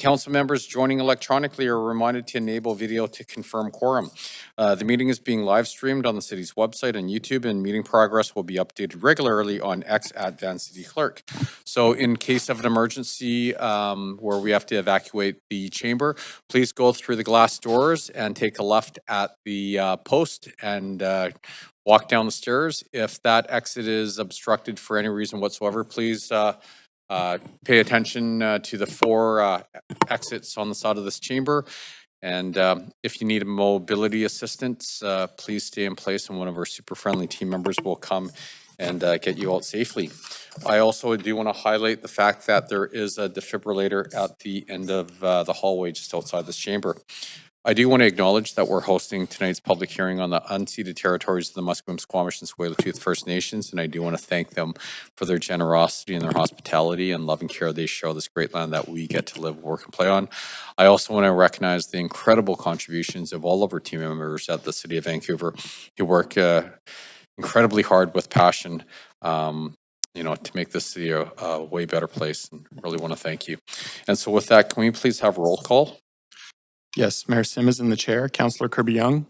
Council members joining electronically are reminded to enable video to confirm quorum. The meeting is being live streamed on the city's website and YouTube, and meeting progress will be updated regularly on X at Van City Clerk. So in case of an emergency where we have to evacuate the chamber, please go through the glass doors and take a left at the post and walk down the stairs. If that exit is obstructed for any reason whatsoever, please pay attention to the four exits on the side of this chamber. And if you need mobility assistance, please stay in place and one of our super friendly team members will come and get you out safely. I also do want to highlight the fact that there is a defibrillator at the end of the hallway just outside this chamber. I do want to acknowledge that we're hosting tonight's public hearing on the unceded territories of the Musqueam, Squamish, and Tsleil-Waututh First Nations, and I do want to thank them for their generosity and their hospitality and loving care they show this great land that we get to live, work, and play on. I also want to recognize the incredible contributions of all of our team members at the City of Vancouver who work incredibly hard with passion to make this city a way better place, and really want to thank you. And so with that, can we please have a roll call? Yes, Mayor Sim is in the chair. Councillor Kirby-Young.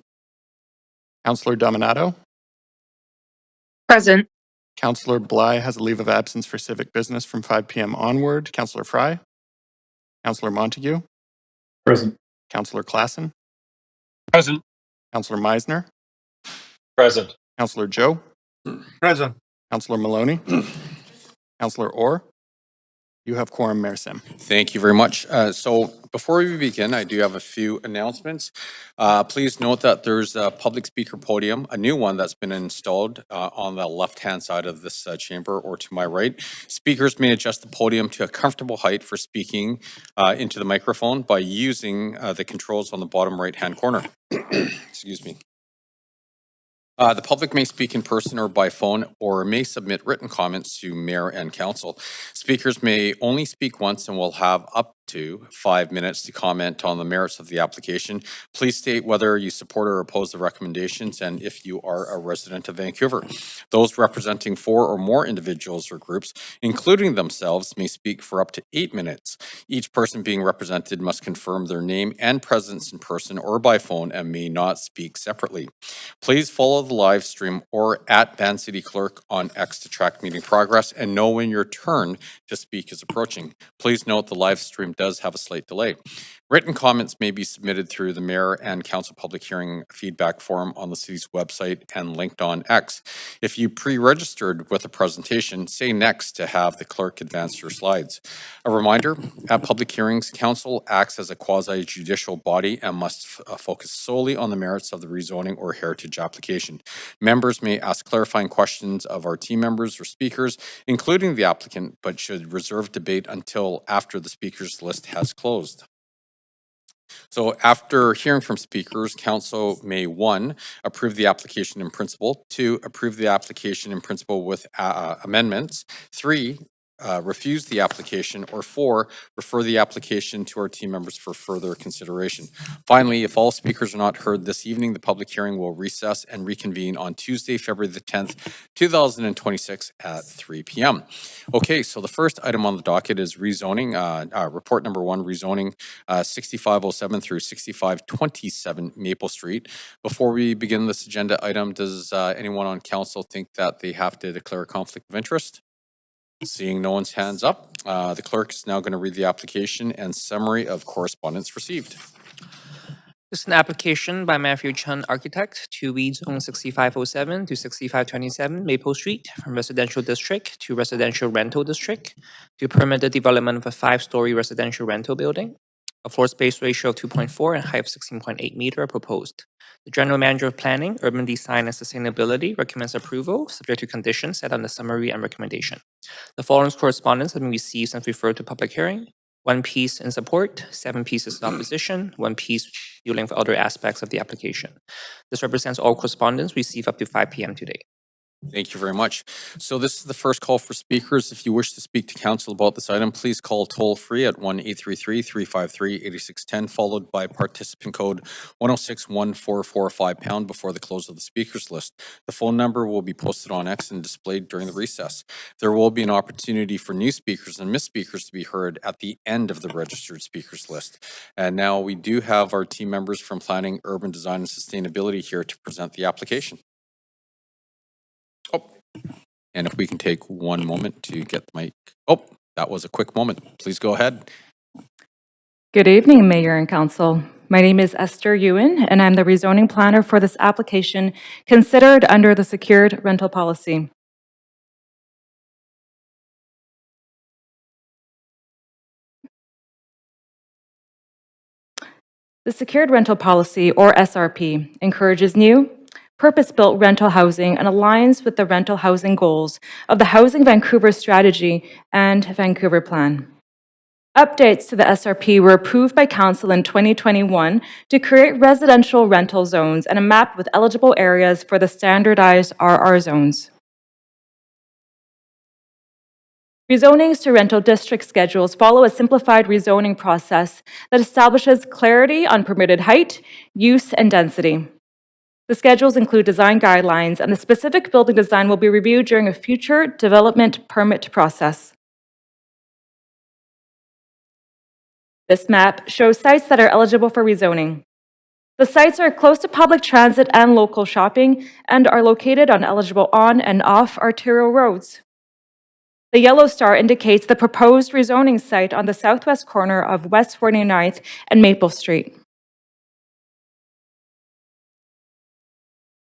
Councillor Dominato. Present. Councillor Bly has a leave of absence for civic business from 5 p.m. onward. Councillor Fry. Councillor Montague. Present. Councillor Klassen. Present. Councillor Meisner. Present. Councillor Joe. Present. Councillor Maloney. Councillor Orr. You have quorum, Mayor Sim. Thank you very much. So before we begin, I do have a few announcements. Please note that there's a public speaker podium, a new one that's been installed on the left-hand side of this chamber or to my right. Speakers may adjust the podium to a comfortable height for speaking into the microphone by using the controls on the bottom right-hand corner. Excuse me. The public may speak in person or by phone or may submit written comments to Mayor and Council. Speakers may only speak once and will have up to 5 minutes to comment on the merits of the application. Please state whether you support or oppose the recommendations and if you are a resident of Vancouver. Those representing 4 or more individuals or groups, including themselves, may speak for up to 8 minutes. Each person being represented must confirm their name and presence in person or by phone and may not speak separately. Please follow the live stream or at Van City Clerk on X to track meeting progress and know when your turn to speak is approaching. Please note the live stream does have a slight delay. Written comments may be submitted through the Mayor and Council public hearing feedback form on the city's website and linked on X. If you pre-registered with a presentation, say next to have the clerk advance your slides. A reminder, at public hearings, Council acts as a quasi-judicial body and must focus solely on the merits of the rezoning or heritage application. Members may ask clarifying questions of our team members or speakers, including the applicant, but should reserve debate until after the speakers list has closed. So after hearing from speakers, Council may 1, approve the application in principle, 2, approve the application in principle with amendments, 3, refuse the application, or 4, refer the application to our team members for further consideration. Finally, if all speakers are not heard this evening, the public hearing will recess and reconvene on Tuesday, February the 10th, 2026 at 3 p.m. Okay, so the first item on the docket is rezoning, report number 1, rezoning 6507 through 6527 Maple Street. Before we begin this agenda item, does anyone on council think that they have to declare a conflict of interest? Seeing no one's hands up, the clerk is now going to read the application and summary of correspondence received. This is an application by Matthew Chun Architect to rezone 6507 to 6527 Maple Street from residential district to residential rental district to permit the development of a 5-story residential rental building. A floor space ratio of 2.4 and height of 16.8 meter proposed. The General Manager of Planning, Urban Design and Sustainability recommends approval subject to conditions set on the summary and recommendation. The following correspondence has been received and referred to public hearing. 1 piece in support, 7 pieces in opposition, 1 piece dealing with other aspects of the application. This represents all correspondence received up to 5 p.m. today. Thank you very much. So this is the first call for speakers. If you wish to speak to council about this item, please call toll free at 1-833-353-8610, followed by participant code 1061445 # before the close of the speakers list. The phone number will be posted on X and displayed during the recess. There will be an opportunity for new speakers and missed speakers to be heard at the end of the registered speakers list. And now we do have our team members from Planning, Urban Design and Sustainability here to present the application. Oh, and if we can take one moment to get the mic. Oh, that was a quick moment. Please go ahead. Good evening, Mayor and Council. My name is Esther Ewan, and I'm the rezoning planner for this application considered under the secured rental policy. The secured rental policy, or SRP, encourages new, purpose-built rental housing and aligns with the rental housing goals of the Housing Vancouver Strategy and Vancouver Plan. Updates to the SRP were approved by Council in 2021 to create residential rental zones and a map with eligible areas for the standardized RR zones. Rezonings to rental district schedules follow a simplified rezoning process that establishes clarity on permitted height, use, and density. The schedules include design guidelines, and the specific building design will be reviewed during a future development permit process. This map shows sites that are eligible for rezoning. The sites are close to public transit and local shopping and are located on eligible on and off arterial roads. The yellow star indicates the proposed rezoning site on the southwest corner of West 49th and Maple Street.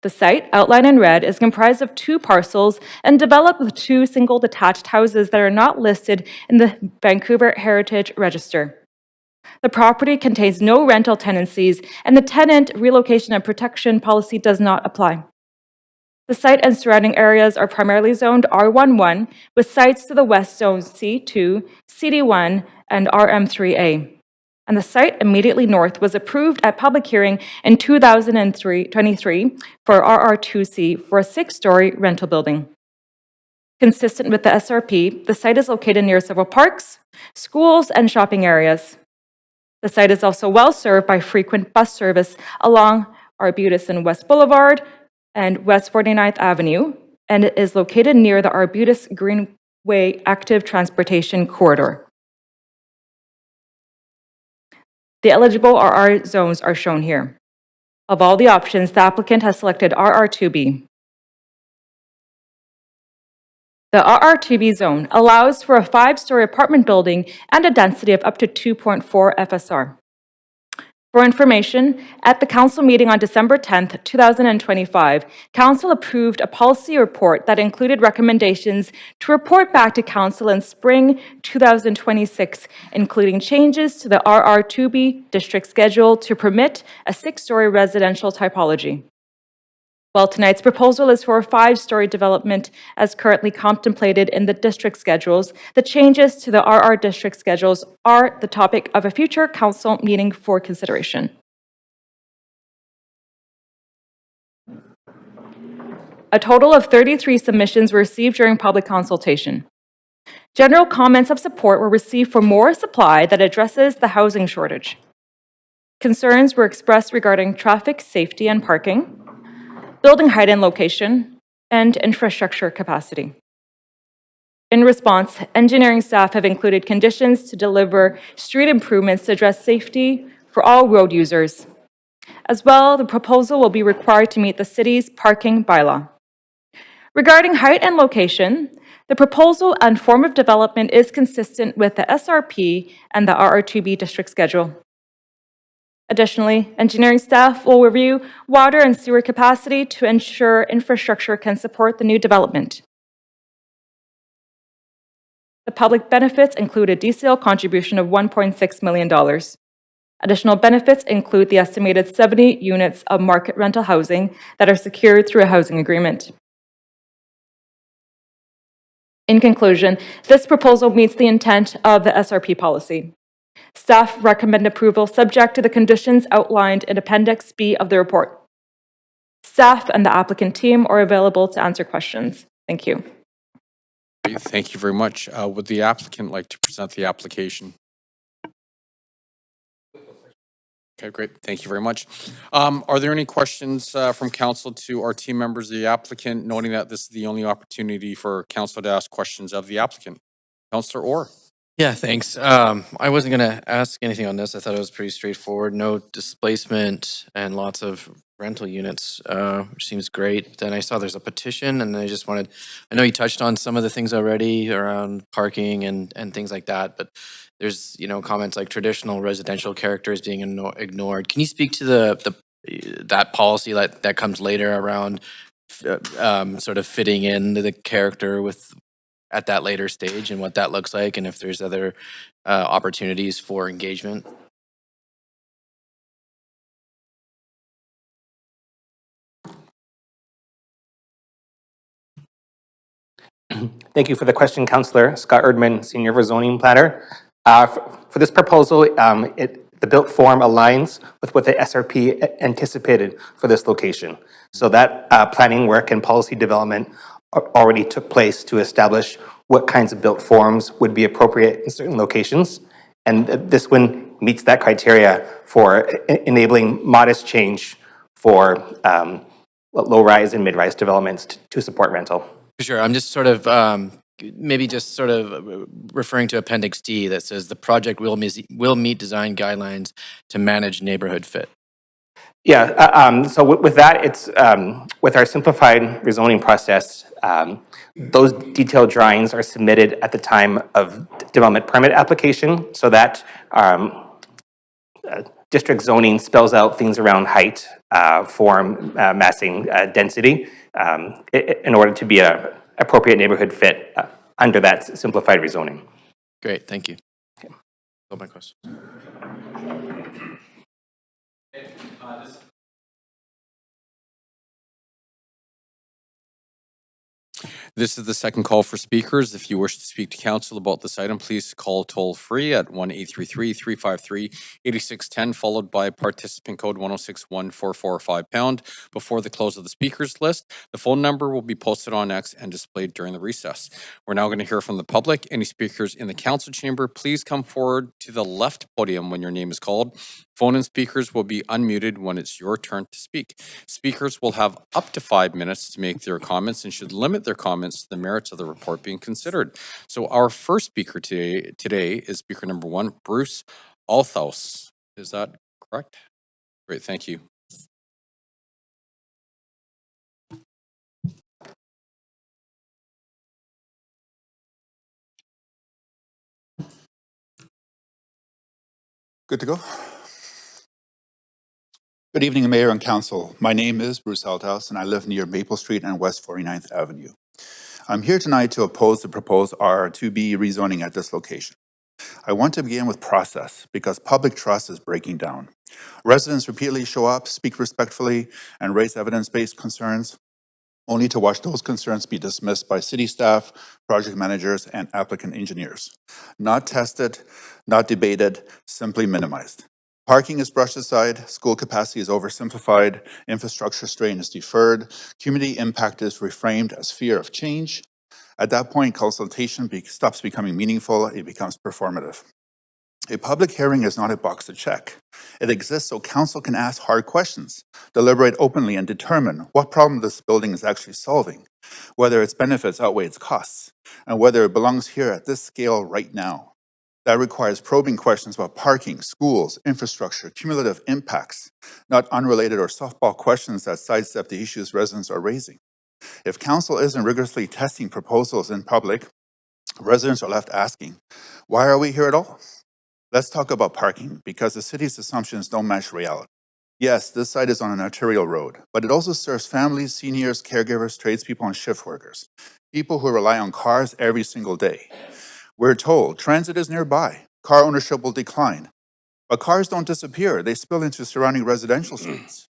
The site, outlined in red, is comprised of 2 parcels and developed with 2 single detached houses that are not listed in the Vancouver Heritage Register. The property contains no rental tenancies, and the tenant relocation and protection policy does not apply. The site and surrounding areas are primarily zoned R11, with sites to the west zoned C2, CD1, and RM3A. And the site immediately north was approved at public hearing in 2023 for RR2C for a 6-story rental building. Consistent with the SRP, the site is located near several parks, schools, and shopping areas. The site is also well served by frequent bus service along Arbutus and West Boulevard and West 49th Avenue, and it is located near the Arbutus Greenway Active Transportation Corridor. The eligible RR zones are shown here. Of all the options, the applicant has selected RR2B. The RR2B zone allows for a 5-story apartment building and a density of up to 2.4 FSR. For information, at the Council meeting on December 10th, 2025, Council approved a policy report that included recommendations to report back to Council in spring 2026, including changes to the RR2B district schedule to permit a 6-story residential typology. While tonight's proposal is for a 5-story development as currently contemplated in the district schedules, the changes to the RR district schedules are the topic of a future council meeting for consideration. A total of 33 submissions were received during public consultation. General comments of support were received for more supply that addresses the housing shortage. Concerns were expressed regarding traffic safety and parking, building height and location, and infrastructure capacity. In response, engineering staff have included conditions to deliver street improvements to address safety for all road users. As well, the proposal will be required to meet the city's parking bylaw. Regarding height and location, the proposal and form of development is consistent with the SRP and the RR2B district schedule. Additionally, engineering staff will review water and sewer capacity to ensure infrastructure can support the new development. The public benefits include a DCL contribution of $1.6 million. Additional benefits include the estimated 70 units of market rental housing that are secured through a housing agreement. In conclusion, this proposal meets the intent of the SRP policy. Staff recommend approval subject to the conditions outlined in Appendix B of the report. Staff and the applicant team are available to answer questions. Thank you. Great, thank you very much. Would the applicant like to present the application? Okay, great. Thank you very much. Are there any questions from council to our team members of the applicant, noting that this is the only opportunity for council to ask questions of the applicant? Councillor Orr. Yeah, thanks. I wasn't going to ask anything on this. I thought it was pretty straightforward. No displacement and lots of rental units, which seems great. Then I saw there's a petition, and I just wanted, I know you touched on some of the things already around parking and things like that, but there's, comments like traditional residential characters being ignored. Can you speak to that policy that comes later around sort of fitting in the character at that later stage and what that looks like, and if there's other opportunities for engagement? Thank you for the question, Councillor. Scott Erdman, Senior Rezoning Planner. For this proposal, the built form aligns with what the SRP anticipated for this location. So that planning work and policy development already took place to establish what kinds of built forms would be appropriate in certain locations. And this one meets that criteria for enabling modest change for low-rise and mid-rise developments to support rental. Sure. I'm just sort of referring to Appendix D that says the project will meet design guidelines to manage neighborhood fit. Yeah, so with that, it's with our simplified rezoning process, those detailed drawings are submitted at the time of development permit application, so that district zoning spells out things around height, form, massing, density, in order to be an appropriate neighborhood fit under that simplified rezoning. Great, thank you. Okay. All my questions. This is the second call for speakers. If you wish to speak to council about this item, please call toll free at 1-833-353-8610, followed by participant code 1061445 # before the close of the speakers list. The phone number will be posted on X and displayed during the recess. We're now going to hear from the public. Any speakers in the council chamber, please come forward to the left podium when your name is called. Phone and speakers will be unmuted when it's your turn to speak. Speakers will have up to 5 minutes to make their comments and should limit their comments to the merits of the report being considered. So our first speaker today is speaker number 1, Bruce Althaus. Is that correct? Great, thank you. Good to go. Good evening, Mayor and Council. My name is Bruce Althaus, and I live near Maple Street and West 49th Avenue. I'm here tonight to oppose the proposed R2B rezoning at this location. I want to begin with process because public trust is breaking down. Residents repeatedly show up, speak respectfully, and raise evidence-based concerns, only to watch those concerns be dismissed by city staff, project managers, and applicant engineers. Not tested, not debated, simply minimized. Parking is brushed aside, school capacity is oversimplified, infrastructure strain is deferred, community impact is reframed as fear of change. At that point, consultation stops becoming meaningful, it becomes performative. A public hearing is not a box to check. It exists so council can ask hard questions, deliberate openly, and determine what problem this building is actually solving, whether its benefits outweigh its costs, and whether it belongs here at this scale right now. That requires probing questions about parking, schools, infrastructure, cumulative impacts, not unrelated or softball questions that sidestep the issues residents are raising. If council isn't rigorously testing proposals in public, residents are left asking, why are we here at all? Let's talk about parking, because the city's assumptions don't match reality. Yes, this site is on an arterial road, but it also serves families, seniors, caregivers, tradespeople, and shift workers, people who rely on cars every single day. We're told transit is nearby, car ownership will decline, but cars don't disappear, they spill into surrounding residential streets.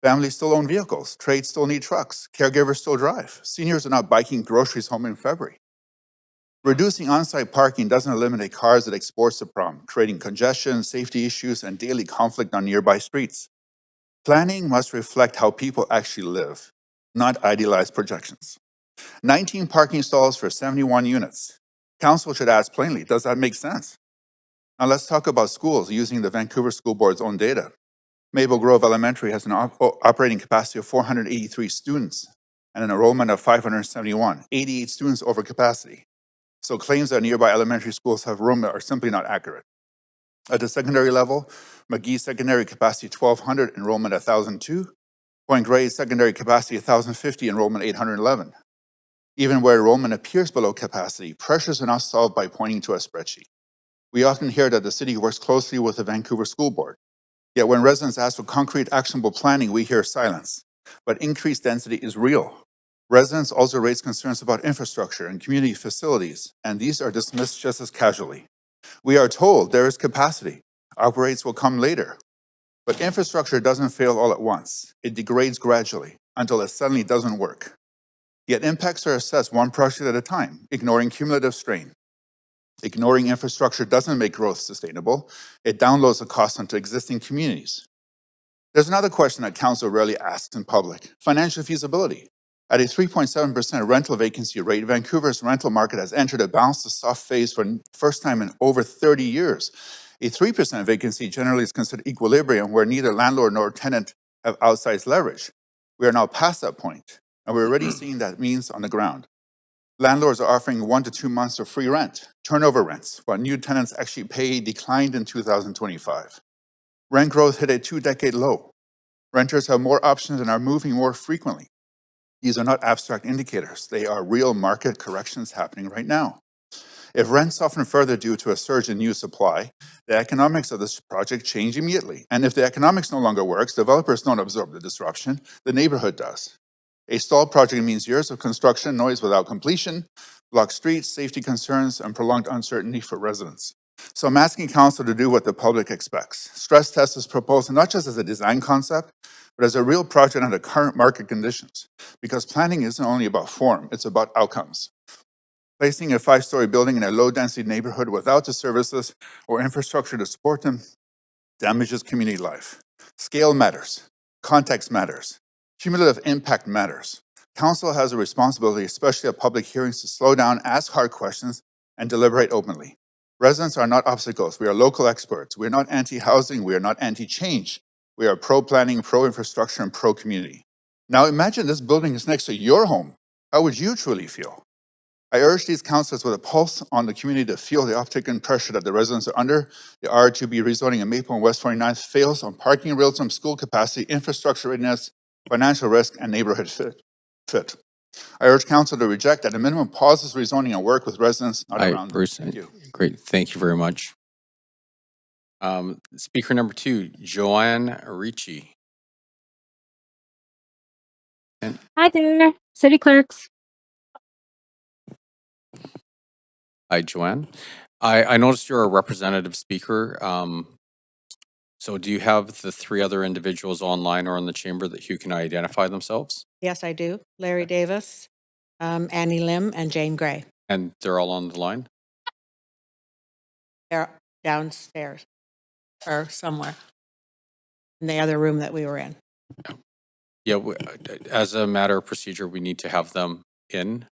Families still own vehicles, trades still need trucks, caregivers still drive, seniors are not biking groceries home in February. Reducing on-site parking doesn't eliminate cars that expose the problem, creating congestion, safety issues, and daily conflict on nearby streets. Planning must reflect how people actually live, not idealized projections. 19 parking stalls for 71 units. Council should ask plainly, does that make sense? Now let's talk about schools using the Vancouver School Board's own data. Maple Grove Elementary has an operating capacity of 483 students and an enrollment of 571, 88 students over capacity. So claims that nearby elementary schools have room are simply not accurate. At the secondary level, McGee Secondary capacity 1,200, enrollment 1,002. Point Grey Secondary capacity 1,050, enrollment 811. Even where enrollment appears below capacity, pressures are not solved by pointing to a spreadsheet. We often hear that the city works closely with the Vancouver School Board. Yet when residents ask for concrete, actionable planning, we hear silence. But increased density is real. Residents also raise concerns about infrastructure and community facilities, and these are dismissed just as casually. We are told there is capacity. Upgrades will come later. But infrastructure doesn't fail all at once. It degrades gradually until it suddenly doesn't work. Yet impacts are assessed one project at a time, ignoring cumulative strain. Ignoring infrastructure doesn't make growth sustainable. It downloads the cost onto existing communities. There's another question that council rarely asks in public: financial feasibility. At a 3.7% rental vacancy rate, Vancouver's rental market has entered a bounce to soft phase for the first time in over 30 years. A 3% vacancy generally is considered equilibrium, where neither landlord nor tenant have outsized leverage. We are now past that point, and we're already seeing that means on the ground. Landlords are offering 1 to 2 months of free rent, turnover rents, while new tenants actually pay declined in 2025. Rent growth hit a 2-decade low. Renters have more options and are moving more frequently. These are not abstract indicators. They are real market corrections happening right now. If rents soften further due to a surge in new supply, the economics of this project change immediately. And if the economics no longer works, developers don't absorb the disruption, the neighborhood does. A stalled project means years of construction, noise without completion, blocked streets, safety concerns, and prolonged uncertainty for residents. So I'm asking council to do what the public expects. Stress test is proposed not just as a design concept, but as a real project under current market conditions. Because planning isn't only about form, it's about outcomes. Placing a 5-story building in a low-density neighborhood without the services or infrastructure to support them damages community life. Scale matters. Context matters. Cumulative impact matters. Council has a responsibility, especially at public hearings, to slow down, ask hard questions, and deliberate openly. Residents are not obstacles. We are local experts. We are not anti-housing. We are not anti-change. We are pro-planning, pro-infrastructure, and pro-community. Now imagine this building is next to your home. How would you truly feel? I urge these councillors with a pulse on the community to feel the uptick in pressure that the residents are under. The R2B rezoning in Maple and West 49th fails on parking, real time school capacity, infrastructure readiness, financial risk, and neighborhood fit. I urge council to reject, at a minimum, pause this rezoning and work with residents, not around them. Bruce, Thank you. great. Thank you very much. Speaker number 2, Joanne Ricci. Hi there, City Clerks. Hi, Joanne. I noticed you're a representative speaker. So do you have the 3 other individuals online or in the chamber that you can identify themselves? Yes, I do. Larry Davis, Annie Lim, and Jane Gray. And they're all on the line? They're downstairs or somewhere in the other room that we were in. Yeah, as a matter of procedure, we need to have them in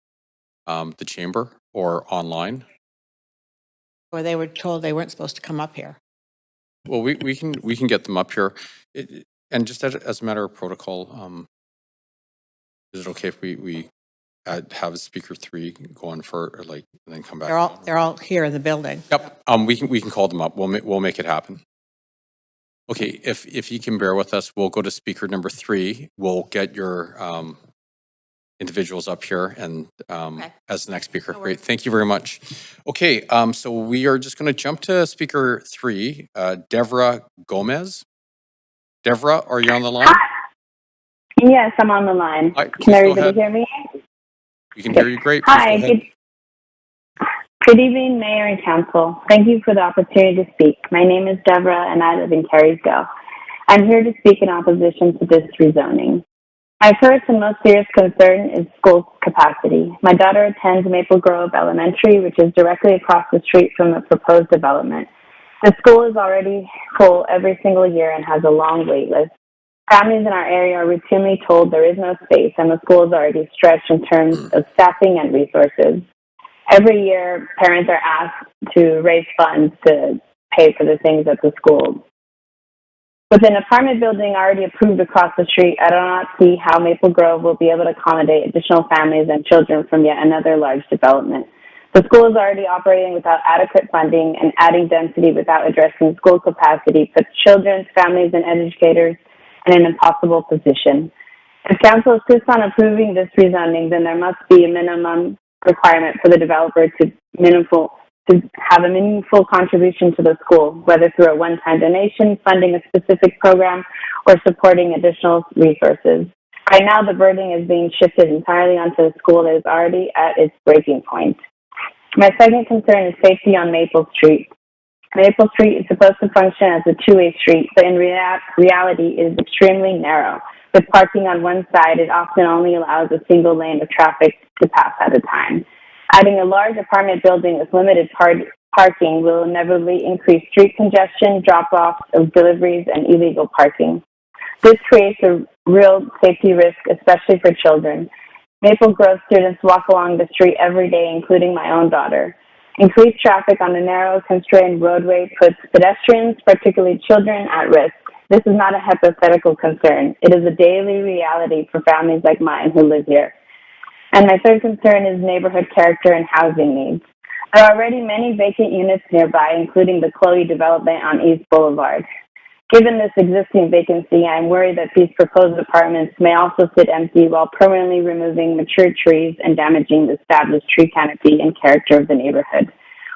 the chamber or online. Or they were told they weren't supposed to come up here. Well, we can get them up here. And just as a matter of protocol, is it okay if we have speaker 3 go on for, or like, and then come back? They're all here in the building. Yep. We can call them up. We'll make it happen. Okay. If you can bear with us, we'll go to speaker number 3. We'll get your individuals up here and as the next speaker. No Great. Thank you very much. Okay. So we are just going to jump to speaker 3, Devra Gomez. Devra, are you on the line? Yes, I'm on the line. Hi, Can everybody hear me? We can hear you great. Please Hi, go ahead. good evening, Mayor and Council. Thank you for the opportunity to speak. My name is Deborah, and I live in Carriesville. I'm here to speak in opposition to this rezoning. My first and most serious concern is school capacity. My daughter attends Maple Grove Elementary, which is directly across the street from the proposed development. The school is already full every single year and has a long wait list. Families in our area are routinely told there is no space and the school is already stretched in terms of staffing and resources. Every year, parents are asked to raise funds to pay for the things at the school. With an apartment building already approved across the street, I do not see how Maple Grove will be able to accommodate additional families and children from yet another large development. The school is already operating without adequate funding, and adding density without addressing school capacity puts children, families, and educators in an impossible position. If council insists on approving this rezoning, then there must be a minimum requirement for the developer to have a meaningful contribution to the school, whether through a one-time donation, funding a specific program, or supporting additional resources. Right now, the burden is being shifted entirely onto the school that is already at its breaking point. My second concern is safety on Maple Street. Maple Street is supposed to function as a two-way street, but in reality, it is extremely narrow. With parking on one side, it often only allows a single lane of traffic to pass at a time. Adding a large apartment building with limited parking will inevitably increase street congestion, drop-offs of deliveries, and illegal parking. This creates a real safety risk, especially for children. Maple Grove students walk along the street every day, including my own daughter. Increased traffic on a narrow, constrained roadway puts pedestrians, particularly children, at risk. This is not a hypothetical concern. It is a daily reality for families like mine who live here. And my third concern is neighborhood character and housing needs. There are already many vacant units nearby, including the Chloe development on East Boulevard. Given this existing vacancy, I am worried that these proposed apartments may also sit empty while permanently removing mature trees and damaging the established tree canopy and character of the neighborhood.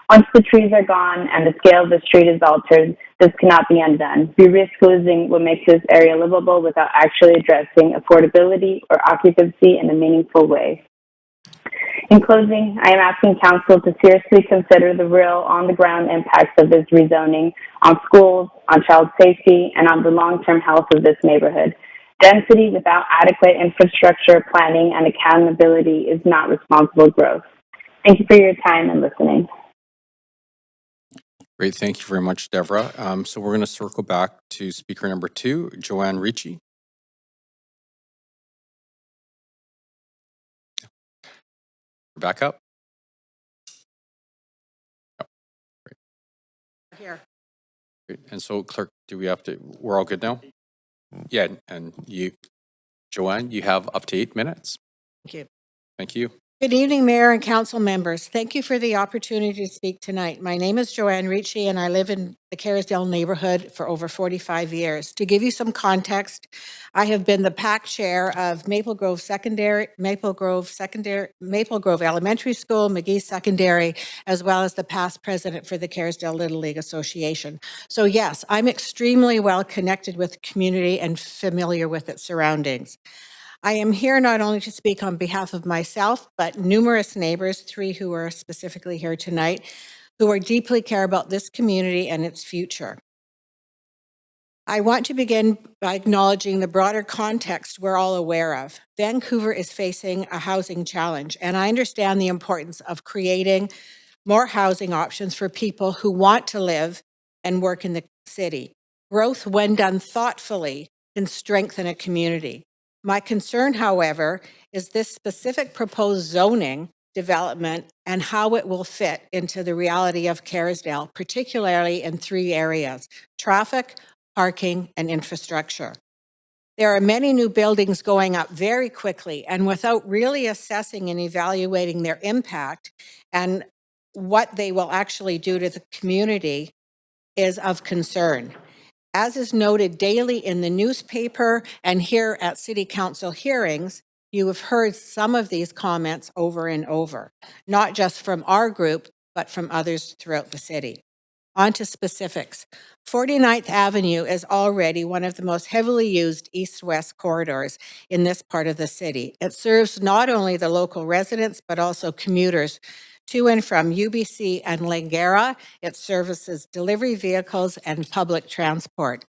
Once the trees are gone and the scale of the street is altered, this cannot be undone. We risk losing what makes this area livable without actually addressing affordability or occupancy in a meaningful way. In closing, I am asking council to seriously consider the real on-the-ground impacts of this rezoning on schools, on child safety, and on the long-term health of this neighborhood. Density without adequate infrastructure planning and accountability is not responsible growth. Thank you for your time and listening. Great, thank you very much, Deborah. So we're going to circle back to speaker number 2, Joanne Ricci. Back up. Oh, great. Here. Great. And so, Clerk, we're all good now? Yeah, and you, Joanne, you have up to 8 minutes. Thank you. Thank you. Good evening, Mayor and Council members. Thank you for the opportunity to speak tonight. My name is Joanne Ricci, and I live in the Kerrisdale neighborhood for over 45 years. To give you some context, I have been the PAC chair of Maple Grove Elementary School, McGee Secondary, as well as the past president for the Kerrisdale Little League Association. So yes, I'm extremely well connected with the community and familiar with its surroundings. I am here not only to speak on behalf of myself, but numerous neighbors, 3 who are specifically here tonight, who are deeply care about this community and its future. I want to begin by acknowledging the broader context we're all aware of. Vancouver is facing a housing challenge, and I understand the importance of creating more housing options for people who want to live and work in the city. Growth, when done thoughtfully, can strengthen a community. My concern, however, is this specific proposed zoning development and how it will fit into the reality of Kerrisdale, particularly in 3 areas: traffic, parking, and infrastructure. There are many new buildings going up very quickly, and without really assessing and evaluating their impact and what they will actually do to the community is of concern. As is noted daily in the newspaper and here at City Council hearings, you have heard some of these comments over and over, not just from our group, but from others throughout the city. On to specifics. 49th Avenue is already one of the most heavily used east-west corridors in this part of the city. It serves not only the local residents, but also commuters to and from UBC and Langara. It services delivery vehicles and public transport.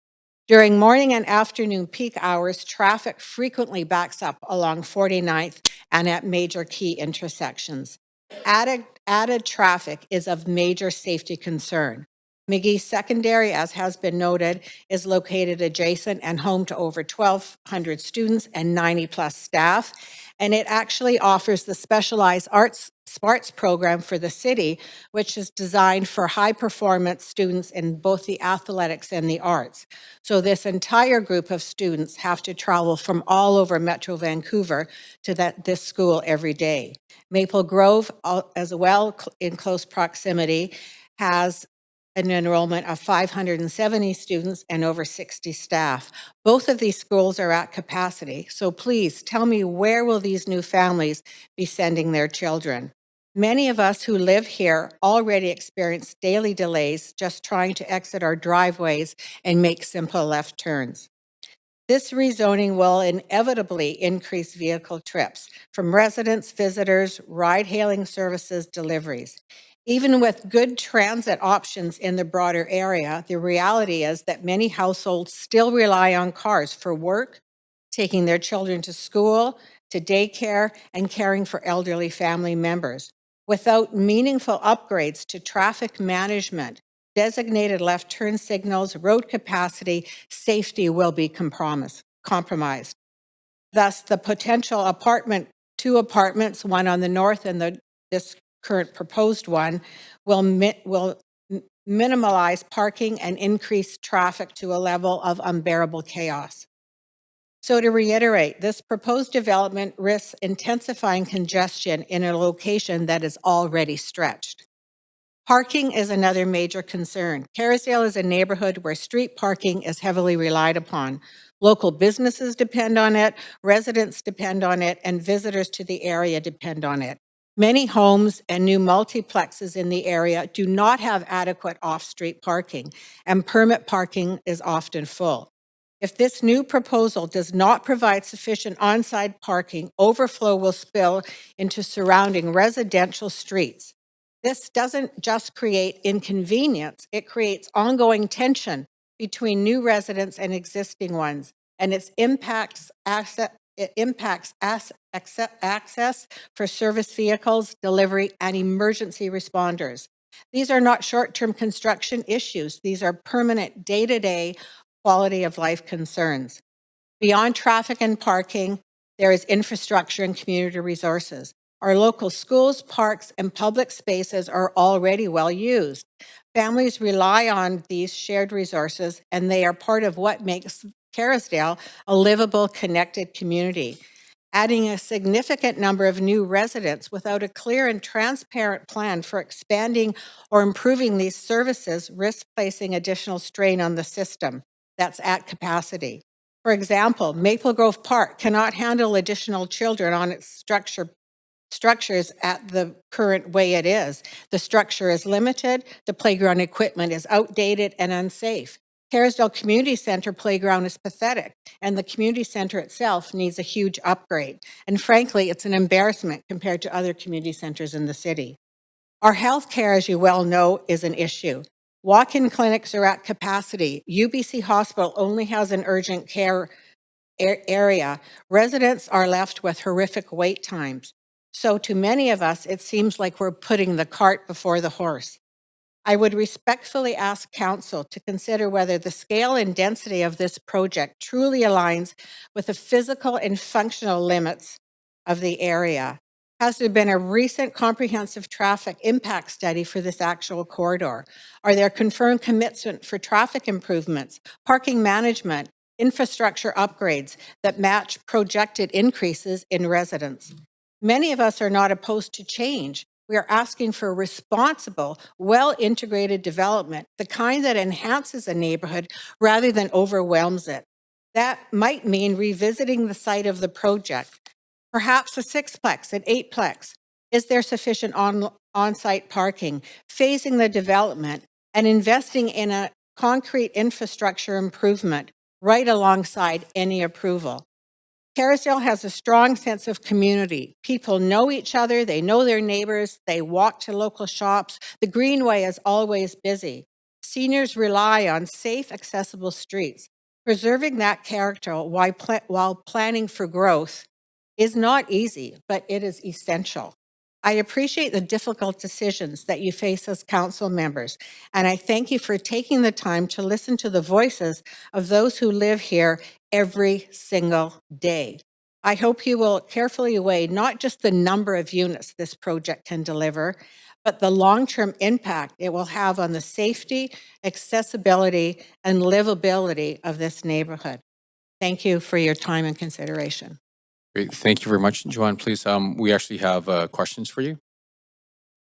During morning and afternoon peak hours, traffic frequently backs up along 49th and at major key intersections. Added traffic is of major safety concern. McGee Secondary, as has been noted, is located adjacent and home to over 1,200 students and 90-plus staff. And it actually offers the specialized SPARTS program for the city, which is designed for high-performance students in both the athletics and the arts. So this entire group of students have to travel from all over Metro Vancouver to this school every day. Maple Grove, as well in close proximity, has an enrollment of 570 students and over 60 staff. Both of these schools are at capacity, so please tell me, where will these new families be sending their children? Many of us who live here already experience daily delays just trying to exit our driveways and make simple left turns. This rezoning will inevitably increase vehicle trips from residents, visitors, ride-hailing services, deliveries. Even with good transit options in the broader area, the reality is that many households still rely on cars for work, taking their children to school, to daycare, and caring for elderly family members. Without meaningful upgrades to traffic management, designated left turn signals, road capacity, safety will be compromised. Thus, the potential two apartments, one on the north and this current proposed one, will minimize parking and increase traffic to a level of unbearable chaos. So to reiterate, this proposed development risks intensifying congestion in a location that is already stretched. Parking is another major concern. Kerrisdale is a neighborhood where street parking is heavily relied upon. Local businesses depend on it, residents depend on it, and visitors to the area depend on it. Many homes and new multiplexes in the area do not have adequate off-street parking, and permit parking is often full. If this new proposal does not provide sufficient on-site parking, overflow will spill into surrounding residential streets. This doesn't just create inconvenience, it creates ongoing tension between new residents and existing ones, and it impacts access for service vehicles, delivery, and emergency responders. These are not short-term construction issues. These are permanent, day-to-day quality of life concerns. Beyond traffic and parking, there is infrastructure and community resources. Our local schools, parks, and public spaces are already well used. Families rely on these shared resources, and they are part of what makes Kerrisdale a livable, connected community. Adding a significant number of new residents without a clear and transparent plan for expanding or improving these services risks placing additional strain on the system that's at capacity. For example, Maple Grove Park cannot handle additional children on its structures at the current way it is. The structure is limited, the playground equipment is outdated and unsafe. Kerrisdale Community Center playground is pathetic, and the community center itself needs a huge upgrade. And frankly, it's an embarrassment compared to other community centers in the city. Our healthcare, as you well know, is an issue. Walk-in clinics are at capacity. UBC Hospital only has an urgent care area. Residents are left with horrific wait times. So to many of us, it seems like we're putting the cart before the horse. I would respectfully ask Council to consider whether the scale and density of this project truly aligns with the physical and functional limits of the area. Has there been a recent comprehensive traffic impact study for this actual corridor? Are there confirmed commitments for traffic improvements, parking management, infrastructure upgrades that match projected increases in residents? Many of us are not opposed to change. We are asking for responsible, well-integrated development, the kind that enhances a neighborhood rather than overwhelms it. That might mean revisiting the site of the project, perhaps a sixplex, an eightplex. Is there sufficient on-site parking, phasing the development, and investing in a concrete infrastructure improvement right alongside any approval? Kerrisdale has a strong sense of community. People know each other, they know their neighbors, they walk to local shops. The Greenway is always busy. Seniors rely on safe, accessible streets. Preserving that character while planning for growth is not easy, but it is essential. I appreciate the difficult decisions that you face as council members, and I thank you for taking the time to listen to the voices of those who live here every single day. I hope you will carefully weigh not just the number of units this project can deliver, but the long-term impact it will have on the safety, accessibility, and livability of this neighborhood. Thank you for your time and consideration. Great, thank you very much, Joanne. Please, we actually have questions for you.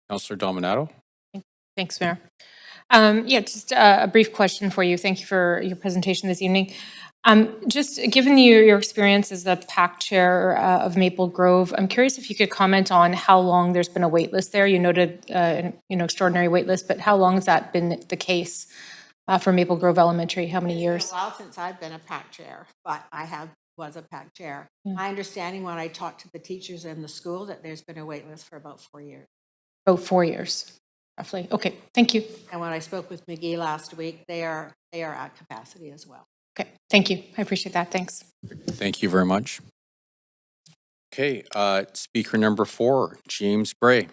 Councillor Dominato? Thanks, Mayor. Yeah, just a brief question for you. Thank you for your presentation this evening. Just given your experience as the PAC chair of Maple Grove, I'm curious if you could comment on how long there's been a wait list there. You noted an extraordinary wait list, but how long has that been the case for Maple Grove Elementary? How many years? It's been a while since I've been a PAC chair, but I was a PAC chair. My understanding when I talked to the teachers in the school that there's been a wait list for about 4 years. About 4 years, roughly. Okay, thank you. And when I spoke with McGee last week, they are at capacity as well. Okay, thank you. I appreciate that. Thanks. Thank you very much. Okay, speaker number 4, James Gray.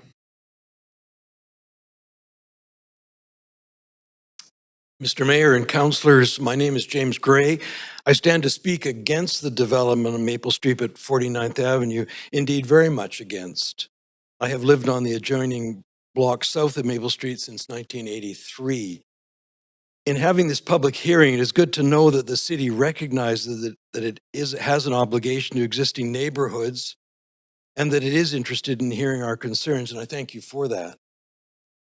Mr. Mayor and councillors, my name is James Gray. I stand to speak against the development of Maple Street at 49th Avenue, indeed very much against. I have lived on the adjoining block south of Maple Street since 1983. In having this public hearing, it is good to know that the city recognizes that it has an obligation to existing neighborhoods and that it is interested in hearing our concerns, and I thank you for that.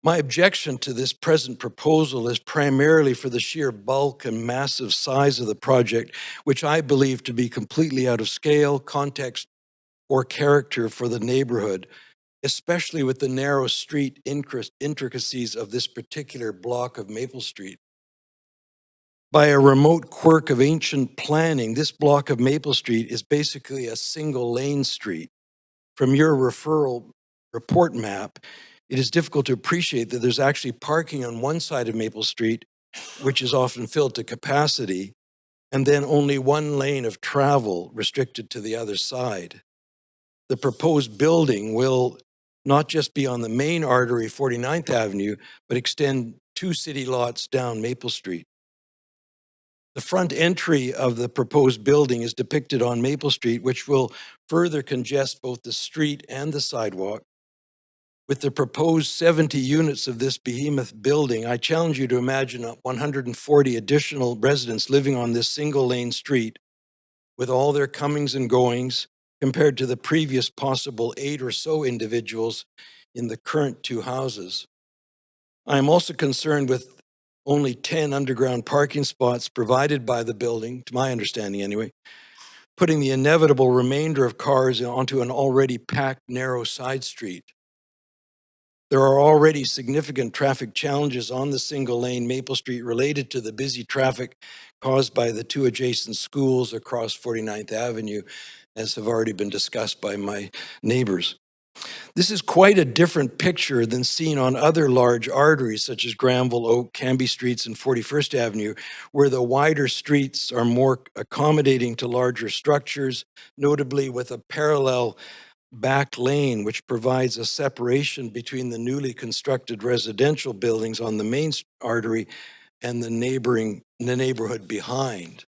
My objection to this present proposal is primarily for the sheer bulk and massive size of the project, which I believe to be completely out of scale, context, or character for the neighborhood, especially with the narrow street intricacies of this particular block of Maple Street. By a remote quirk of ancient planning, this block of Maple Street is basically a single lane street. From your referral report map, it is difficult to appreciate that there's actually parking on one side of Maple Street, which is often filled to capacity, and then only one lane of travel restricted to the other side. The proposed building will not just be on the main artery, 49th Avenue, but extend 2 city lots down Maple Street. The front entry of the proposed building is depicted on Maple Street, which will further congest both the street and the sidewalk. With the proposed 70 units of this behemoth building, I challenge you to imagine 140 additional residents living on this single lane street with all their comings and goings compared to the previous possible 8 or so individuals in the current 2 houses. I am also concerned with only 10 underground parking spots provided by the building, to my understanding anyway, putting the inevitable remainder of cars onto an already packed narrow side street. There are already significant traffic challenges on the single lane Maple Street related to the busy traffic caused by the 2 adjacent schools across 49th Avenue, as have already been discussed by my neighbors. This is quite a different picture than seen on other large arteries such as Granville, Oak, Cambie Streets, and 41st Avenue, where the wider streets are more accommodating to larger structures, notably with a parallel back lane, which provides a separation between the newly constructed residential buildings on the main artery and the neighborhood behind.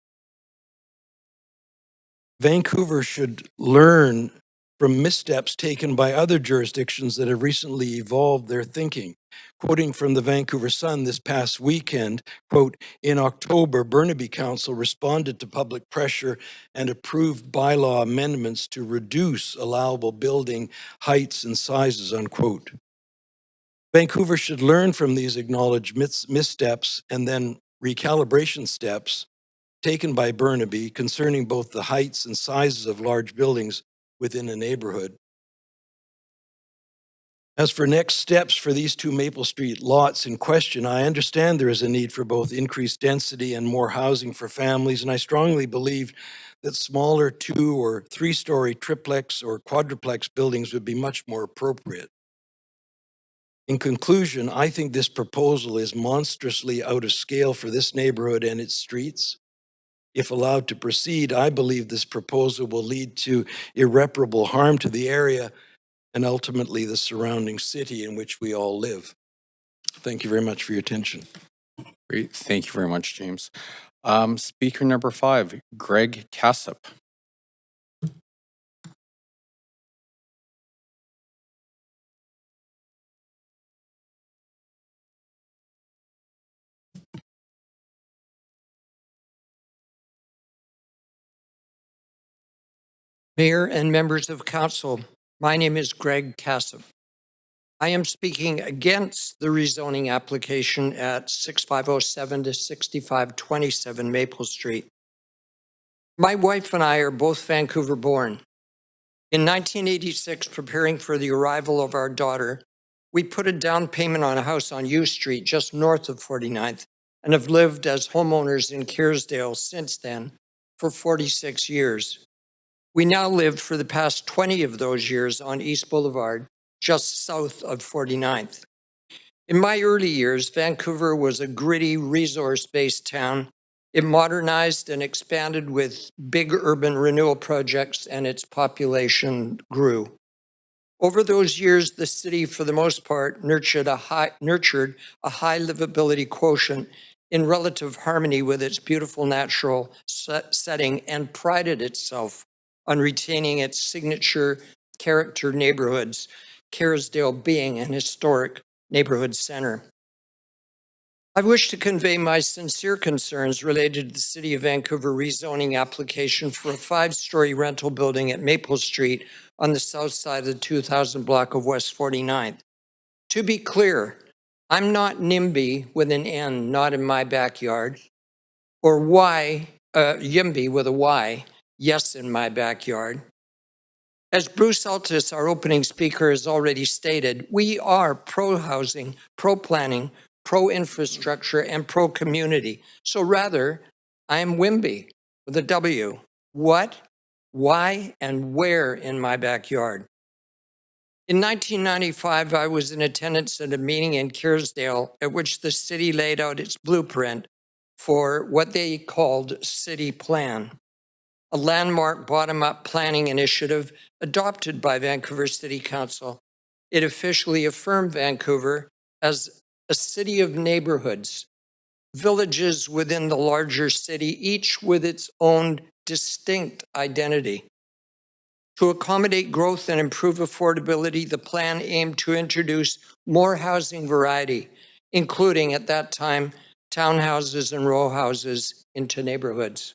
Vancouver should learn from missteps taken by other jurisdictions that have recently evolved their thinking. Quoting from the Vancouver Sun this past weekend, quote, in October, Burnaby Council responded to public pressure and approved bylaw amendments to reduce allowable building heights and sizes, unquote. Vancouver should learn from these acknowledged missteps and then recalibration steps taken by Burnaby concerning both the heights and sizes of large buildings within a neighborhood. As for next steps for these 2 Maple Street lots in question, I understand there is a need for both increased density and more housing for families, and I strongly believe that smaller 2 or 3-story triplex or quadruplex buildings would be much more appropriate. In conclusion, I think this proposal is monstrously out of scale for this neighborhood and its streets. If allowed to proceed, I believe this proposal will lead to irreparable harm to the area and ultimately the surrounding city in which we all live. Thank you very much for your attention. Great. Thank you very much, James. Speaker number 5, Greg Cassip. Mayor and members of council, my name is Greg Cassip. I am speaking against the rezoning application at 6507 to 6527 Maple Street. My wife and I are both Vancouver born. In 1986, preparing for the arrival of our daughter, we put a down payment on a house on U Street just north of 49th and have lived as homeowners in Kerrisdale since then for 46 years. We now live for the past 20 of those years on East Boulevard, just south of 49th. In my early years, Vancouver was a gritty, resource-based town. It modernized and expanded with big urban renewal projects, and its population grew. Over those years, the city, for the most part, nurtured a high livability quotient in relative harmony with its beautiful natural setting, and prided itself on retaining its signature character neighborhoods, Kerrisdale being an historic neighborhood center. I wish to convey my sincere concerns related to the City of Vancouver rezoning application for a 5-story rental building at Maple Street on the south side of the 2000 block of West 49th. To be clear, I'm not NIMBY with an N, not in my backyard, or YIMBY with a Y, yes in my backyard. As Bruce Altus, our opening speaker, has already stated, we are pro-housing, pro-planning, pro-infrastructure, and pro-community. So rather, I am WIMBY with a W. What, why, and where in my backyard? In 1995, I was in attendance at a meeting in Kerrisdale at which the city laid out its blueprint for what they called City Plan, a landmark bottom-up planning initiative adopted by Vancouver City Council. It officially affirmed Vancouver as a city of neighborhoods, villages within the larger city, each with its own distinct identity. To accommodate growth and improve affordability, the plan aimed to introduce more housing variety, including at that time, townhouses and row houses into neighborhoods.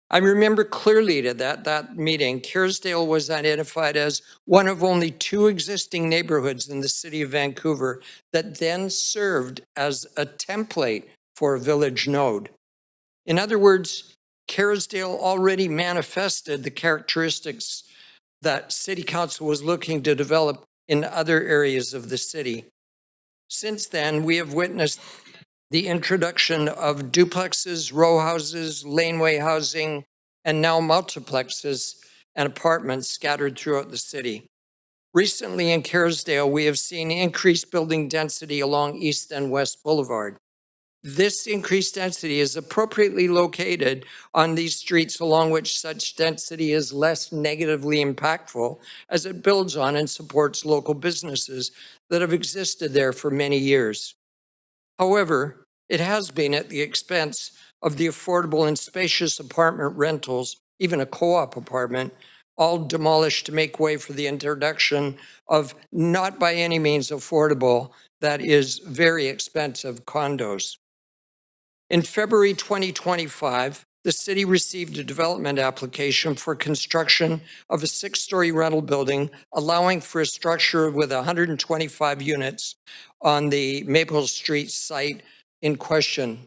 I remember clearly that meeting, Kerrisdale was identified as one of only 2 existing neighborhoods in the city of Vancouver that then served as a template for a village node. In other words, Kerrisdale already manifested the characteristics that City Council was looking to develop in other areas of the city. Since then, we have witnessed the introduction of duplexes, row houses, laneway housing, and now multiplexes and apartments scattered throughout the city. Recently in Kerrisdale, we have seen increased building density along East and West Boulevard. This increased density is appropriately located on these streets along which such density is less negatively impactful as it builds on and supports local businesses that have existed there for many years. However, it has been at the expense of the affordable and spacious apartment rentals, even a co-op apartment, all demolished to make way for the introduction of not by any means affordable, that is very expensive condos. In February 2025, the city received a development application for construction of a 6-story rental building, allowing for a structure with 125 units on the Maple Street site in question.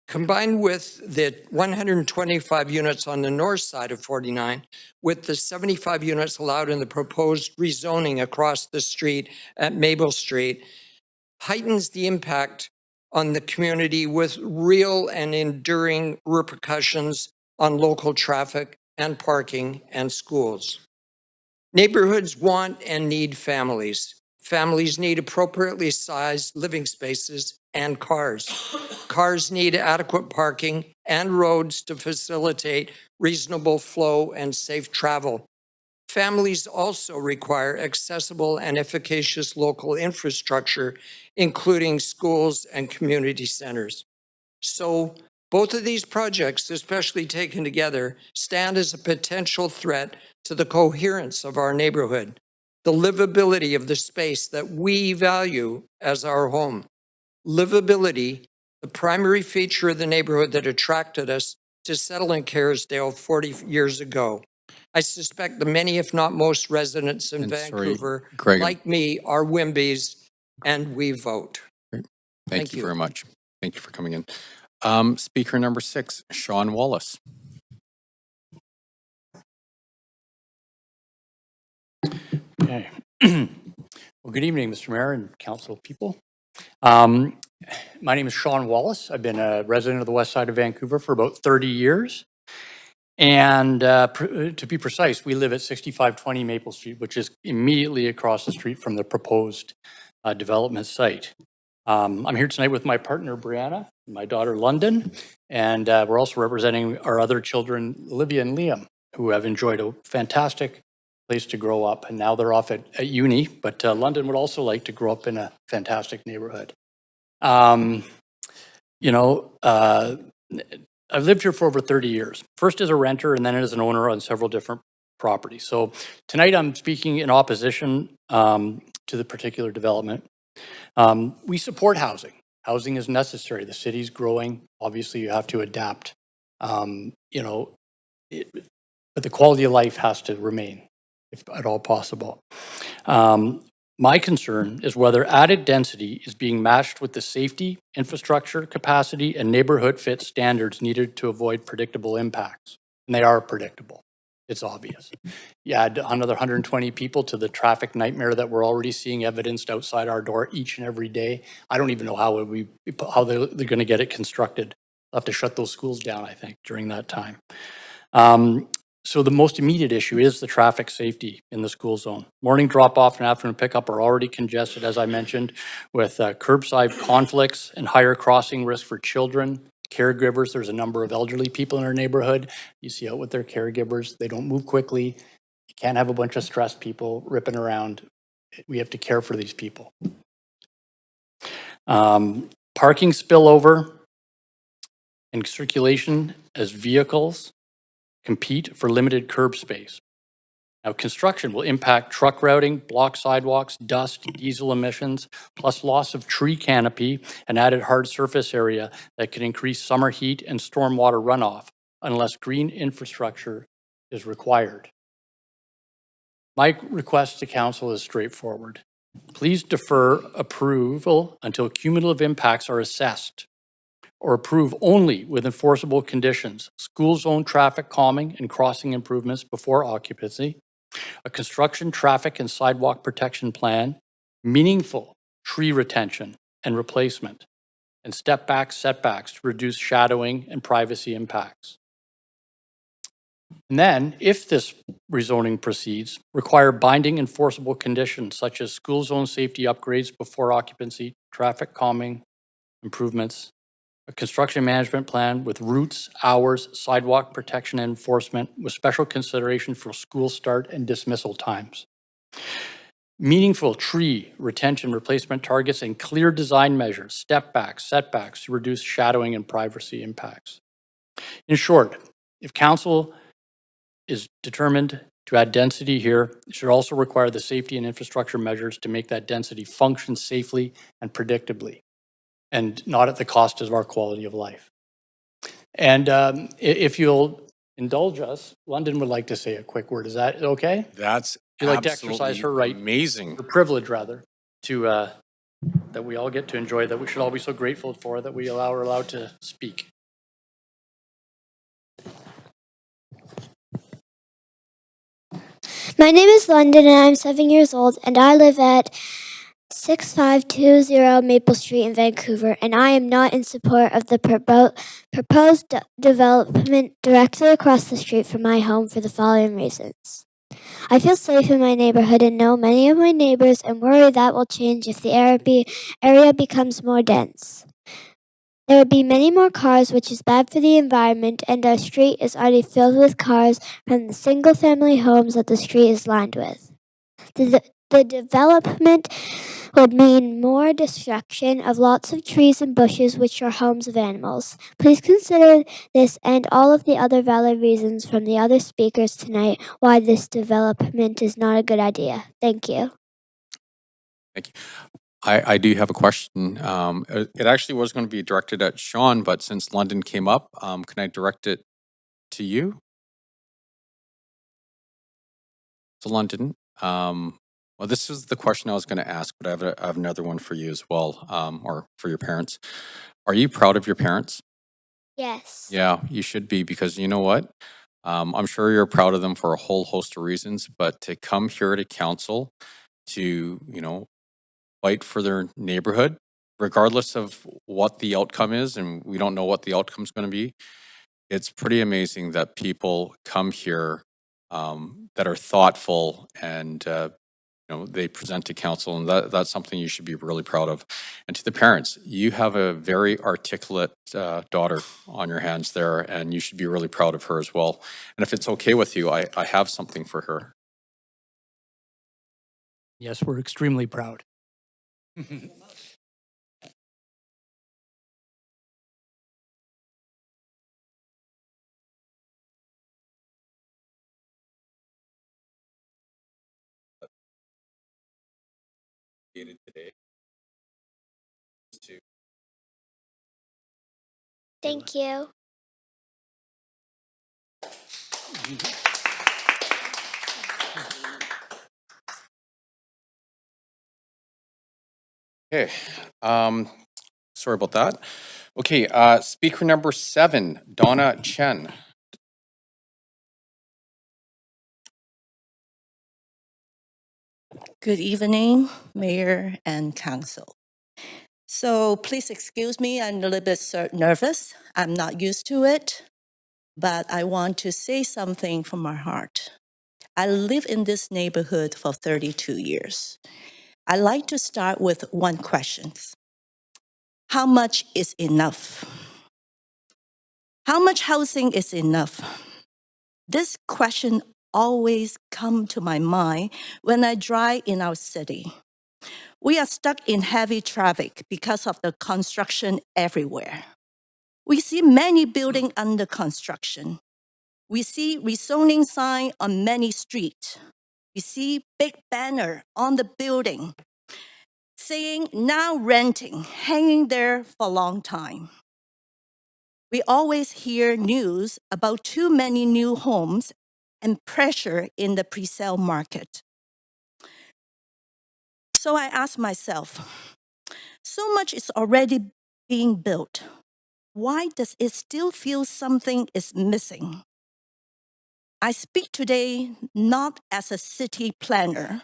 Combined with the 125 units on the north side of 49, with the 75 units allowed in the proposed rezoning across the street at Maple Street, heightens the impact on the community with real and enduring repercussions on local traffic and parking and schools. Neighborhoods want and need families. Families need appropriately sized living spaces and cars. Cars need adequate parking and roads to facilitate reasonable flow and safe travel. Families also require accessible and efficacious local infrastructure, including schools and community centers. So both of these projects, especially taken together, stand as a potential threat to the coherence of our neighborhood, the livability of the space that we value as our home. Livability, the primary feature of the neighborhood that attracted us to settle in Kerrisdale 40 years ago. I suspect that many, if not most, residents in And sorry, Vancouver, Greg. like me, are WIMBYs, and we vote. Thank you very much. Thank you for coming in. Speaker number 6, Sean Wallace. Okay. Well, good evening, Mr. Mayor and council people. My name is Sean Wallace. I've been a resident of the west side of Vancouver for about 30 years. And to be precise, we live at 6520 Maple Street, which is immediately across the street from the proposed development site. I'm here tonight with my partner, Brianna, and my daughter, London, and we're also representing our other children, Olivia and Liam, who have enjoyed a fantastic place to grow up, and now they're off at uni, but London would also like to grow up in a fantastic neighborhood. I've lived here for over 30 years, first as a renter and then as an owner on several different properties. So tonight I'm speaking in opposition to the particular development. We support housing. Housing is necessary. The city's growing. Obviously, you have to adapt. But the quality of life has to remain, if at all possible. My concern is whether added density is being matched with the safety, infrastructure, capacity, and neighborhood fit standards needed to avoid predictable impacts. And they are predictable. It's obvious. You add another 120 people to the traffic nightmare that we're already seeing evidenced outside our door each and every day. I don't even know how they're going to get it constructed. They'll have to shut those schools down, I think, during that time. So the most immediate issue is the traffic safety in the school zone. Morning drop-off and afternoon pickup are already congested, as I mentioned, with curbside conflicts and higher crossing risk for children, caregivers. There's a number of elderly people in our neighborhood. You see out with their caregivers. They don't move quickly. You can't have a bunch of stressed people ripping around. We have to care for these people. Parking spillover and circulation as vehicles compete for limited curb space. Now, construction will impact truck routing, block sidewalks, dust, diesel emissions, plus loss of tree canopy and added hard surface area that can increase summer heat and stormwater runoff unless green infrastructure is required. My request to council is straightforward. Please defer approval until cumulative impacts are assessed, or approve only with enforceable conditions, school zone traffic calming and crossing improvements before occupancy, a construction, traffic, and sidewalk protection plan, meaningful tree retention and replacement, and step-back setbacks to reduce shadowing and privacy impacts. And then, if this rezoning proceeds, require binding enforceable conditions such as school zone safety upgrades before occupancy, traffic calming improvements, a construction management plan with routes, hours, sidewalk protection and enforcement with special consideration for school start and dismissal times. Meaningful tree retention replacement targets and clear design measures, step backs, setbacks to reduce shadowing and privacy impacts. In short, if council is determined to add density here, it should also require the safety and infrastructure measures to make that density function safely and predictably, and not at the cost of our quality of life. And if you'll indulge us, London would like to say a quick word. Is that okay? That's She'd like to exercise her right, amazing. her privilege rather, to that we all get to enjoy, that we should all be so grateful for, that we are allowed to speak. My name is London and I'm 7 years old and I live at 6520 Maple Street in Vancouver, and I am not in support of the proposed development directly across the street from my home for the following reasons. I feel safe in my neighborhood and know many of my neighbors and worry that will change if the area becomes more dense. There would be many more cars, which is bad for the environment, and our street is already filled with cars from the single-family homes that the street is lined with. The development would mean more destruction of lots of trees and bushes, which are homes of animals. Please consider this and all of the other valid reasons from the other speakers tonight why this development is not a good idea. Thank you. Thank you. I do have a question. It actually was going to be directed at Sean, but since London came up, can I direct it to you? To London. Well, this is the question I was going to ask, but I have another one for you as well, or for your parents. Are you proud of your parents? Yes. Yeah, you should be, because you know what? I'm sure you're proud of them for a whole host of reasons, but to come here to council to, fight for their neighborhood, regardless of what the outcome is, and we don't know what the outcome is going to be, it's pretty amazing that people come here that are thoughtful and they present to council, and that's something you should be really proud of. And to the parents, you have a very articulate daughter on your hands there, and you should be really proud of her as well. And if it's okay with you, I have something for her. Yes, we're extremely proud. Today. Thank you. Okay, sorry about that. Okay, speaker number 7, Donna Chen. Good evening, Mayor and Council. So please excuse me, I'm a little bit nervous. I'm not used to it, but I want to say something from my heart. I live in this neighborhood for 32 years. I like to start with one question. How much is enough? How much housing is enough? This question always comes to my mind when I drive in our city. We are stuck in heavy traffic because of the construction everywhere. We see many buildings under construction. We see rezoning sign on many streets. We see big banner on the building saying now renting, hanging there for a long time. We always hear news about too many new homes and pressure in the pre-sale market. So I ask myself, so much is already being built. Why does it still feel something is missing? I speak today not as a city planner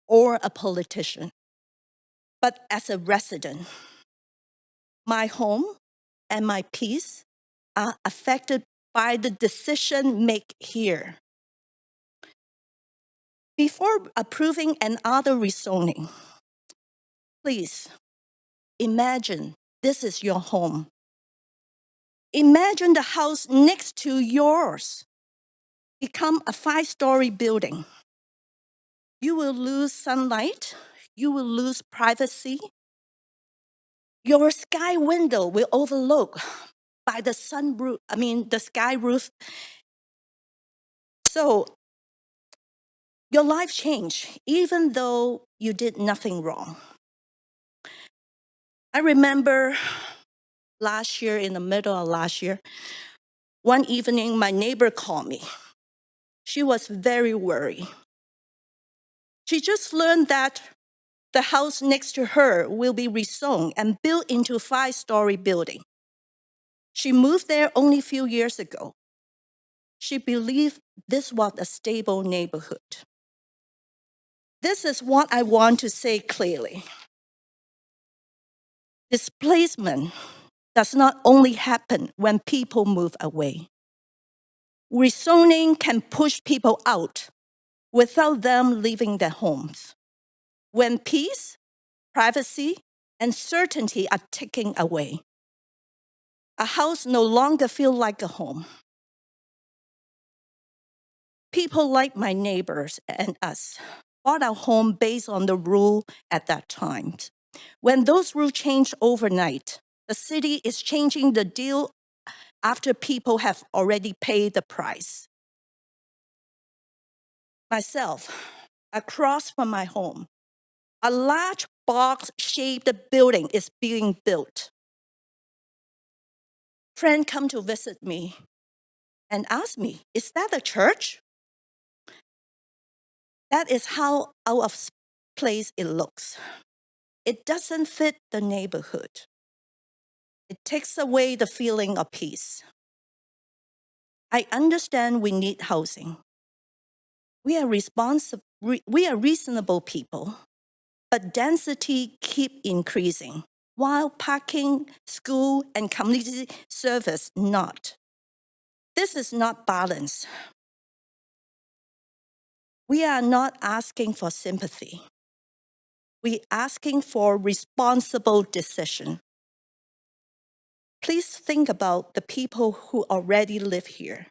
or a politician, but as a resident. My home and my peace are affected by the decision made here. Before approving another rezoning, please imagine this is your home. Imagine the house next to yours become a 5-story building. You will lose sunlight. You will lose privacy. Your sky window will overlook by the the sky roof. So your life changed, even though you did nothing wrong. I remember last year, in the middle of last year, one evening, my neighbor called me. She was very worried. She just learned that the house next to her will be rezoned and built into a 5-story building. She moved there only a few years ago. She believed this was a stable neighborhood. This is what I want to say clearly. Displacement does not only happen when people move away. Rezoning can push people out without them leaving their homes. When peace, privacy, and certainty are taken away, A house no longer feels like a home. People like my neighbors and us bought our home based on the rule at that time. When those rules change overnight, the city is changing the deal after people have already paid the price. Myself, across from my home, a large box-shaped building is being built. Friends come to visit me and ask me, is that a church? That is how out of place it looks. It doesn't fit the neighborhood. It takes away the feeling of peace. I understand we need housing. We are reasonable people, but density keep increasing, while parking, school, and community service not. This is not balance. We are not asking for sympathy. We're asking for responsible decision. Please think about the people who already live here.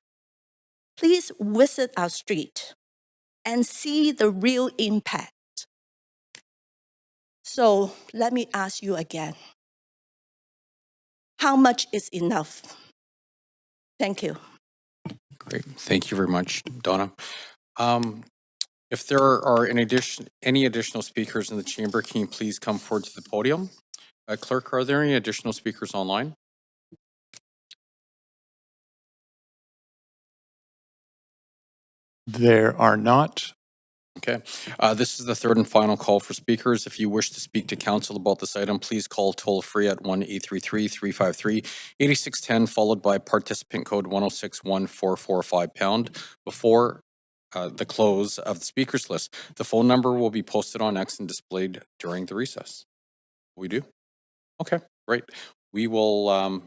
Please visit our street and see the real impact. So let me ask you again. How much is enough? Thank you. Great. Thank you very much, Donna. If there are any additional speakers in the chamber, can you please come forward to the podium? Clerk, are there any additional speakers online? There are not. Okay. This is the third and final call for speakers. If you wish to speak to council about this item, please call toll free at 1-833-353-8610, followed by participant code 1061445 # before the close of the speakers list. The phone number will be posted on X and displayed during the recess. We do? Okay, great. We will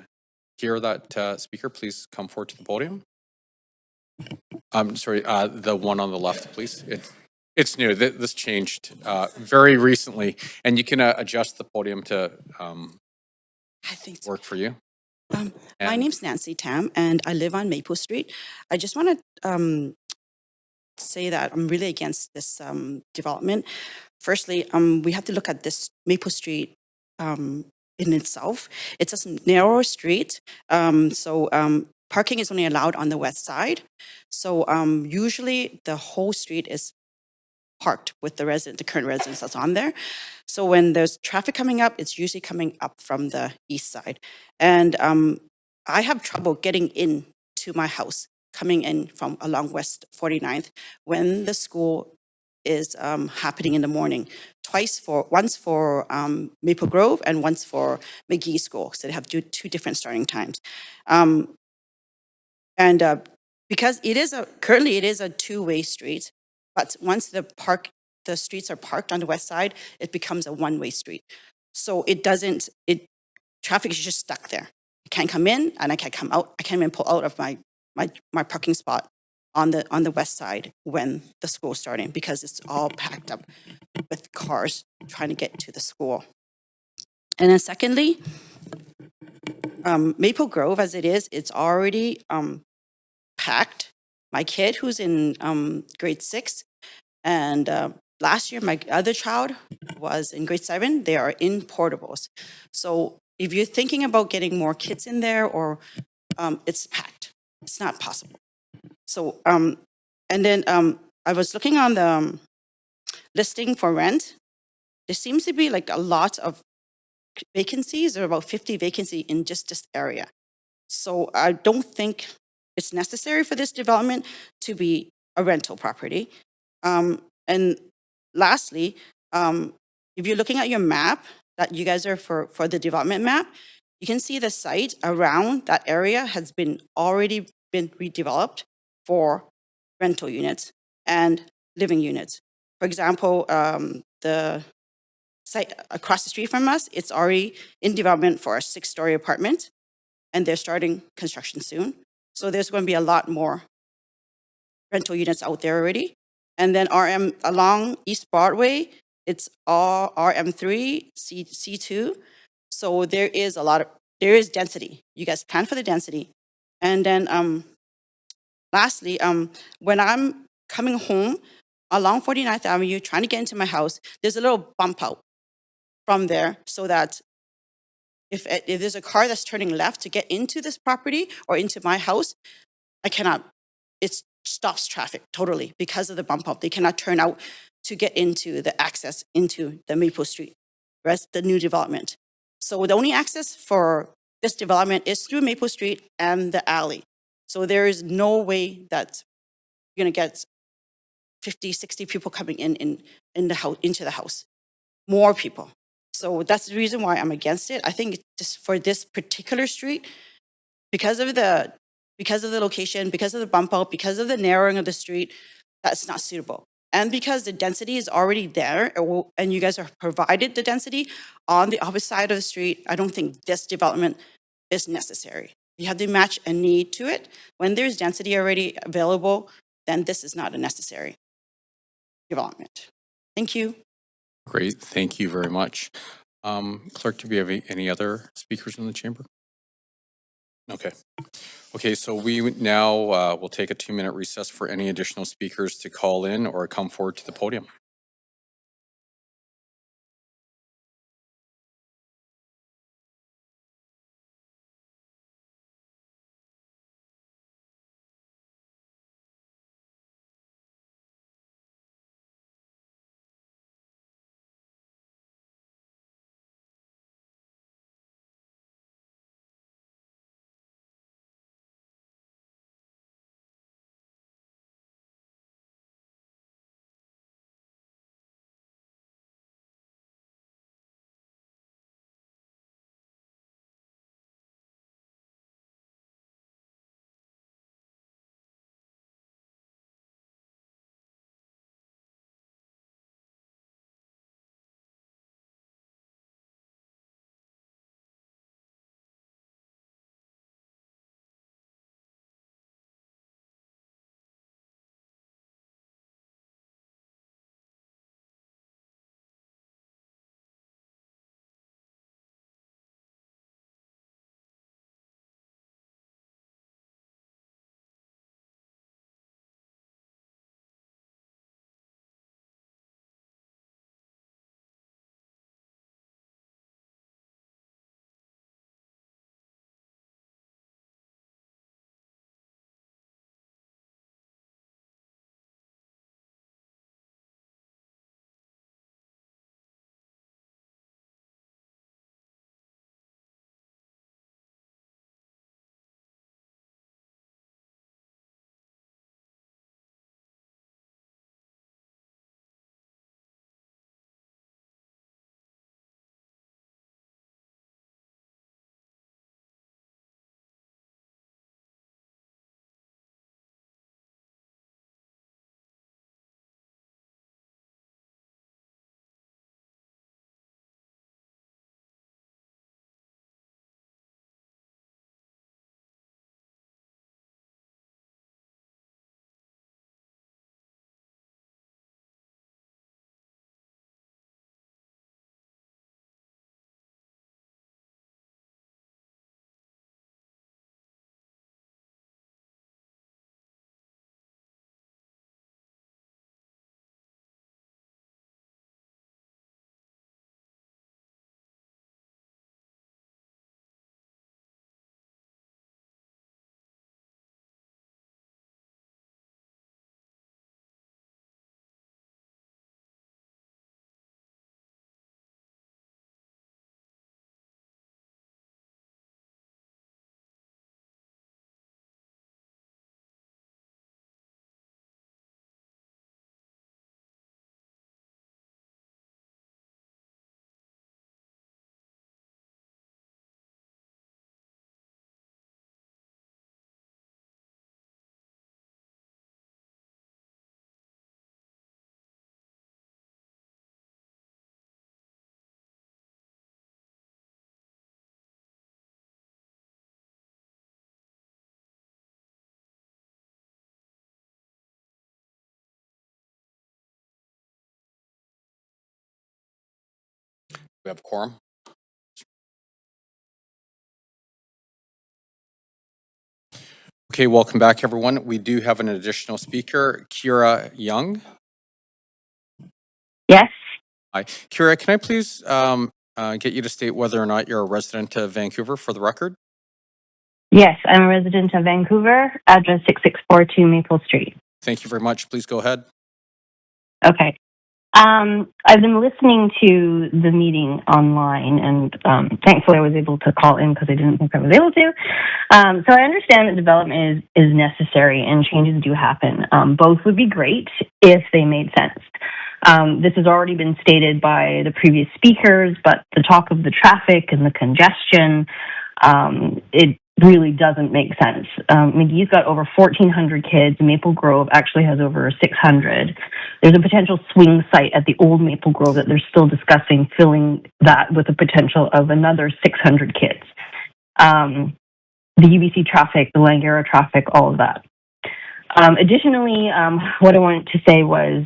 hear that speaker. Please come forward to the podium. I'm sorry, the one on the left, please. It's new. This changed very recently, and you can adjust the podium to I think so. work for you. My And- name's Nancy Tam, and I live on Maple Street. I just want to say that I'm really against this development. Firstly, we have to look at this Maple Street in itself. It's a narrow street, so parking is only allowed on the west side. So usually the whole street is parked with the current residents that's on there. So when there's traffic coming up, it's usually coming up from the east side. And I have trouble getting in to my house, coming in from along West 49th when the school is happening in the morning. Once for Maple Grove and once for McGee School. So they have two different starting times. Because currently it is a two-way street, but once the streets are parked on the west side, it becomes a one-way street. So traffic is just stuck there. I can't come in and I can't come out. I can't even pull out of my parking spot on the west side when the school's starting because it's all packed up with cars trying to get to the school. And then secondly, Maple Grove as it is, it's already packed. My kid who's in grade 6 and last year my other child was in grade 7, they are in portables. So if you're thinking about getting more kids in there or it's packed, it's not possible. So and then I was looking on the listing for rent. There seems to be like a lot of vacancies. There are about 50 vacancies in just this area. So I don't think it's necessary for this development to be a rental property. And lastly, if you're looking at your map that you guys are for the development map, you can see the site around that area has already been redeveloped for rental units and living units. For example, the site across the street from us, it's already in development for a 6-story apartment, and they're starting construction soon. So there's going to be a lot more rental units out there already. And then along East Broadway, it's all RM3, C2. So there is a lot of there is density. You guys plan for the density. And then lastly, when I'm coming home along 49th Avenue, trying to get into my house, there's a little bump out from there so that if there's a car that's turning left to get into this property or into my house, I cannot, it stops traffic totally because of the bump out. They cannot turn out to get into the access into the Maple Street, the new development. So the only access for this development is through Maple Street and the alley. So there is no way that you're gonna get 50, 60 people coming in the house, into the house, more people. So that's the reason why I'm against it. I think just for this particular street, because of the location, because of the bump out, because of the narrowing of the street, that's not suitable. And because the density is already there, and you guys have provided the density on the opposite side of the street, I don't think this development is necessary. You have to match a need to it. When there's density already available, then this is not a necessary development. Thank you. Great, thank you very much. Clerk, do we have any other speakers in the chamber? Okay. Okay, so we now will take a 2-minute recess for any additional speakers to call in or come forward to the podium. We have quorum. Okay, welcome back, everyone. We do have an additional speaker, Kira Young. Yes. Hi. Kira, can I please get you to state whether or not you're a resident of Vancouver for the record? Yes, I'm a resident of Vancouver, address 6642 Maple Street. Thank you very much. Please go ahead. Okay. I've been listening to the meeting online, and thankfully I was able to call in because I didn't think I was able to. So I understand that development is necessary and changes do happen. Both would be great if they made sense. This has already been stated by the previous speakers, but the talk of the traffic and the congestion, it really doesn't make sense. McGee's got over 1,400 kids. Maple Grove actually has over 600. There's a potential swing site at the old Maple Grove that they're still discussing, filling that with a potential of another 600 kids. The UBC traffic, the Langara traffic, all of that. Additionally, what I wanted to say was,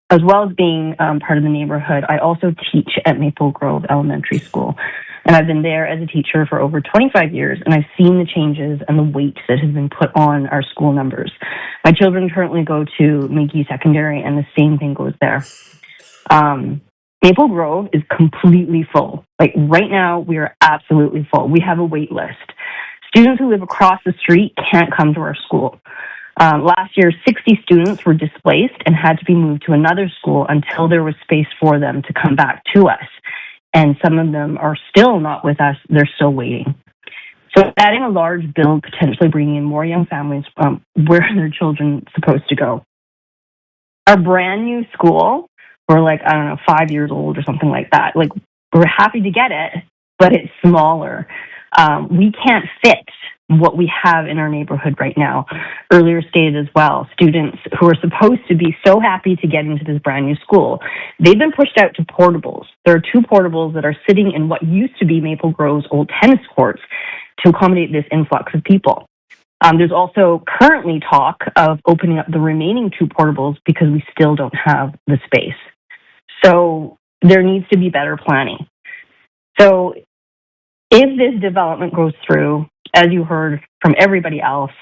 as well as being part of the neighborhood, I also teach at Maple Grove Elementary School. And I've been there as a teacher for over 25 years, and I've seen the changes and the weight that has been put on our school numbers. My children currently go to McGee Secondary, and the same thing goes there. Maple Grove is completely full. Like right now, we are absolutely full. We have a wait list. Students who live across the street can't come to our school. Last year, 60 students were displaced and had to be moved to another school until there was space for them to come back to us. And some of them are still not with us. They're still waiting. So adding a large bill, potentially bringing in more young families, where are their children supposed to go? Our brand new school, we're like, I don't know, 5 years old or something like that. Like, we're happy to get it, but it's smaller. We can't fit what we have in our neighborhood right now. Earlier stated as well, students who are supposed to be so happy to get into this brand new school, they've been pushed out to portables. There are 2 portables that are sitting in what used to be Maple Grove's old tennis courts to accommodate this influx of people. There's also currently talk of opening up the remaining 2 portables because we still don't have the space. So there needs to be better planning. So if this development goes through, as you heard from everybody else,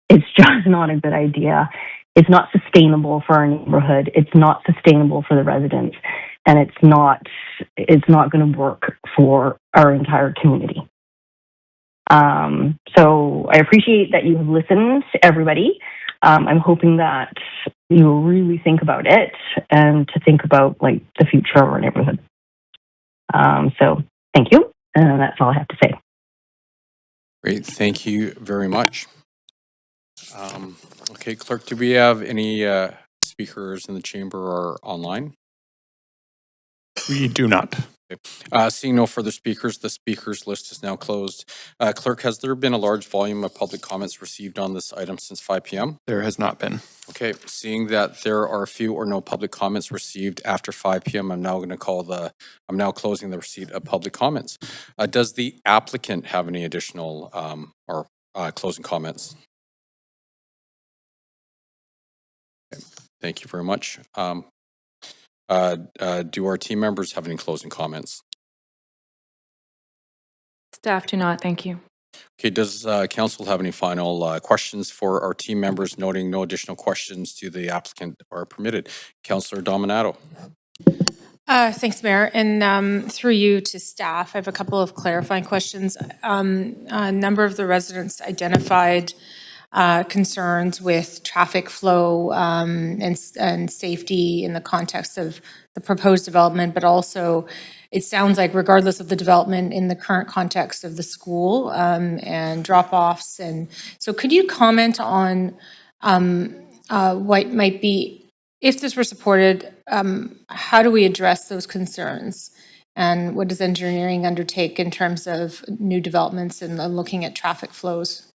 it's just not a good idea. It's not sustainable for our neighborhood. It's not sustainable for the residents, and it's not going to work for our entire community. So I appreciate that you have listened to everybody. I'm hoping that you will really think about it and to think about like the future of our neighborhood. So thank you, and that's all I have to say. Great. Thank you very much. Okay, Clerk, do we have any speakers in the chamber or online? We do not. Seeing no further speakers, the speakers list is now closed. Clerk, has there been a large volume of public comments received on this item since 5 p.m.? There has not been. Okay, seeing that there are few or no public comments received after 5 p.m., I'm now closing the receipt of public comments. Does the applicant have any additional or closing comments? Okay, thank you very much. Do our team members have any closing comments? Staff do not, thank you. Okay, does council have any final questions for our team members, noting no additional questions to the applicant are permitted? Councillor Dominato. Thanks, Mayor. And through you to staff, I have a couple of clarifying questions. A number of the residents identified concerns with traffic flow and safety in the context of the proposed development, but also it sounds like regardless of the development in the current context of the school and drop-offs. And so could you comment on what might be, if this were supported, how do we address those concerns? And what does engineering undertake in terms of new developments and looking at traffic flows?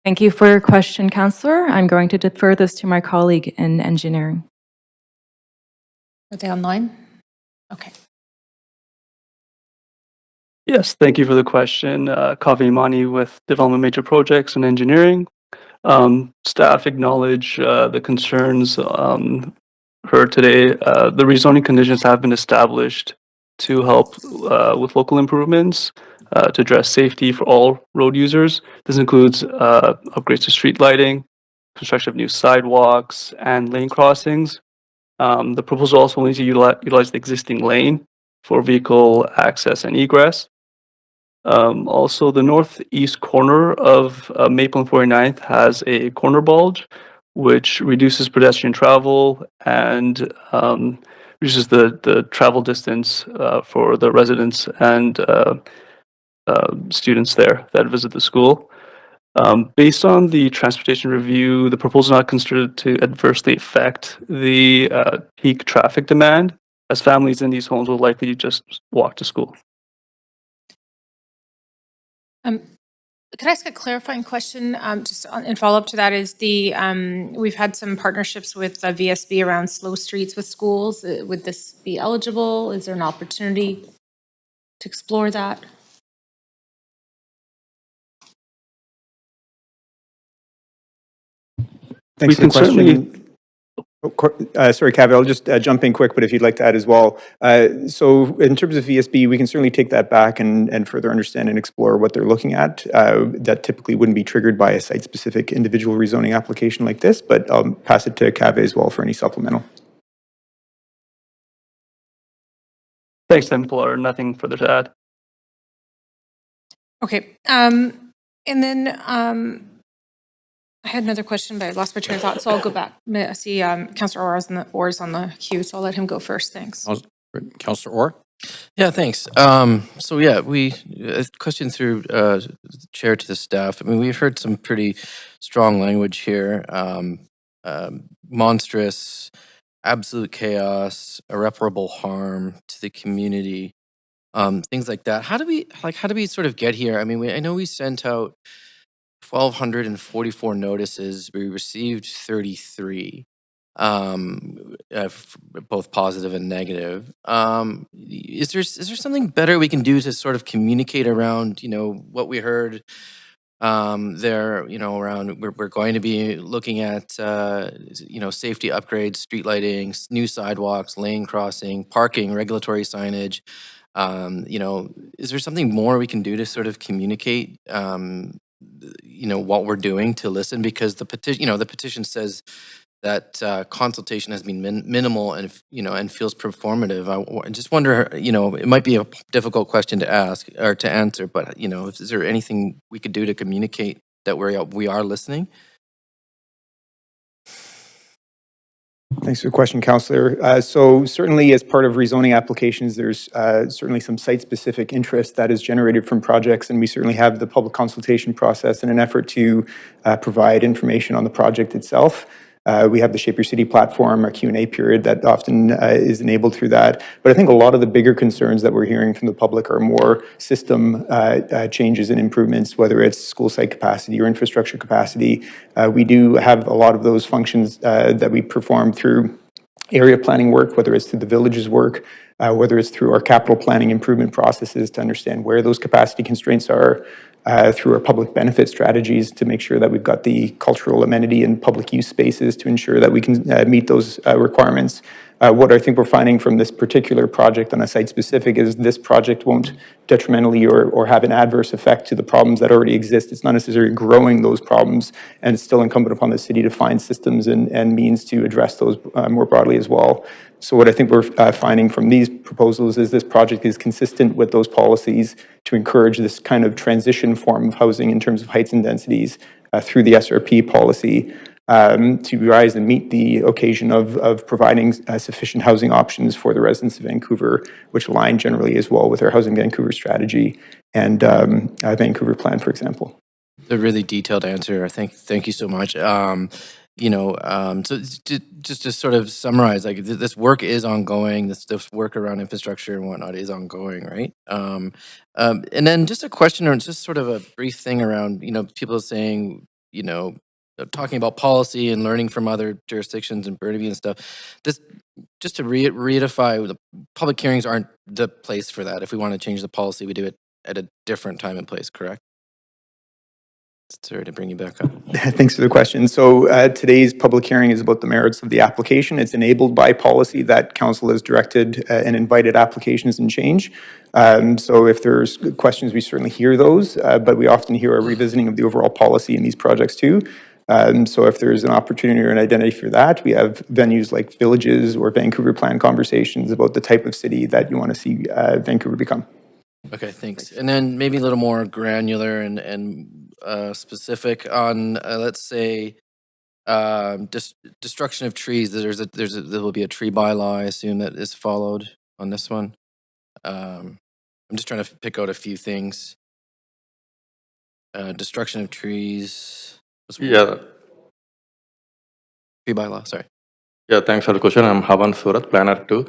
Thank you for your question, Councillor. I'm going to defer this to my colleague in engineering. Are they online? Okay. Yes, thank you for the question. Kavi Imani with Development Major Projects and Engineering. Staff acknowledge the concerns heard today. The rezoning conditions have been established to help with local improvements. to address safety for all road users. This includes upgrades to street lighting, construction of new sidewalks, and lane crossings. The proposal also needs to utilize the existing lane for vehicle access and egress. Also, the northeast corner of Maple and 49th has a corner bulge, which reduces pedestrian travel and reduces the travel distance for the residents and students there that visit the school. Based on the transportation review, the proposal is not considered to adversely affect the peak traffic demand, as families in these homes will likely just walk to school. Could I ask a clarifying question? In follow-up to that is we've had some partnerships with VSB around slow streets with schools. Would this be eligible? Is there an opportunity to explore that? Thanks for the question. Sorry, Kavi, I'll just jump in quick, but if you'd like to add as well. So in terms of VSB, we can certainly take that back and further understand and explore what they're looking at. That typically wouldn't be triggered by a site-specific individual rezoning application like this, but I'll pass it to Kavi as well for any supplemental. Thanks, Templar. Nothing further to add. Okay. And then I had another question, but I lost my train of thought, so I'll go back. I see Councillor Orr is on the queue, so I'll let him go first. Thanks. Councillor Orr? Yeah, thanks. So yeah, a question through chair to the staff. I mean, we've heard some pretty strong language here. Monstrous, absolute chaos, irreparable harm to the community, things like that. How do we sort of get here? I mean, I know we sent out 1,244 notices. We received 33, both positive and negative. Is there something better we can do to sort of communicate around, what we heard there, around we're going to be looking at, safety upgrades, street lighting, new sidewalks, lane crossing, parking, regulatory signage. Is there something more we can do to sort of communicate, what we're doing to listen? Because the petition says that consultation has been minimal and and feels performative. I just wonder, it might be a difficult question to ask or to answer, but is there anything we could do to communicate that we are listening? Thanks for the question, Councillor. So certainly as part of rezoning applications, there's certainly some site-specific interest that is generated from projects, and we certainly have the public consultation process in an effort to provide information on the project itself. We have the Shape Your City platform, a Q&A period that often is enabled through that. But I think a lot of the bigger concerns that we're hearing from the public are more system changes and improvements, whether it's school site capacity or infrastructure capacity. We do have a lot of those functions that we perform through area planning work, whether it's through the village's work, whether it's through our capital planning improvement processes to understand where those capacity constraints are, through our public benefit strategies to make sure that we've got the cultural amenity and public use spaces to ensure that we can meet those requirements. What I think we're finding from this particular project on a site-specific is this project won't detrimentally or have an adverse effect to the problems that already exist. It's not necessarily growing those problems, and it's still incumbent upon the city to find systems and means to address those more broadly as well. So what I think we're finding from these proposals is this project is consistent with those policies to encourage this kind of transition form of housing in terms of heights and densities through the SRP policy, to rise and meet the occasion of providing sufficient housing options for the residents of Vancouver, which align generally as well with our Housing Vancouver strategy and Vancouver plan, for example. A really detailed answer. Thank you so much. So just to sort of summarize, like this work is ongoing. This work around infrastructure and whatnot is ongoing, right? And then just a question, or just sort of a brief thing around, people saying, talking about policy and learning from other jurisdictions and Burnaby and stuff. This, just to reiterify, the public hearings aren't the place for that. If we want to change the policy, we do it at a different time and place, correct? Sorry to bring you back up. Thanks for the question. So today's public hearing is about the merits of the application. It's enabled by policy that council has directed and invited applications and change. So if there's questions, we certainly hear those, but we often hear a revisiting of the overall policy in these projects too. So if there's an opportunity or an identity for that, we have venues like Villages or Vancouver Plan conversations about the type of city that you want to see Vancouver become. Okay, thanks. And then maybe a little more granular and specific on, let's say, destruction of trees. There will be a tree bylaw, I assume, that is followed on this one. I'm just trying to pick out a few things. Destruction of trees. Yeah. Tree bylaw, sorry. Yeah, thanks for the question. I'm Havan Surat, planner 2.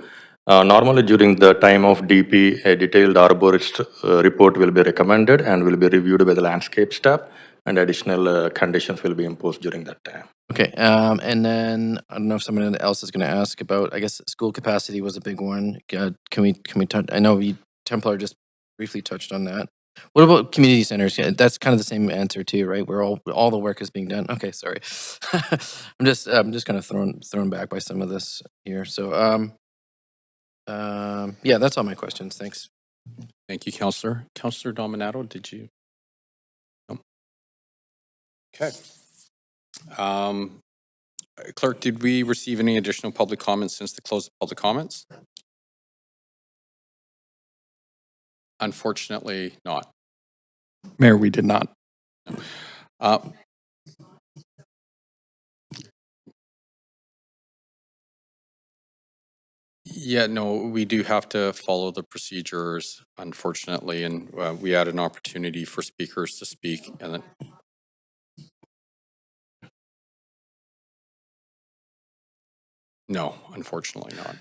Normally during the time of DP, a detailed arborist report will be recommended and will be reviewed by the landscape staff, and additional conditions will be imposed during that time. Okay, and then I don't know if someone else is going to ask about, I guess school capacity was a big one. Can we touch, I know Templar just briefly touched on that. What about community centers? Yeah, that's kind of the same answer too, right? Where all the work is being done. Okay, sorry. I'm just kind of thrown back by some of this here. So yeah, that's all my questions. Thanks. Thank you, Councillor. Councillor Dominato, did you? No. Okay. Clerk, did we receive any additional public comments since the close of public comments? Unfortunately not. Mayor, we did not. Yeah, no, we do have to follow the procedures, unfortunately, and we had an opportunity for speakers to speak, and then no, unfortunately not.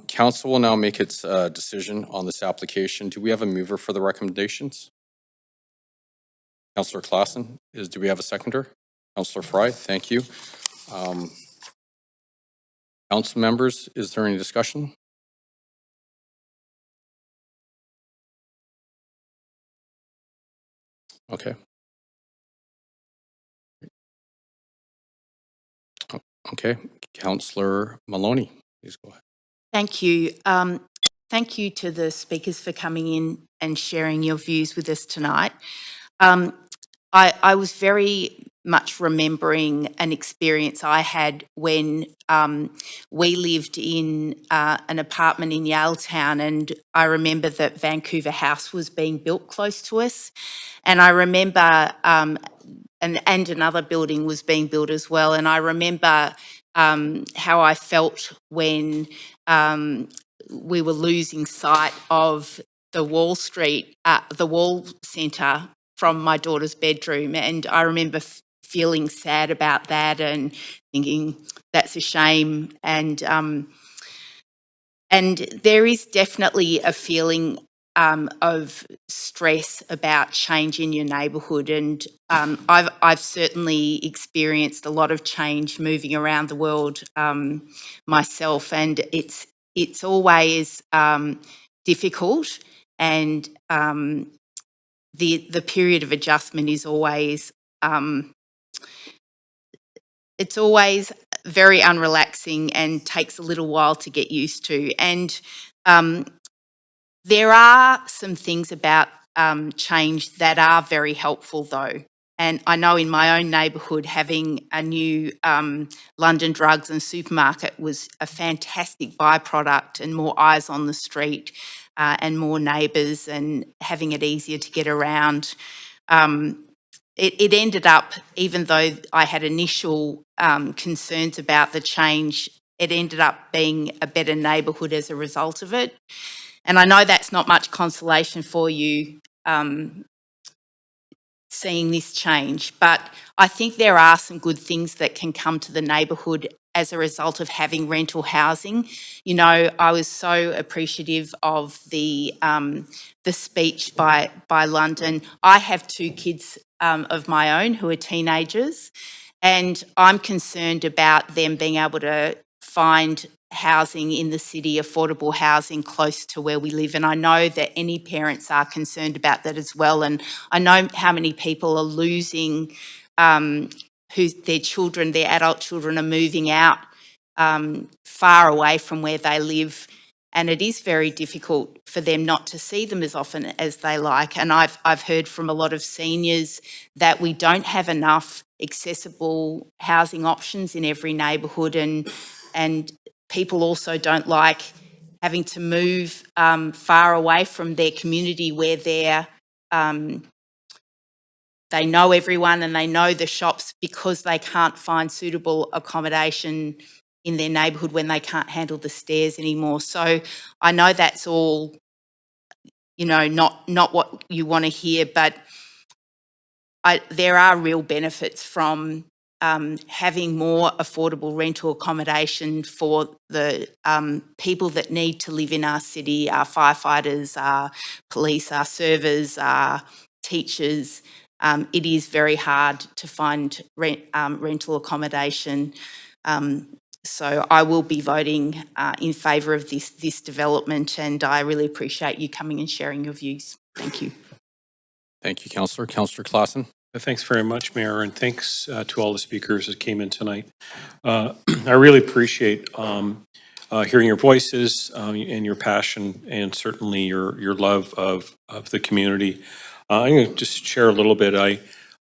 Council will now make its decision on this application. Do we have a mover for the recommendations? Councillor Klassen, do we have a seconder? Councillor Fry, thank you. Council members, is there any discussion? Okay. Okay, Councillor Maloney, please go ahead. Thank you. Thank you to the speakers for coming in and sharing your views with us tonight. I was very much remembering an experience I had when we lived in an apartment in Yaletown, and I remember that Vancouver House was being built close to us, and I remember and another building was being built as well, and I remember how I felt when we were losing sight of the Wall Street, the Wall Centre from my daughter's bedroom. And I remember feeling sad about that and thinking that's a shame. And there is definitely a feeling of stress about change in your neighbourhood. And I've certainly experienced a lot of change moving around the world myself, and it's always difficult, and the period of adjustment is always it's always very unrelaxing and takes a little while to get used to. And there are some things about change that are very helpful though. And I know in my own neighbourhood, having a new London Drugs and supermarket was a fantastic byproduct, and more eyes on the street and more neighbours and having it easier to get around. It ended up, even though I had initial concerns about the change, it ended up being a better neighbourhood as a result of it. And I know that's not much consolation for you seeing this change, but I think there are some good things that can come to the neighbourhood as a result of having rental housing. You know, I was so appreciative of the speech by London. I have 2 kids of my own who are teenagers, and I'm concerned about them being able to find housing in the city, affordable housing close to where we live. And I know that any parents are concerned about that as well. And I know how many people are losing their children, their adult children are moving out far away from where they live. And it is very difficult for them not to see them as often as they like. And I've heard from a lot of seniors that we don't have enough accessible housing options in every neighbourhood, and people also don't like having to move far away from their community where they know everyone and they know the shops, because they can't find suitable accommodation in their neighbourhood when they can't handle the stairs anymore. So I know that's all, not what you want to hear, but there are real benefits from having more affordable rental accommodation for the people that need to live in our city, our firefighters, our police, our servers, our teachers. It is very hard to find rental accommodation. So I will be voting in favour of this development, and I really appreciate you coming and sharing your views. Thank you. Thank you, Councillor. Councillor Claassen. Thanks very much, Mayor, and thanks to all the speakers that came in tonight. I really appreciate hearing your voices and your passion, and certainly your love of the community. I'm going to just share a little bit.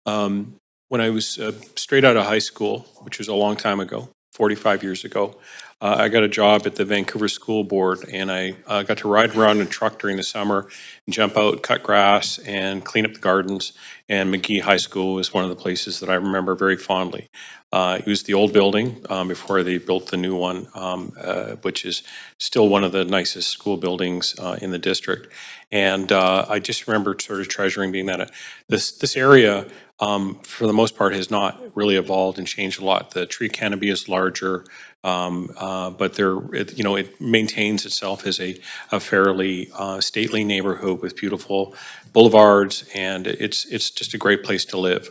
When I was straight out of high school, which was a long time ago, 45 years ago, I got a job at the Vancouver School Board, and I got to ride around in a truck during the summer and jump out, cut grass, and clean up the gardens. And McGee High School was one of the places that I remember very fondly. It was the old building before they built the new one, which is still one of the nicest school buildings in the district. And I just remember sort of treasuring being that this area, for the most part, has not really evolved and changed a lot. The tree canopy is larger, but it maintains itself as a fairly stately neighborhood with beautiful boulevards, and it's just a great place to live.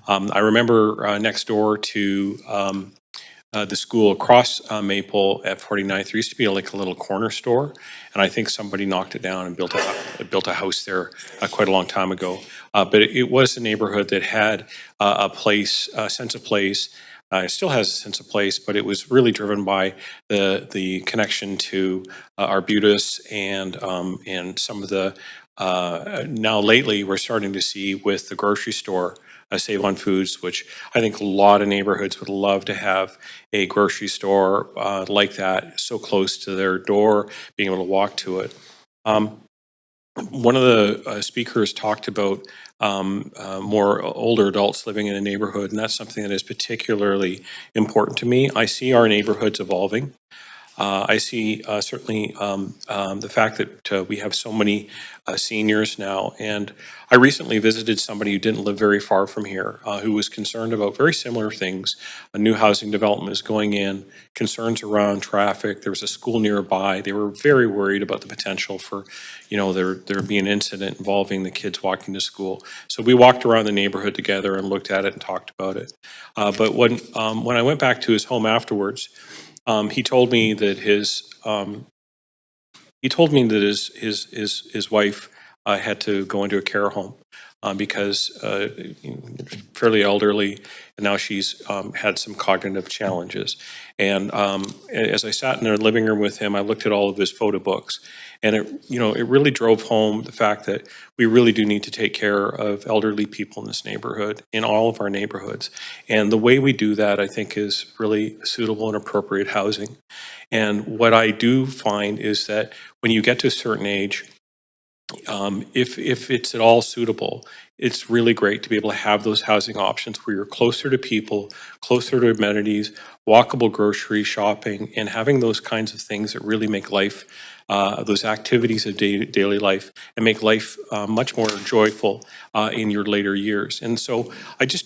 I remember next door to the school across Maple at 49th, there used to be like a little corner store, and I think somebody knocked it down and built a house there quite a long time ago. But it was a neighborhood that had a sense of place. It still has a sense of place, but it was really driven by the connection to Arbutus and some of the now lately we're starting to see with the grocery store, Save on Foods, which I think a lot of neighborhoods would love to have a grocery store like that, so close to their door, being able to walk to it. One of the speakers talked about more older adults living in a neighborhood, and that's something that is particularly important to me. I see our neighborhoods evolving. I see certainly the fact that we have so many seniors now, and I recently visited somebody who didn't live very far from here, who was concerned about very similar things. A new housing development is going in, concerns around traffic. There was a school nearby. They were very worried about the potential for, there be an incident involving the kids walking to school. So we walked around the neighborhood together and looked at it and talked about it. But when I went back to his home afterwards, he told me that his wife had to go into a care home because fairly elderly, and now she's had some cognitive challenges. And as I sat in the living room with him, I looked at all of his photo books, and it really drove home the fact that we really do need to take care of elderly people in this neighborhood, in all of our neighborhoods. And the way we do that, I think, is really suitable and appropriate housing. And what I do find is that when you get to a certain age, if it's at all suitable, it's really great to be able to have those housing options where you're closer to people, closer to amenities, walkable grocery shopping, and having those kinds of things that really make life, those activities of daily life, and make life much more joyful in your later years. And so I just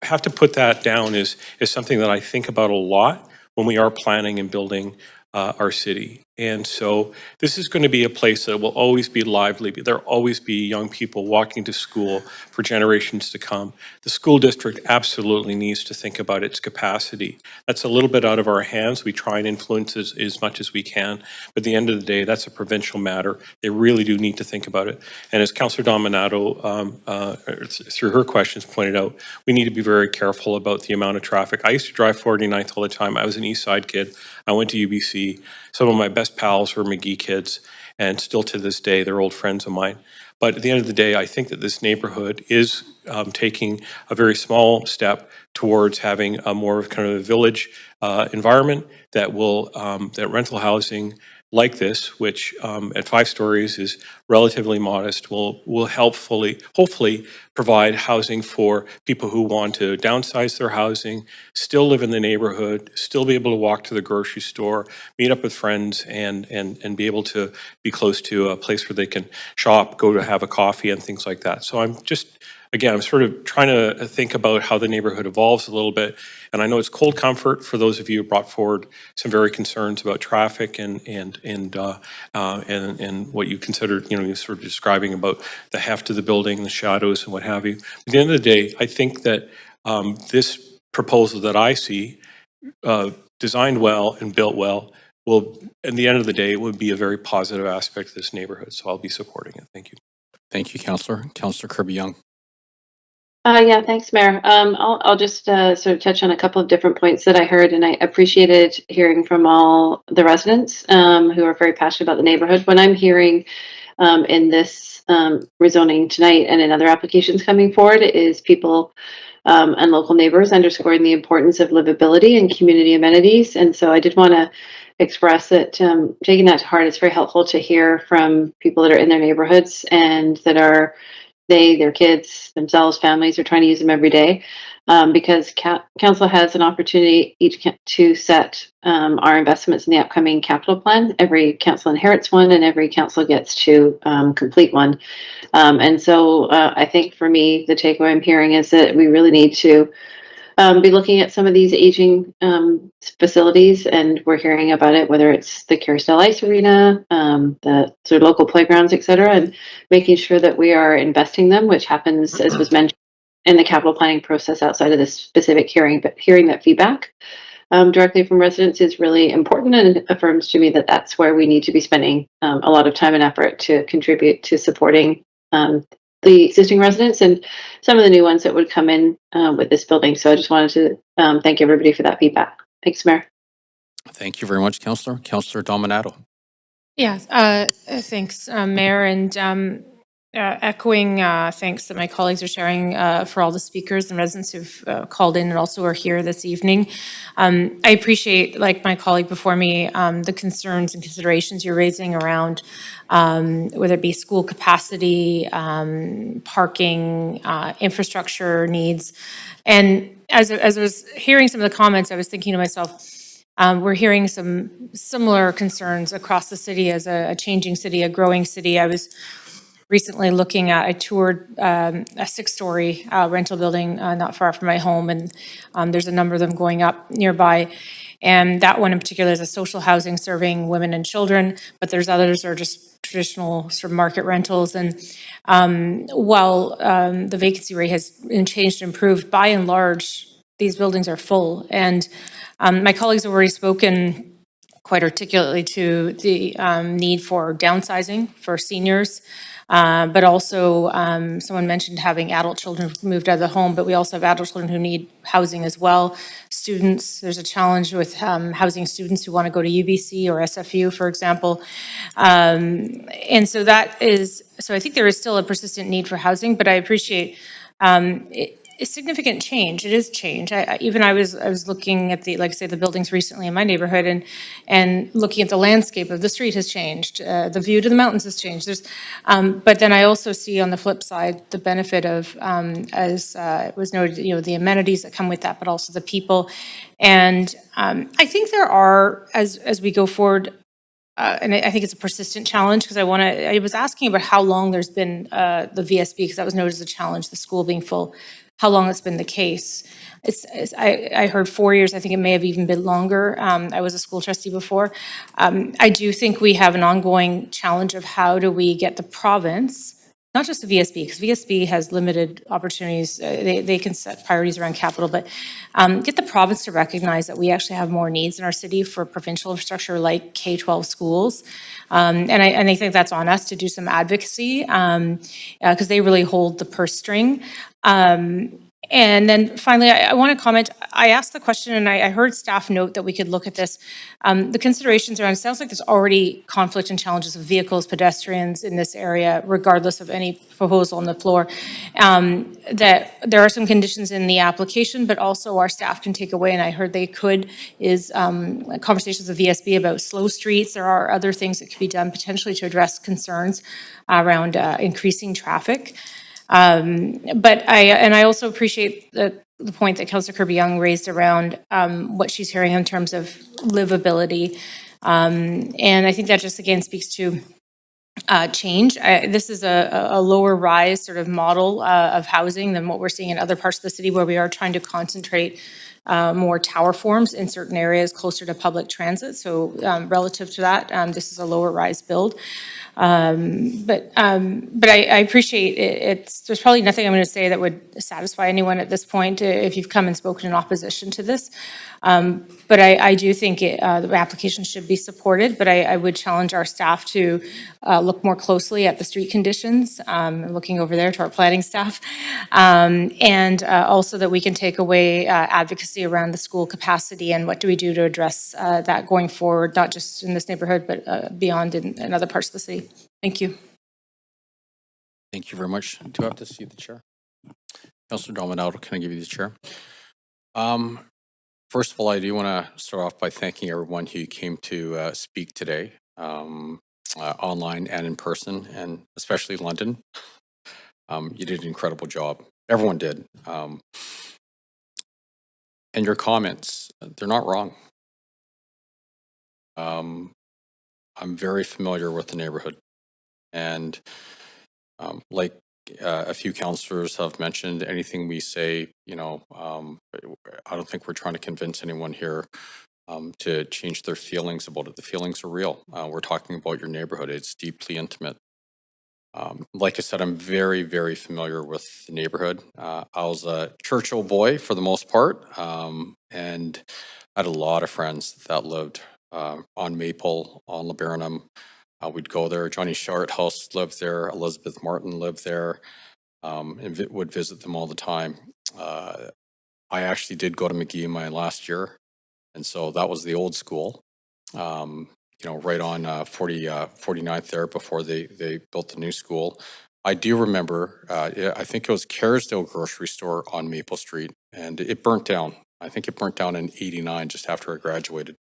have to put that down as something that I think about a lot when we are planning and building our city. And so this is going to be a place that will always be lively. There'll always be young people walking to school for generations to come. The school district absolutely needs to think about its capacity. That's a little bit out of our hands. We try and influence as much as we can. But at the end of the day, that's a provincial matter. They really do need to think about it. And as Councillor Dominato, through her questions, pointed out, we need to be very careful about the amount of traffic. I used to drive 49th all the time. I was an East Side kid. I went to UBC. Some of my best pals were McGee kids, and still to this day, they're old friends of mine. But at the end of the day, I think that this neighborhood is taking a very small step towards having a more kind of a village environment that will, that rental housing like this, which at 5 stories is relatively modest, will hopefully provide housing for people who want to downsize their housing, still live in the neighborhood, still be able to walk to the grocery store, meet up with friends, and be able to be close to a place where they can shop, go to have a coffee, and things like that. So I'm just, again, I'm sort of trying to think about how the neighborhood evolves a little bit. And I know it's cold comfort for those of you who brought forward some very concerns about traffic and what you considered, you know, you're sort of describing about the heft of the building, the shadows and what have you. At the end of the day, I think that this proposal that I see, designed well and built well, will, at the end of the day, it would be a very positive aspect of this neighborhood. So I'll be supporting it. Thank you. Thank you, Councillor. Councillor Kirby-Young. Yeah, thanks, Mayor. I'll just sort of touch on a couple of different points that I heard, and I appreciated hearing from all the residents who are very passionate about the neighborhood. When I'm hearing in this rezoning tonight and in other applications coming forward is people and local neighbors underscoring the importance of livability and community amenities. And so I did want to express that taking that to heart, it's very helpful to hear from people that are in their neighborhoods and that are their kids, themselves, families are trying to use them every day, because council has an opportunity to set our investments in the upcoming capital plan. Every council inherits one, and every council gets to complete one. And so I think for me, the takeaway I'm hearing is that we really need to be looking at some of these aging facilities, and we're hearing about it, whether it's the Carousel Ice Arena, the sort of local playgrounds, et cetera, and making sure that we are investing them, which happens, as was mentioned, in the capital planning process outside of this specific hearing, but hearing that feedback directly from residents is really important, and it affirms to me that that's where we need to be spending a lot of time and effort to contribute to supporting the existing residents and some of the new ones that would come in with this building. So I just wanted to thank everybody for that feedback. Thanks, Mayor. Thank you very much, Councillor. Councillor Dominato. Yeah, thanks, Mayor, and echoing thanks that my colleagues are sharing for all the speakers and residents who've called in and also are here this evening. I appreciate, like my colleague before me, the concerns and considerations you're raising around whether it be school capacity, parking, infrastructure needs. And as I was hearing some of the comments, I was thinking to myself, we're hearing some similar concerns across the city as a changing city, a growing city. I was recently I toured a 6-story rental building not far from my home, and there's a number of them going up nearby. And that one in particular is a social housing serving women and children, but there's others that are just traditional sort of market rentals. And while the vacancy rate has changed and improved, by and large, these buildings are full. And my colleagues have already spoken quite articulately to the need for downsizing for seniors, but also someone mentioned having adult children moved out of the home, but we also have adult children who need housing as well. Students, there's a challenge with housing students who want to go to UBC or SFU, for example. And so so I think there is still a persistent need for housing, but I appreciate a significant change. It is change. I was looking at like I say, the buildings recently in my neighborhood, and looking at the landscape of the street has changed. The view to the mountains has changed. But then I also see on the flip side the benefit of, as it was noted, the amenities that come with that, but also the people. And I think there are, as we go forward, and I think it's a persistent challenge, because I was asking about how long there's been the VSB, because that was noted as a challenge, the school being full. how long it's been the case. I heard 4 years, I think it may have even been longer. I was a school trustee before. I do think we have an ongoing challenge of how do we get the province, not just the VSB, because VSB has limited opportunities. They can set priorities around capital, but get the province to recognize that we actually have more needs in our city for provincial infrastructure like K-12 schools. And I think that's on us to do some advocacy because they really hold the purse string. And then finally, I want to comment, I asked the question and I heard staff note that we could look at this. The considerations around, it sounds like there's already conflict and challenges of vehicles, pedestrians in this area, regardless of any proposal on the floor. That there are some conditions in the application, but also our staff can take away, and I heard they could, is conversations with VSB about slow streets. There are other things that could be done potentially to address concerns around increasing traffic. But I also appreciate the point that Councillor Kirby-Young raised around what she's hearing in terms of livability. And I think that just again speaks to change. This is a lower rise sort of model of housing than what we're seeing in other parts of the city where we are trying to concentrate more tower forms in certain areas closer to public transit. So relative to that, this is a lower rise build. But I appreciate it. There's probably nothing I'm going to say that would satisfy anyone at this point if you've come and spoken in opposition to this. But I do think the application should be supported, but I would challenge our staff to look more closely at the street conditions, looking over there to our planning staff, and also that we can take away advocacy around the school capacity and what do we do to address that going forward, not just in this neighborhood, but beyond in other parts of the city. Thank you. Thank you very much. Do I have to see the chair? Councillor Dominado, can I give you the chair? First of all, I do want to start off by thanking everyone who came to speak today, online and in person, and especially London. You did an incredible job. Everyone did. And your comments, they're not wrong. I'm very familiar with the neighborhood. And like a few councillors have mentioned, anything we say, you know, I don't think we're trying to convince anyone here to change their feelings about it. The feelings are real. We're talking about your neighborhood. It's deeply intimate. Like I said, I'm very, very familiar with the neighborhood. I was a Churchill boy for the most part, and I had a lot of friends that lived on Maple, on Laburnum. We'd go there. Johnny Shorthouse lived there. Elizabeth Martin lived there, and would visit them all the time. I actually did go to McGee my last year, and so that was the old school. You know, right on 49th there before they built the new school. I do remember, I think it was Kerrisdale grocery store on Maple Street, and it burnt down. I think it burnt down in '89, just after I graduated.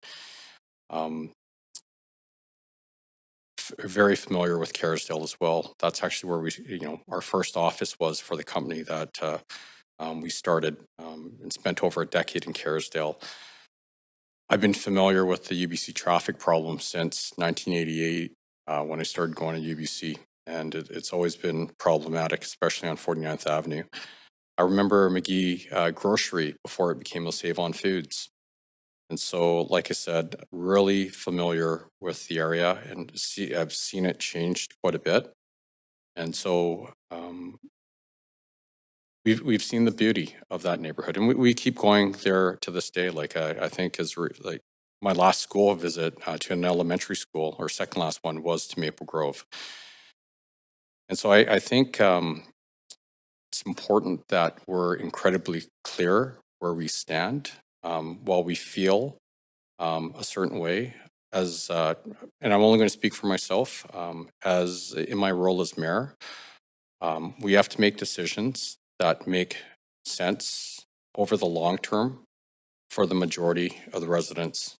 Very familiar with Kerrisdale as well. That's actually where we, you know, our first office was for the company that we started and spent over a decade in Kerrisdale. I've been familiar with the UBC traffic problem since 1988 when I started going to UBC, and it's always been problematic, especially on 49th Avenue. I remember McGee Grocery before it became a Save On Foods. And so, like I said, really familiar with the area, and I've seen it changed quite a bit. And so we've seen the beauty of that neighborhood, and we keep going there to this day. Like I think is like my last school visit to an elementary school, or second last one, was to Maple Grove. And so I think it's important that we're incredibly clear where we stand while we feel a certain way. As and I'm only going to speak for myself, as in my role as mayor, we have to make decisions that make sense over the long term for the majority of the residents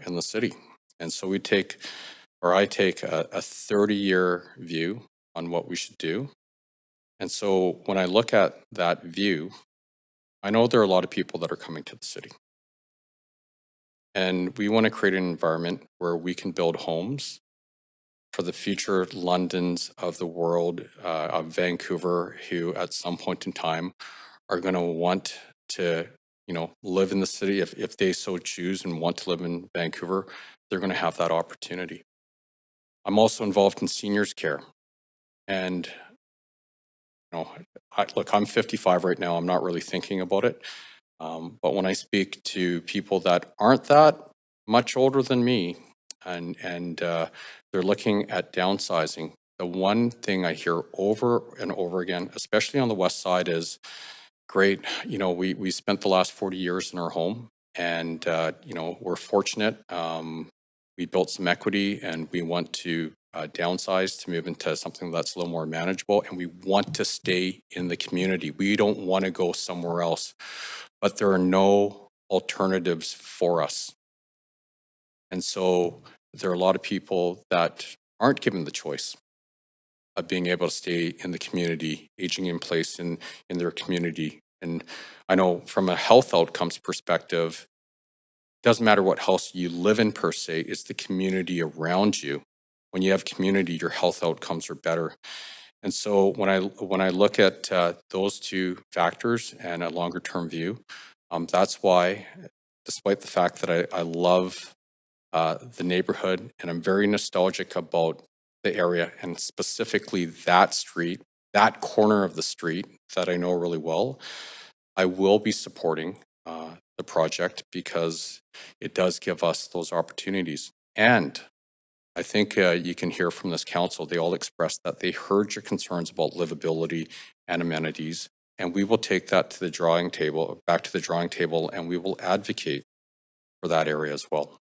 in the city. And so I take a 30-year view on what we should do. And so when I look at that view, I know there are a lot of people that are coming to the city. And we want to create an environment where we can build homes for the future Londons of the world, of Vancouver, who at some point in time are going to want to, live in the city, if they so choose and want to live in Vancouver, they're going to have that opportunity. I'm also involved in seniors care. And, look, I'm 55 right now. I'm not really thinking about it. But when I speak to people that aren't that much older than me, and they're looking at downsizing, the one thing I hear over and over again, especially on the west side, is great. We spent the last 40 years in our home, and we're fortunate. We built some equity, and we want to downsize to move into something that's a little more manageable, and we want to stay in the community. We don't want to go somewhere else, but there are no alternatives for us. And so there are a lot of people that aren't given the choice of being able to stay in the community, aging in place in their community. And I know from a health outcomes perspective, it doesn't matter what house you live in per se, it's the community around you. When you have community, your health outcomes are better. And so when I look at those two factors and a longer term view, that's why, despite the fact that I love the neighborhood and I'm very nostalgic about the area and specifically that street, that corner of the street that I know really well, I will be supporting the project because it does give us those opportunities. And I think you can hear from this council, they all expressed that they heard your concerns about livability and amenities, and we will take that to the drawing table, back to the drawing table, and we will advocate for that area as well.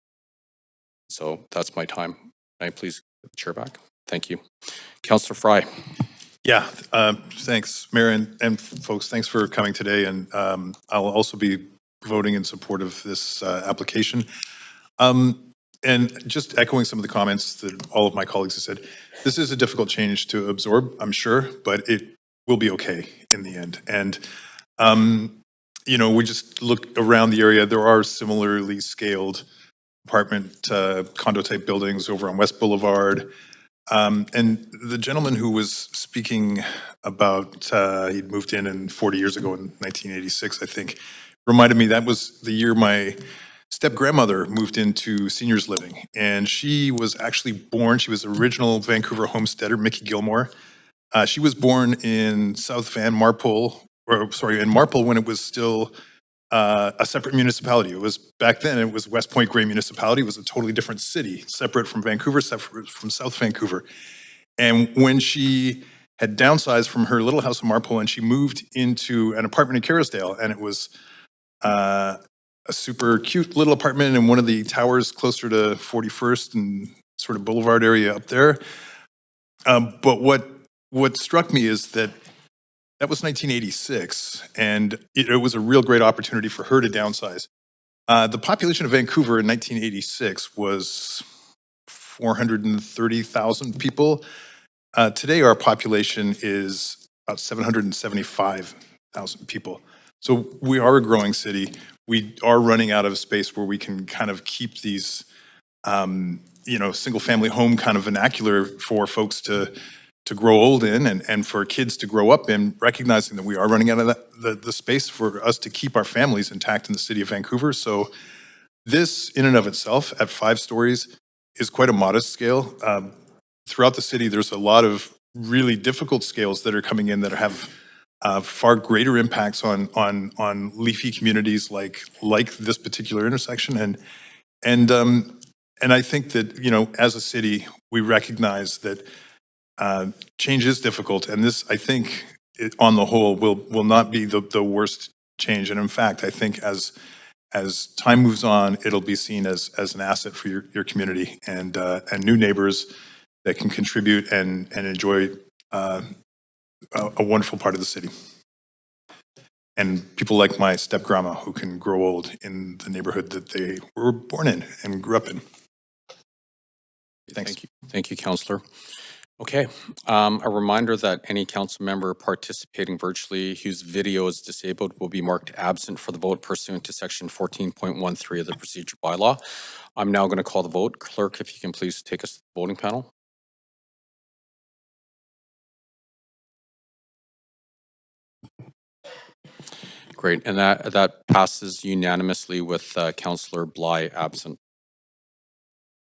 So that's my time. Can I please get the chair back? Thank you. Councillor Fry. Yeah, thanks, Mayor, and folks, thanks for coming today. And I'll also be voting in support of this application. And just echoing some of the comments that all of my colleagues have said, this is a difficult change to absorb, I'm sure, but it will be okay in the end. And, we just look around the area, there are similarly scaled apartment condo type buildings over on West Boulevard. And the gentleman who was speaking about, he'd moved in 40 years ago in 1986, I think, reminded me that was the year my step-grandmother moved into seniors living. And she was actually born, she was the original Vancouver homesteader, Mickey Gilmore. She was born in South Van, Marpole, in Marpole when it was still a separate municipality. It was, back then, it was West Point Grey Municipality. It was a totally different city, separate from Vancouver, separate from South Vancouver. And when she had downsized from her little house in Marpole and she moved into an apartment in Kerrisdale, and it was a super cute little apartment in one of the towers closer to 41st and sort of Boulevard area up there. But what struck me is that was 1986, and it was a real great opportunity for her to downsize. The population of Vancouver in 1986 was 430,000 people. Today, our population is about 775,000 people. So we are a growing city. We are running out of space where we can kind of keep these, single-family home kind of vernacular for folks to grow old in and for kids to grow up in, recognizing that we are running out of the space for us to keep our families intact in the city of Vancouver. So this, in and of itself, at 5 stories, is quite a modest scale. Throughout the city, there's a lot of really difficult scales that are coming in that have far greater impacts on leafy communities like this particular intersection. And I think that, as a city, we recognize that change is difficult, and this, I think, on the whole, will not be the worst change. And in fact, I think as time moves on, it'll be seen as an asset for your community and new neighbors that can contribute and enjoy a wonderful part of the city. And people like my step-grandma who can grow old in the neighborhood that they were born in and grew up in. Thanks. Thank you, Councillor. Okay, a reminder that any council member participating virtually whose video is disabled will be marked absent for the vote pursuant to section 14.13 of the procedure bylaw. I'm now going to call the vote. Clerk, if you can please take us to the voting panel. Great, and that passes unanimously with Councillor Bly absent.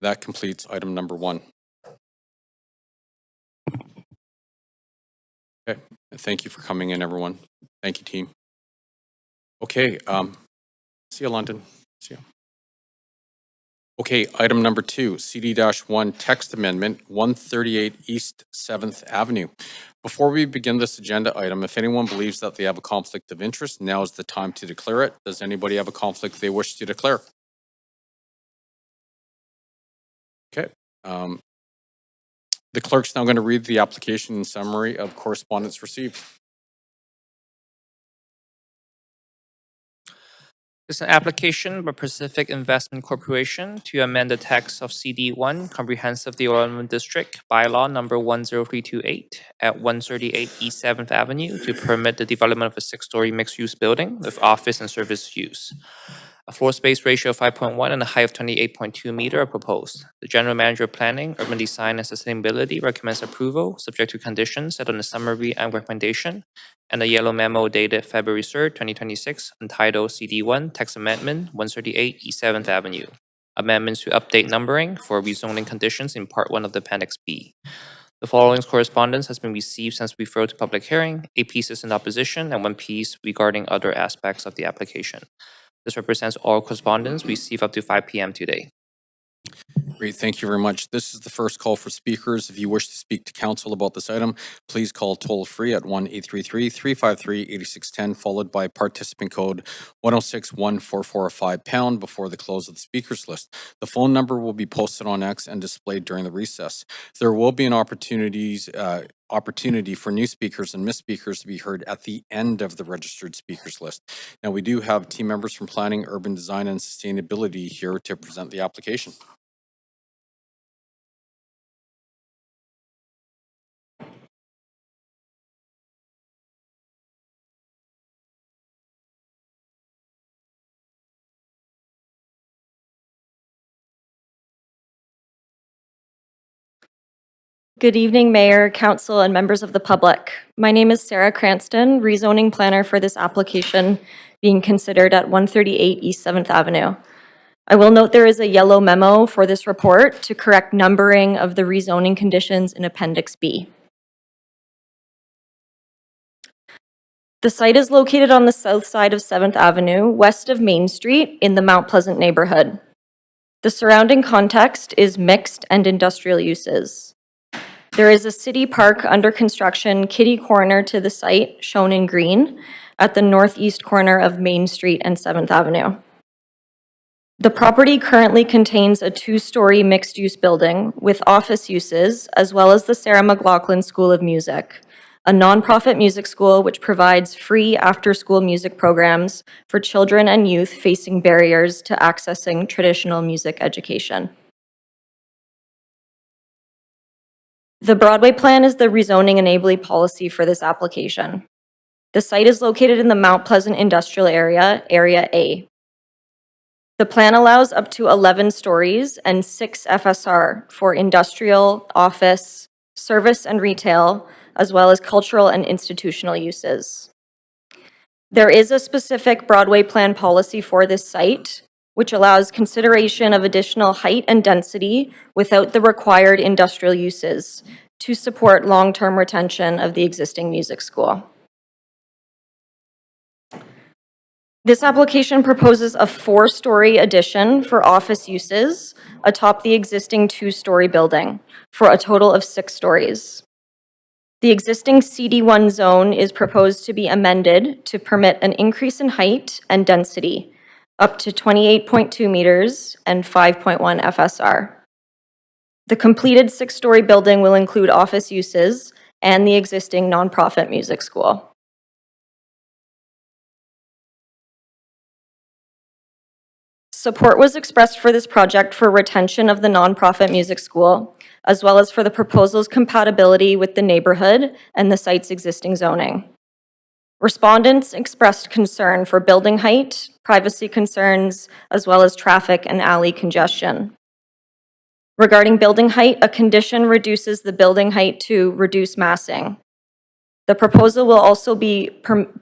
That completes item number 1. Okay, and thank you for coming in, everyone. Thank you, team. Okay, see you, London. See you. Okay, item number 2, CD-1 text amendment, 138 East 7th Avenue. Before we begin this agenda item, if anyone believes that they have a conflict of interest, now is the time to declare it. Does anybody have a conflict they wish to declare? Okay. The clerk's now going to read the application and summary of correspondence received. This is an application by Pacific Investment Corporation to amend the text of CD1 Comprehensive Development District bylaw number 10328 at 138 East 7th Avenue to permit the development of a 6-story mixed-use building with office and service use. A floor space ratio of 5.1 and a height of 28.2 meters are proposed. The General Manager of Planning, Urban Design, and Sustainability recommends approval, subject to conditions set on the summary and recommendation, and a yellow memo dated February 3rd, 2026, entitled CD1 Text Amendment 138 East 7th Avenue. Amendments to update numbering for rezoning conditions in Part 1 of the Appendix B. The following correspondence has been received since referred to public hearing, 8 pieces in opposition and 1 piece regarding other aspects of the application. This represents all correspondence received up to 5 p.m. today. Great, thank you very much. This is the first call for speakers. If you wish to speak to council about this item, please call toll-free at 1-833-353-8610, followed by participant code 106-1445# before the close of the speakers list. The phone number will be posted on X and displayed during the recess. There will be an opportunity for new speakers and missed speakers to be heard at the end of the registered speakers list. Now, we do have team members from Planning, Urban Design, and Sustainability here to present the application. Good evening, Mayor, Council, and members of the public. My name is Sarah Cranston, rezoning planner for this application being considered at 138 East 7th Avenue. I will note there is a yellow memo for this report to correct numbering of the rezoning conditions in Appendix B. The site is located on the south side of 7th Avenue, west of Main Street in the Mount Pleasant neighborhood. The surrounding context is mixed and industrial uses. There is a city park under construction kitty corner to the site, shown in green, at the northeast corner of Main Street and 7th Avenue. The property currently contains a 2-story mixed-use building with office uses, as well as the Sarah McLaughlin School of Music, a nonprofit music school which provides free after-school music programs for children and youth facing barriers to accessing traditional music education. The Broadway plan is the rezoning enabling policy for this application. The site is located in the Mount Pleasant Industrial Area, Area A. The plan allows up to 11 stories and 6 FSR for industrial, office, service and retail, as well as cultural and institutional uses. There is a specific Broadway plan policy for this site, which allows consideration of additional height and density without the required industrial uses to support long-term retention of the existing music school. This application proposes a 4-story addition for office uses atop the existing 2-story building for a total of 6 stories. The existing CD1 zone is proposed to be amended to permit an increase in height and density up to 28.2 meters and 5.1 FSR. The completed 6-story building will include office uses and the existing nonprofit music school. Support was expressed for this project for retention of the nonprofit music school, as well as for the proposal's compatibility with the neighborhood and the site's existing zoning. Respondents expressed concern for building height, privacy concerns, as well as traffic and alley congestion. Regarding building height, a condition reduces the building height to reduce massing. The proposal will also be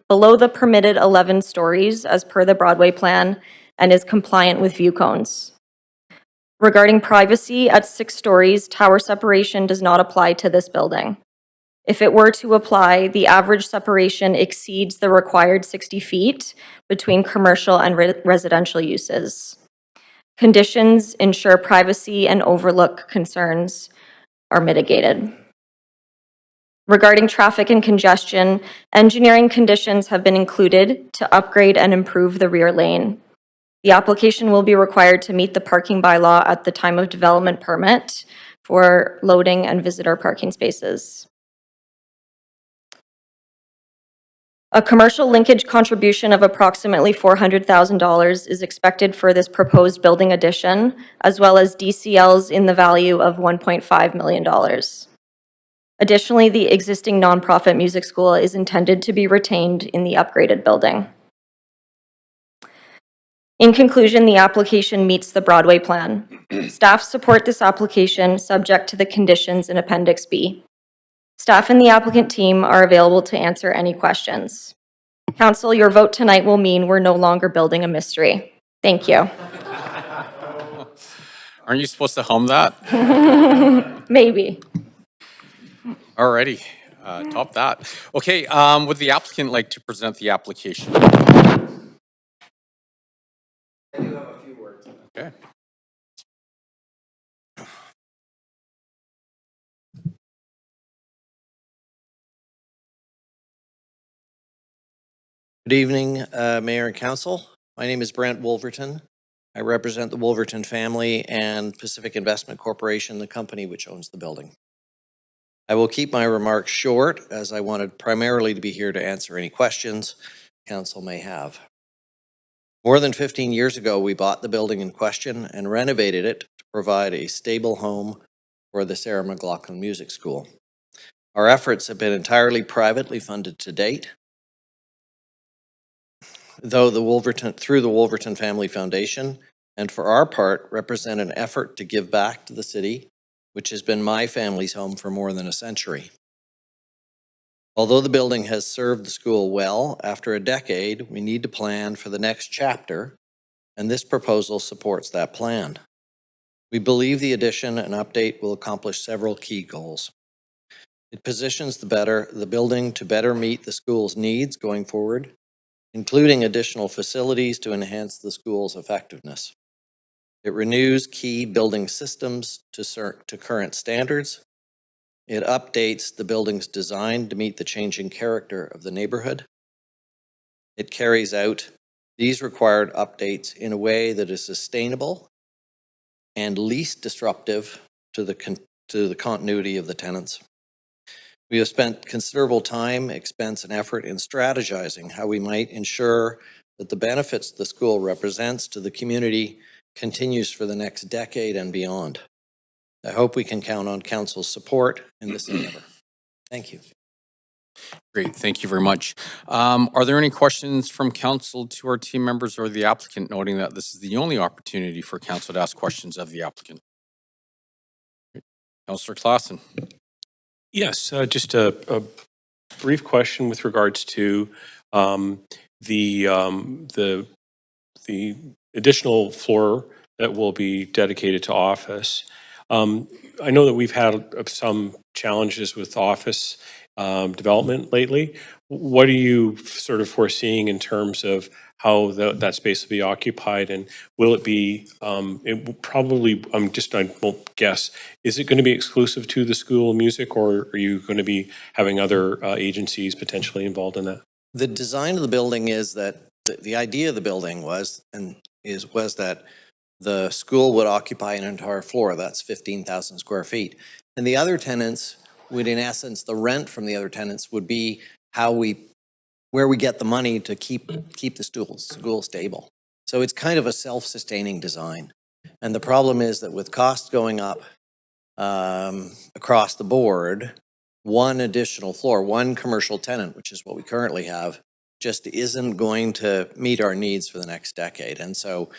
below the permitted 11 stories as per the Broadway plan and is compliant with view cones. Regarding privacy, at 6 stories, tower separation does not apply to this building. If it were to apply, the average separation exceeds the required 60 feet between commercial and residential uses. Conditions ensure privacy and overlook concerns are mitigated. Regarding traffic and congestion, engineering conditions have been included to upgrade and improve the rear lane. The application will be required to meet the parking bylaw at the time of development permit for loading and visitor parking spaces. A commercial linkage contribution of approximately $400,000 is expected for this proposed building addition, as well as DCLs in the value of $1.5 million. Additionally, the existing nonprofit music school is intended to be retained in the upgraded building. In conclusion, the application meets the Broadway plan. Staff support this application subject to the conditions in Appendix B. Staff and the applicant team are available to answer any questions. Council, your vote tonight will mean we're no longer building a mystery. Thank you. Aren't you supposed to hum that? Maybe. Alrighty, top that. Okay, would the applicant like to present the application? I do have a few words. Okay. Good evening, Mayor and Council. My name is Brent Wolverton. I represent the Wolverton family and Pacific Investment Corporation, the company which owns the building. I will keep my remarks short as I wanted primarily to be here to answer any questions Council may have. More than 15 years ago, we bought the building in question and renovated it to provide a stable home for the Sarah McLaughlin Music School. Our efforts have been entirely privately funded to date, though through the Wolverton Family Foundation, and for our part represent an effort to give back to the city, which has been my family's home for more than a century. Although the building has served the school well, after a decade, we need to plan for the next chapter, and this proposal supports that plan. We believe the addition and update will accomplish several key goals. It positions the building to better meet the school's needs going forward, including additional facilities to enhance the school's effectiveness. It renews key building systems to current standards. It updates the building's design to meet the changing character of the neighborhood. It carries out these required updates in a way that is sustainable and least disruptive to the continuity of the tenants. We have spent considerable time, expense, and effort in strategizing how we might ensure that the benefits the school represents to the community continues for the next decade and beyond. I hope we can count on Council's support in this endeavor. Thank you. Great, thank you very much. Are there any questions from Council to our team members or the applicant, noting that this is the only opportunity for Council to ask questions of the applicant? Councillor Claassen. Yes, just a brief question with regards to the additional floor that will be dedicated to office. I know that we've had some challenges with office development lately. What are you sort of foreseeing in terms of how that space will be occupied, and will it be, it will probably, I won't guess, is it going to be exclusive to the School of Music, or are you going to be having other agencies potentially involved in that? The design of the building is that, the idea of the building was that the school would occupy an entire floor. That's 15,000 square feet. And the other tenants would, in essence, the rent from the other tenants would be where we get the money to keep the school stable. So it's kind of a self-sustaining design. And the problem is that with costs going up across the board, one additional floor, one commercial tenant, which is what we currently have, just isn't going to meet our needs for the next decade. And so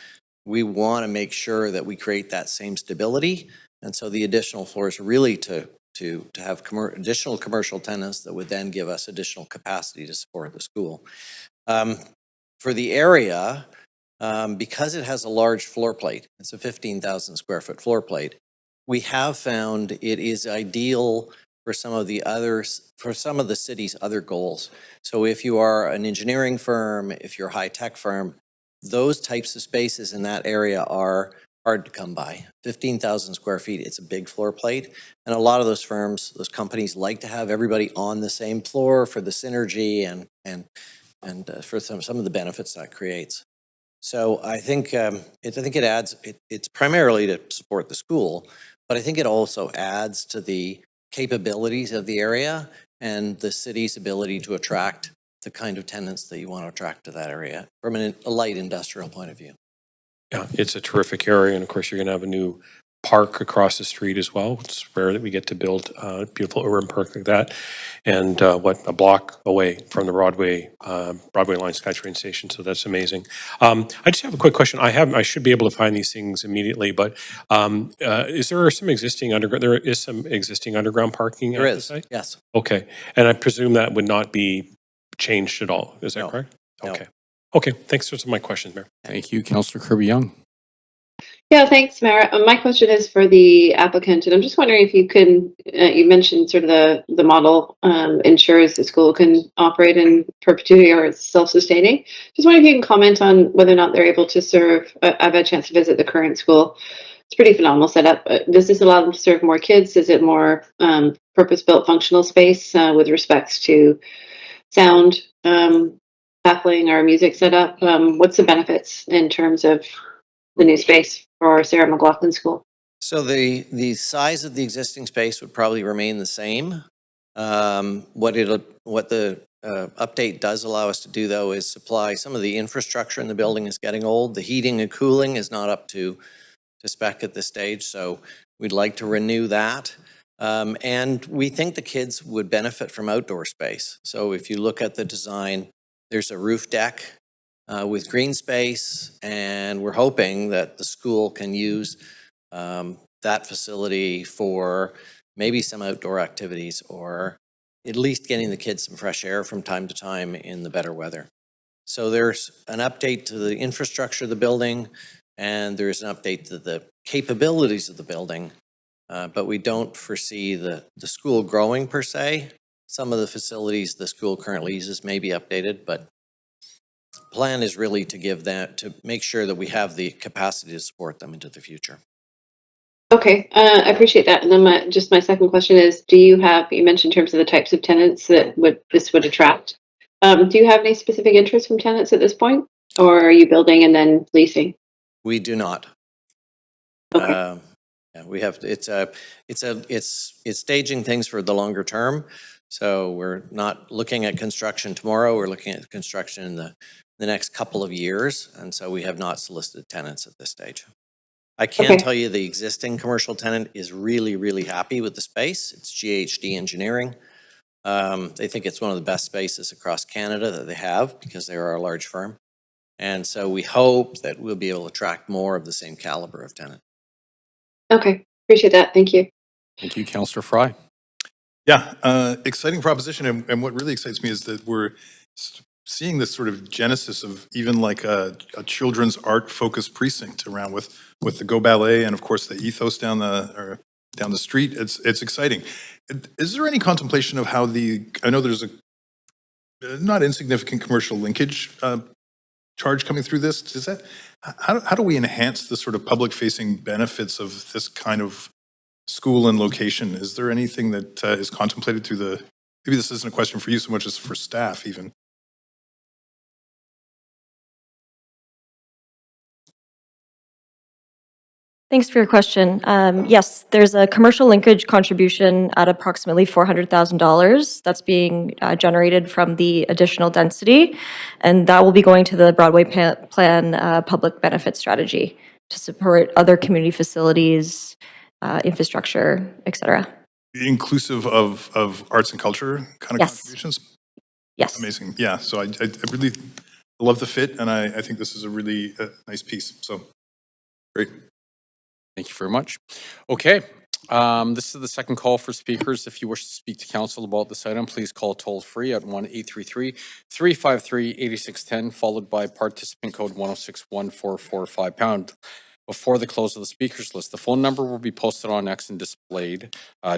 we want to make sure that we create that same stability. And so the additional floor is really to to have additional commercial tenants that would then give us additional capacity to support the school. For the area, because it has a large floor plate, it's a 15,000 square foot floor plate, we have found it is ideal for some of the city's other goals. So if you are an engineering firm, if you're a high-tech firm, those types of spaces in that area are hard to come by. 15,000 square feet, it's a big floor plate. And a lot of those firms, those companies like to have everybody on the same floor for the synergy and for some of the benefits that creates. So I think it adds. It's primarily to support the school, but I think it also adds to the capabilities of the area and the city's ability to attract the kind of tenants that you want to attract to that area from a light industrial point of view. Yeah, it's a terrific area, and of course, you're going to have a new park across the street as well. It's rare that we get to build a beautiful urban park like that, and a block away from the Broadway line SkyTrain station. So that's amazing. I just have a quick question. I should be able to find these things immediately, but is there some existing underground? There is some existing underground parking. There at the is, site? yes. Okay, and I presume that would not be changed at all. Is that No. correct? No. Okay. Okay. Thanks for my questions, Mayor. Thank you, Councillor Kirby-Young. Yeah, thanks, Mayor. My question is for the applicant, and I'm just wondering if you can, you mentioned sort of the model ensures the school can operate in perpetuity or it's self-sustaining. Just wondering if you can comment on whether or not they're able to serve. I've had a chance to visit the current school. It's pretty phenomenal setup. Does this allow them to serve more kids? Is it more purpose-built functional space with respects to sound, baffling, or music setup? What's the benefits in terms of the new space for Sarah McLaughlin School? So the size of the existing space would probably remain the same. What the update does allow us to do, though, is supply some of the infrastructure in the building is getting old. The heating and cooling is not up to spec at this stage, so we'd like to renew that. And we think the kids would benefit from outdoor space. So if you look at the design, there's a roof deck with green space, and we're hoping that the school can use that facility for maybe some outdoor activities, or at least getting the kids some fresh air from time to time in the better weather. So there's an update to the infrastructure of the building, and there's an update to the capabilities of the building, but we don't foresee the school growing per se. Some of the facilities the school currently uses may be updated, but plan is really to give that, to make sure that we have the capacity to support them into the future. Okay, I appreciate that. And then my second question is, you mentioned in terms of the types of tenants that this would attract. Do you have any specific interest from tenants at this point, or are you building and then leasing? We do not. Okay. Yeah, we have, it's staging things for the longer term. So we're not looking at construction tomorrow. We're looking at construction in the next couple of years. And so we have not solicited tenants at this stage. I can tell you the existing commercial tenant is really, really happy with the space. It's GHD Engineering. They think it's one of the best spaces across Canada that they have because they are a large firm. And so we hope that we'll be able to attract more of the same caliber of tenant. Okay, appreciate that. Thank you. Thank you, Councillor Fry. Yeah, exciting proposition. And what really excites me is that we're seeing this sort of genesis of even like a children's art focused precinct around with the Go Ballet and of course the ethos down the street. It's exciting. Is there any contemplation of how I know there's a not insignificant commercial linkage charge coming through this? How do we enhance the sort of public facing benefits of this kind of school and location? Is there anything that is contemplated through maybe this isn't a question for you so much as for staff even? Thanks for your question. Yes, there's a commercial linkage contribution at approximately $400,000 that's being generated from the additional density, and that will be going to the Broadway Plan public benefit strategy to support other community facilities, infrastructure, et cetera. Inclusive of arts and culture kind of contributions? Yes. Amazing. Yeah, so I really love the fit, and I think this is a really nice piece. So, great. Thank you very much. Okay, This is the second call for speakers. If you wish to speak to council about this item, please call toll-free at 1-833-353-8610, followed by participant code 1061445#. Before the close of the speakers list, the phone number will be posted on X and displayed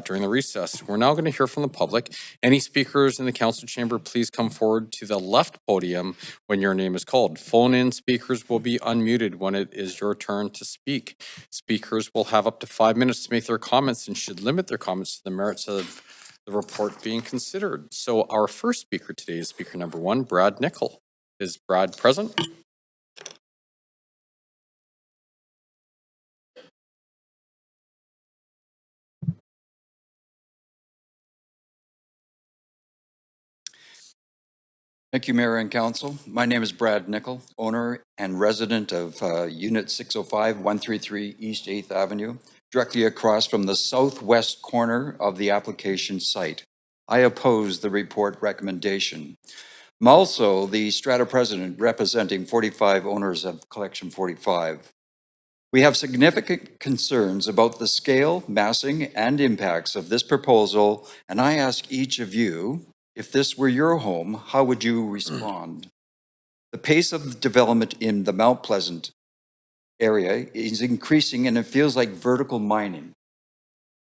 during the recess. We're now going to hear from the public. Any speakers in the council chamber, please come forward to the left podium when your name is called. Phone-in speakers will be unmuted when it is your turn to speak. Speakers will have up to 5 minutes to make their comments and should limit their comments to the merits of the report being considered. So our first speaker today is speaker number 1, Brad Nickel. Is Brad present? Thank you, Mayor and Council. My name is Brad Nickel, owner and resident of Unit 605, 133 East 8th Avenue, directly across from the southwest corner of the application site. I oppose the report recommendation. I'm also the strata president representing 45 owners of Collection 45. We have significant concerns about the scale, massing, and impacts of this proposal, and I ask each of you, if this were your home, how would you respond? The pace of development in the Mount Pleasant area is increasing, and it feels like vertical mining.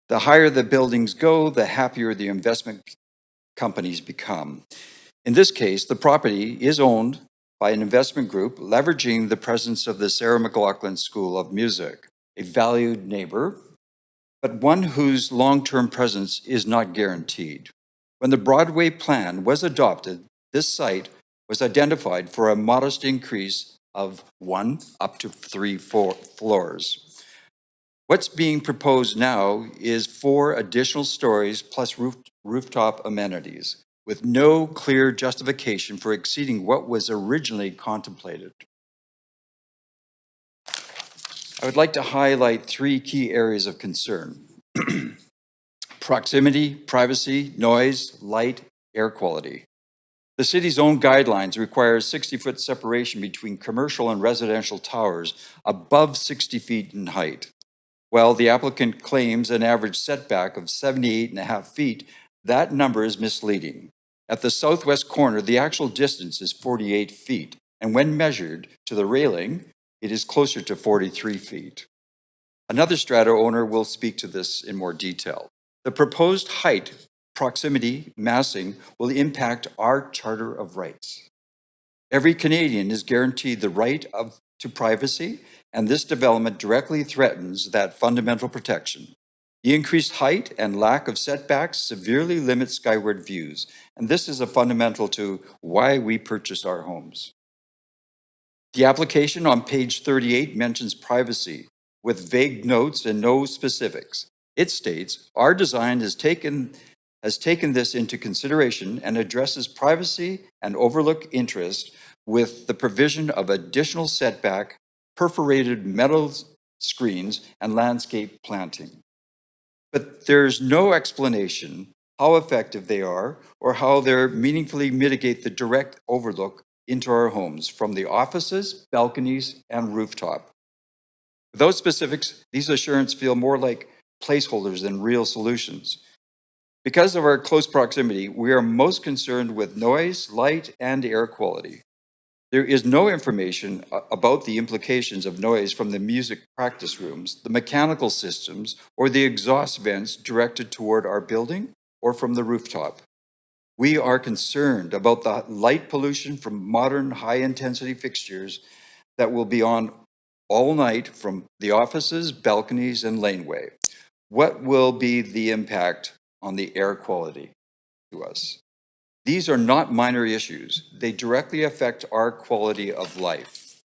The higher the buildings go, the happier the investment companies become. In this case, the property is owned by an investment group leveraging the presence of the Sarah McLaughlin School of Music, a valued neighbor, but one whose long-term presence is not guaranteed. When the Broadway plan was adopted, this site was identified for a modest increase of 1 up to 3 floors. What's being proposed now is 4 additional stories plus rooftop amenities, with no clear justification for exceeding what was originally contemplated. I would like to highlight 3 key areas of concern. Proximity, privacy, noise, light, air quality. The city's own guidelines require 60-foot separation between commercial and residential towers above 60 feet in height. While the applicant claims an average setback of 78.5 feet, that number is misleading. At the southwest corner, the actual distance is 48 feet, and when measured to the railing, it is closer to 43 feet. Another strata owner will speak to this in more detail. The proposed height, proximity, massing will impact our Charter of Rights. Every Canadian is guaranteed the right to privacy, and this development directly threatens that fundamental protection. The increased height and lack of setbacks severely limit skyward views, and this is a fundamental to why we purchase our homes. The application on page 38 mentions privacy with vague notes and no specifics. It states, our design has taken this into consideration and addresses privacy and overlook interest with the provision of additional setback, perforated metal screens, and landscape planting. But there's no explanation how effective they are or how they meaningfully mitigate the direct overlook into our homes from the offices, balconies, and rooftop. Without specifics, these assurances feel more like placeholders than real solutions. Because of our close proximity, we are most concerned with noise, light, and air quality. There is no information about the implications of noise from the music practice rooms, the mechanical systems, or the exhaust vents directed toward our building or from the rooftop. We are concerned about the light pollution from modern high-intensity fixtures that will be on all night from the offices, balconies, and laneway. What will be the impact on the air quality to us? These are not minor issues. They directly affect our quality of life.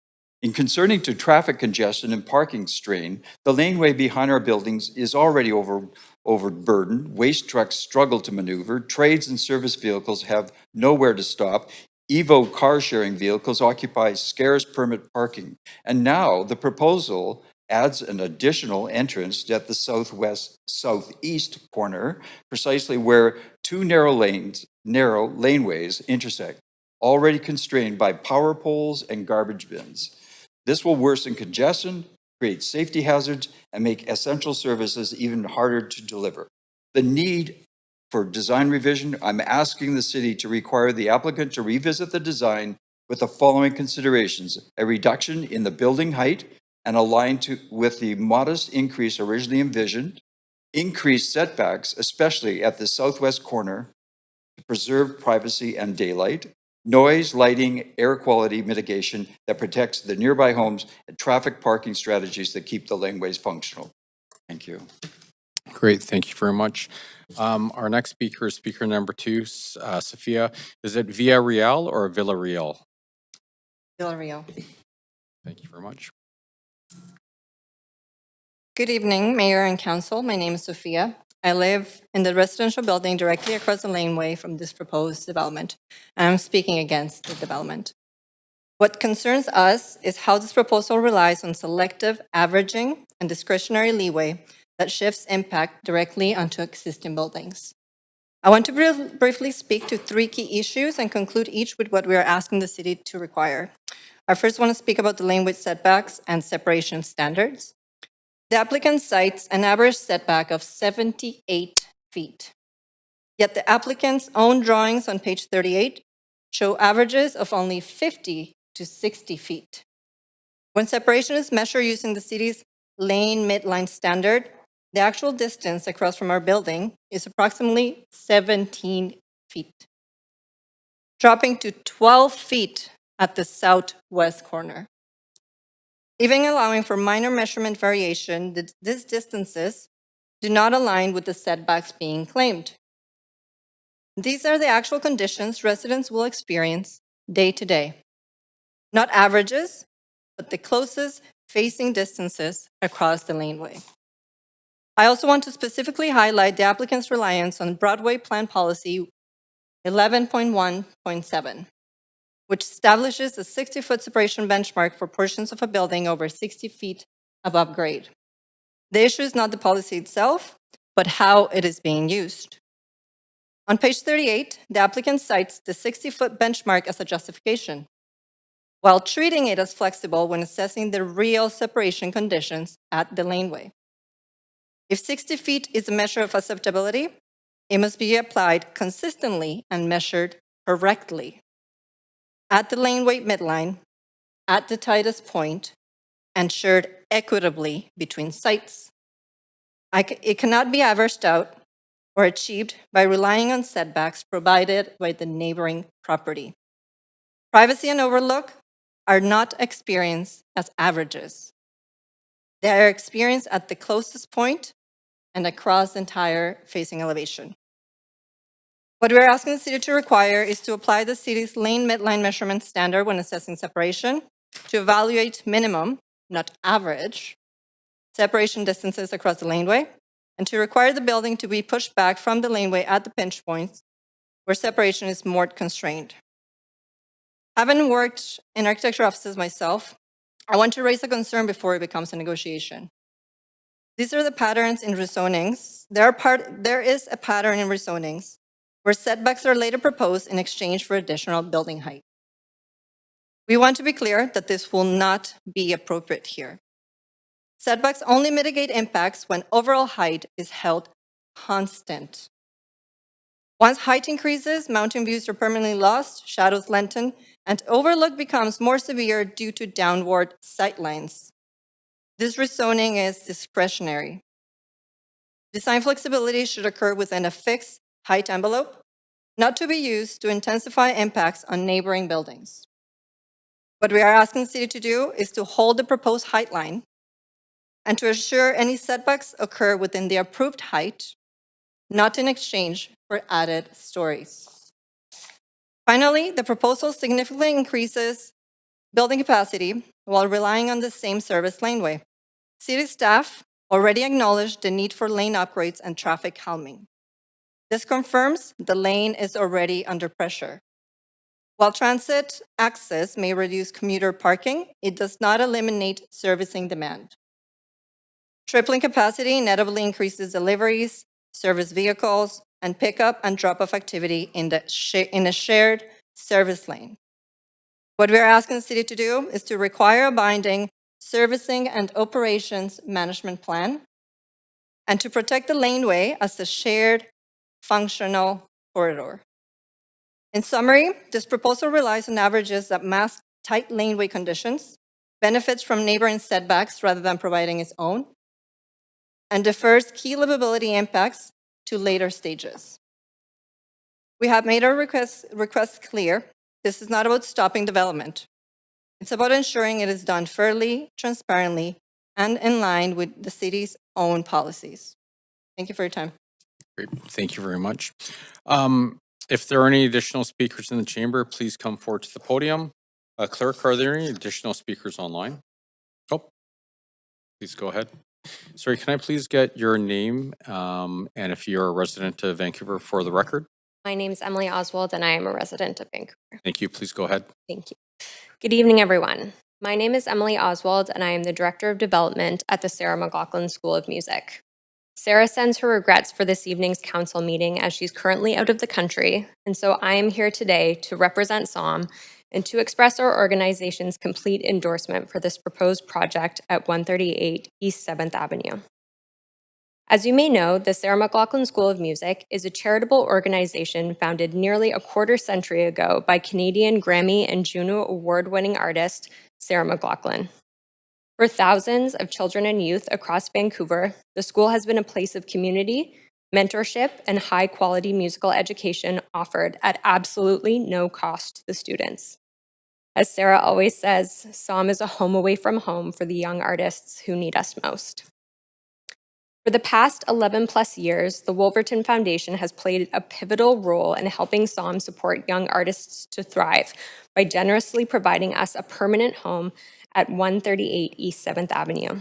In concerning to traffic congestion and parking strain, the laneway behind our buildings is already overburdened. Waste trucks struggle to maneuver. Trades and service vehicles have nowhere to stop. Evo car sharing vehicles occupy scarce permit parking. And now the proposal adds an additional entrance at the southeast corner, precisely where 2 narrow laneways intersect, already constrained by power poles and garbage bins. This will worsen congestion create safety hazards, and make essential services even harder to deliver. The need for design revision, I'm asking the city to require the applicant to revisit the design with the following considerations: a reduction in the building height and aligned with the modest increase originally envisioned, increased setbacks, especially at the southwest corner, to preserve privacy and daylight, noise, lighting, air quality mitigation that protects the nearby homes, and traffic parking strategies that keep the laneways functional. Thank you. Great, thank you very much. Our next speaker is speaker number 2, Sophia. Is it Villarreal or Villarreal? Villarreal. Thank you very much. Good evening, Mayor and Council. My name is Sophia. I live in the residential building directly across the laneway from this proposed development. I'm speaking against the development. What concerns us is how this proposal relies on selective averaging and discretionary leeway that shifts impact directly onto existing buildings. I want to briefly speak to 3 key issues and conclude each with what we are asking the city to require. I first want to speak about the lane width setbacks and separation standards. The applicant cites an average setback of 78 feet. Yet the applicant's own drawings on page 38 show averages of only 50 to 60 feet. When separation is measured using the city's lane midline standard, the actual distance across from our building is approximately 17 feet, dropping to 12 feet at the southwest corner. Even allowing for minor measurement variation, these distances do not align with the setbacks being claimed. These are the actual conditions residents will experience day to day. Not averages, but the closest facing distances across the laneway. I also want to specifically highlight the applicant's reliance on Broadway Plan Policy 11.1.7. which establishes a 60-foot separation benchmark for portions of a building over 60 feet above grade. The issue is not the policy itself, but how it is being used. On page 38, the applicant cites the 60-foot benchmark as a justification, while treating it as flexible when assessing the real separation conditions at the laneway. If 60 feet is a measure of acceptability, it must be applied consistently and measured correctly. At the laneway midline, at the tightest point, and shared equitably between sites. It cannot be averaged out or achieved by relying on setbacks provided by the neighboring property. Privacy and overlook are not experienced as averages. They are experienced at the closest point and across the entire facing elevation. What we're asking the city to require is to apply the city's lane midline measurement standard when assessing separation, to evaluate minimum, not average, separation distances across the laneway, and to require the building to be pushed back from the laneway at the pinch points where separation is more constrained. Having worked in architecture offices myself, I want to raise a concern before it becomes a negotiation. These are the patterns in rezonings. There is a pattern in rezonings where setbacks are later proposed in exchange for additional building height. We want to be clear that this will not be appropriate here. Setbacks only mitigate impacts when overall height is held constant. Once height increases, mountain views are permanently lost, shadows lengthen, and overlook becomes more severe due to downward sightlines. This rezoning is discretionary. Design flexibility should occur within a fixed height envelope, not to be used to intensify impacts on neighboring buildings. What we are asking the city to do is to hold the proposed height line and to assure any setbacks occur within the approved height, not in exchange for added stories. Finally, the proposal significantly increases building capacity while relying on the same service laneway. City staff already acknowledged the need for lane upgrades and traffic calming. This confirms the lane is already under pressure. While transit access may reduce commuter parking, it does not eliminate servicing demand. Tripling capacity inevitably increases deliveries, service vehicles, and pickup and drop-off activity in a shared service lane. What we are asking the city to do is to require a binding servicing, and operations management plan, and to protect the laneway as a shared functional corridor. In summary, this proposal relies on averages that mask tight laneway conditions, benefits from neighboring setbacks rather than providing its own, and defers key livability impacts to later stages. We have made our requests clear. This is not about stopping development. It's about ensuring it is done fairly, transparently, and in line with the city's own policies. Thank you for your time. Great, thank you very much. If there are any additional speakers in the chamber, please come forward to the podium. Clerk, are there any additional speakers online? Oh, please go ahead. Sorry, can I please get your name and if you're a resident of Vancouver for the record? My name is Emily Oswald, and I am a resident of Vancouver. Thank you. Please go ahead. Thank you. Good evening, everyone. My name is Emily Oswald, and I am the Director of Development at the Sarah McLachlan School of Music. Sarah sends her regrets for this evening's council meeting as she's currently out of the country, and so I am here today to represent SOM and to express our organization's complete endorsement for this proposed project at 138 East 7th Avenue. As you may know, the Sarah McLachlan School of Music is a charitable organization founded nearly a quarter century ago by Canadian Grammy and Juno award-winning artist Sarah McLachlan. For thousands of children and youth across Vancouver, the school has been a place of community, mentorship, and high-quality musical education offered at absolutely no cost to the students. As Sarah always says, SOM is a home away from home for the young artists who need us most. For the past 11 plus years, the Wolverton Foundation has played a pivotal role in helping SOM support young artists to thrive by generously providing us a permanent home at 138 East 7th Avenue.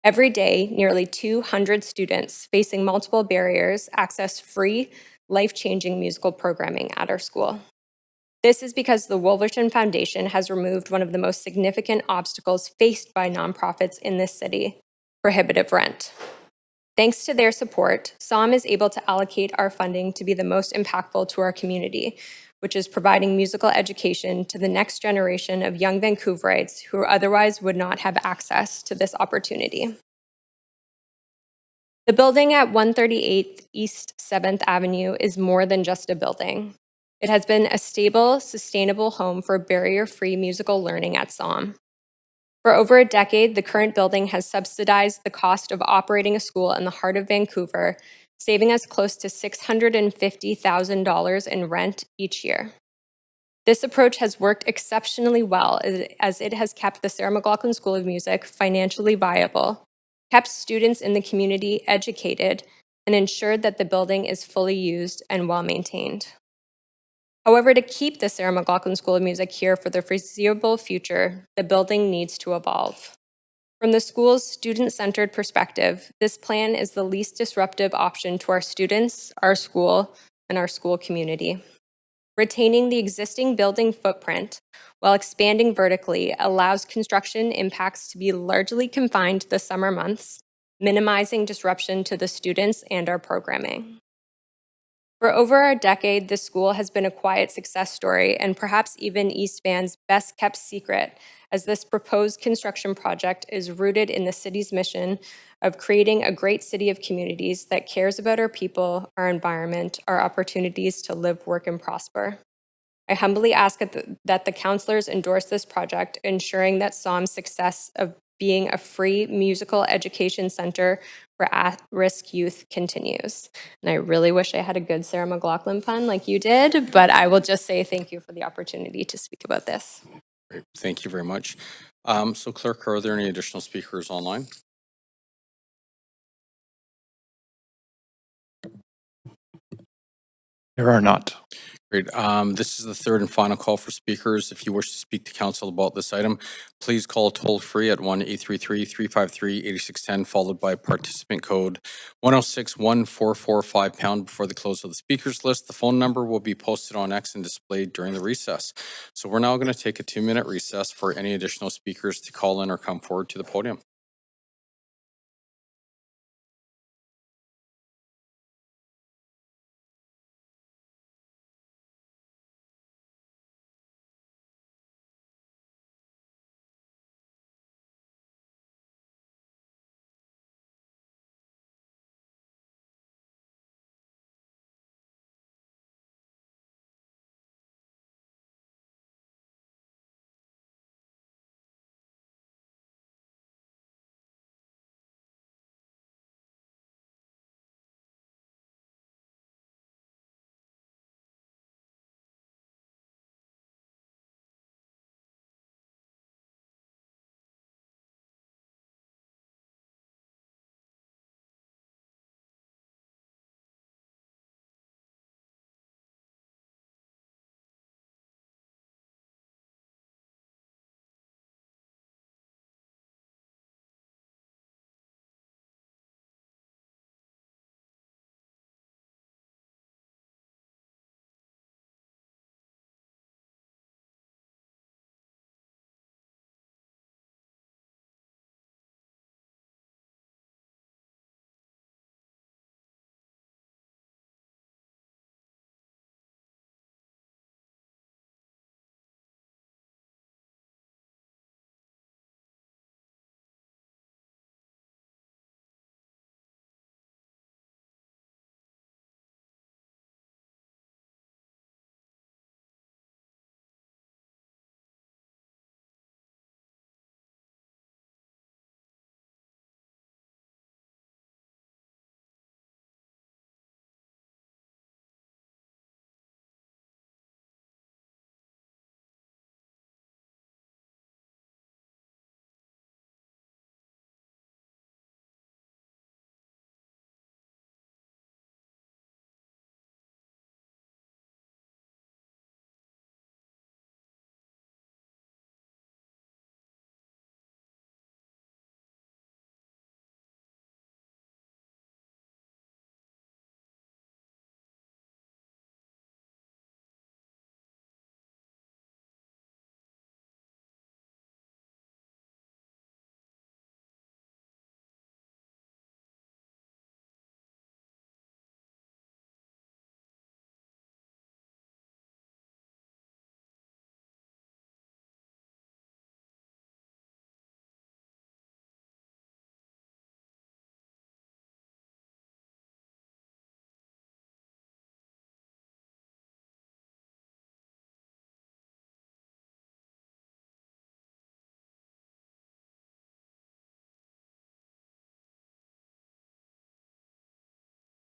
Every day, nearly 200 students facing multiple barriers access free, life-changing musical programming at our school. This is because the Wolverton Foundation has removed one of the most significant obstacles faced by nonprofits in this city: prohibitive rent. Thanks to their support, SOM is able to allocate our funding to be the most impactful to our community, which is providing musical education to the next generation of young Vancouverites who otherwise would not have access to this opportunity. The building at 138 East 7th Avenue is more than just a building. It has been a stable, sustainable home for barrier-free musical learning at SOM. For over a decade, the current building has subsidized the cost of operating a school in the heart of Vancouver, saving us close to $650,000 in rent each year. This approach has worked exceptionally well as it has kept the Sarah McLachlan School of Music financially viable, kept students in the community educated, and ensured that the building is fully used and well maintained. However, to keep the Sarah McLachlan School of Music here for the foreseeable future, the building needs to evolve. From the school's student-centered perspective, this plan is the least disruptive option to our students, our school, and our school community. Retaining the existing building footprint while expanding vertically allows construction impacts to be largely confined to the summer months, minimizing disruption to the students and our programming. For over a decade, this school has been a quiet success story and perhaps even East Van's best kept secret, as this proposed construction project is rooted in the city's mission of creating a great city of communities that cares about our people, our environment, our opportunities to live, work, and prosper. I humbly ask that the councillors endorse this project, ensuring that SOM's success of being a free musical education center for at-risk youth continues. And I really wish I had a good Sarah McLachlan pun like you did, but I will just say thank you for the opportunity to speak about this. Great. Thank you very much. So Clerk, are there any additional speakers online? There are not. Great. This is the third and final call for speakers. If you wish to speak to council about this item, please call toll-free at 1-833-353-8610, followed by participant code 106-1445# before the close of the speakers list. The phone number will be posted on X and displayed during the recess. So we're now going to take a 2-minute recess for any additional speakers to call in or come forward to the podium.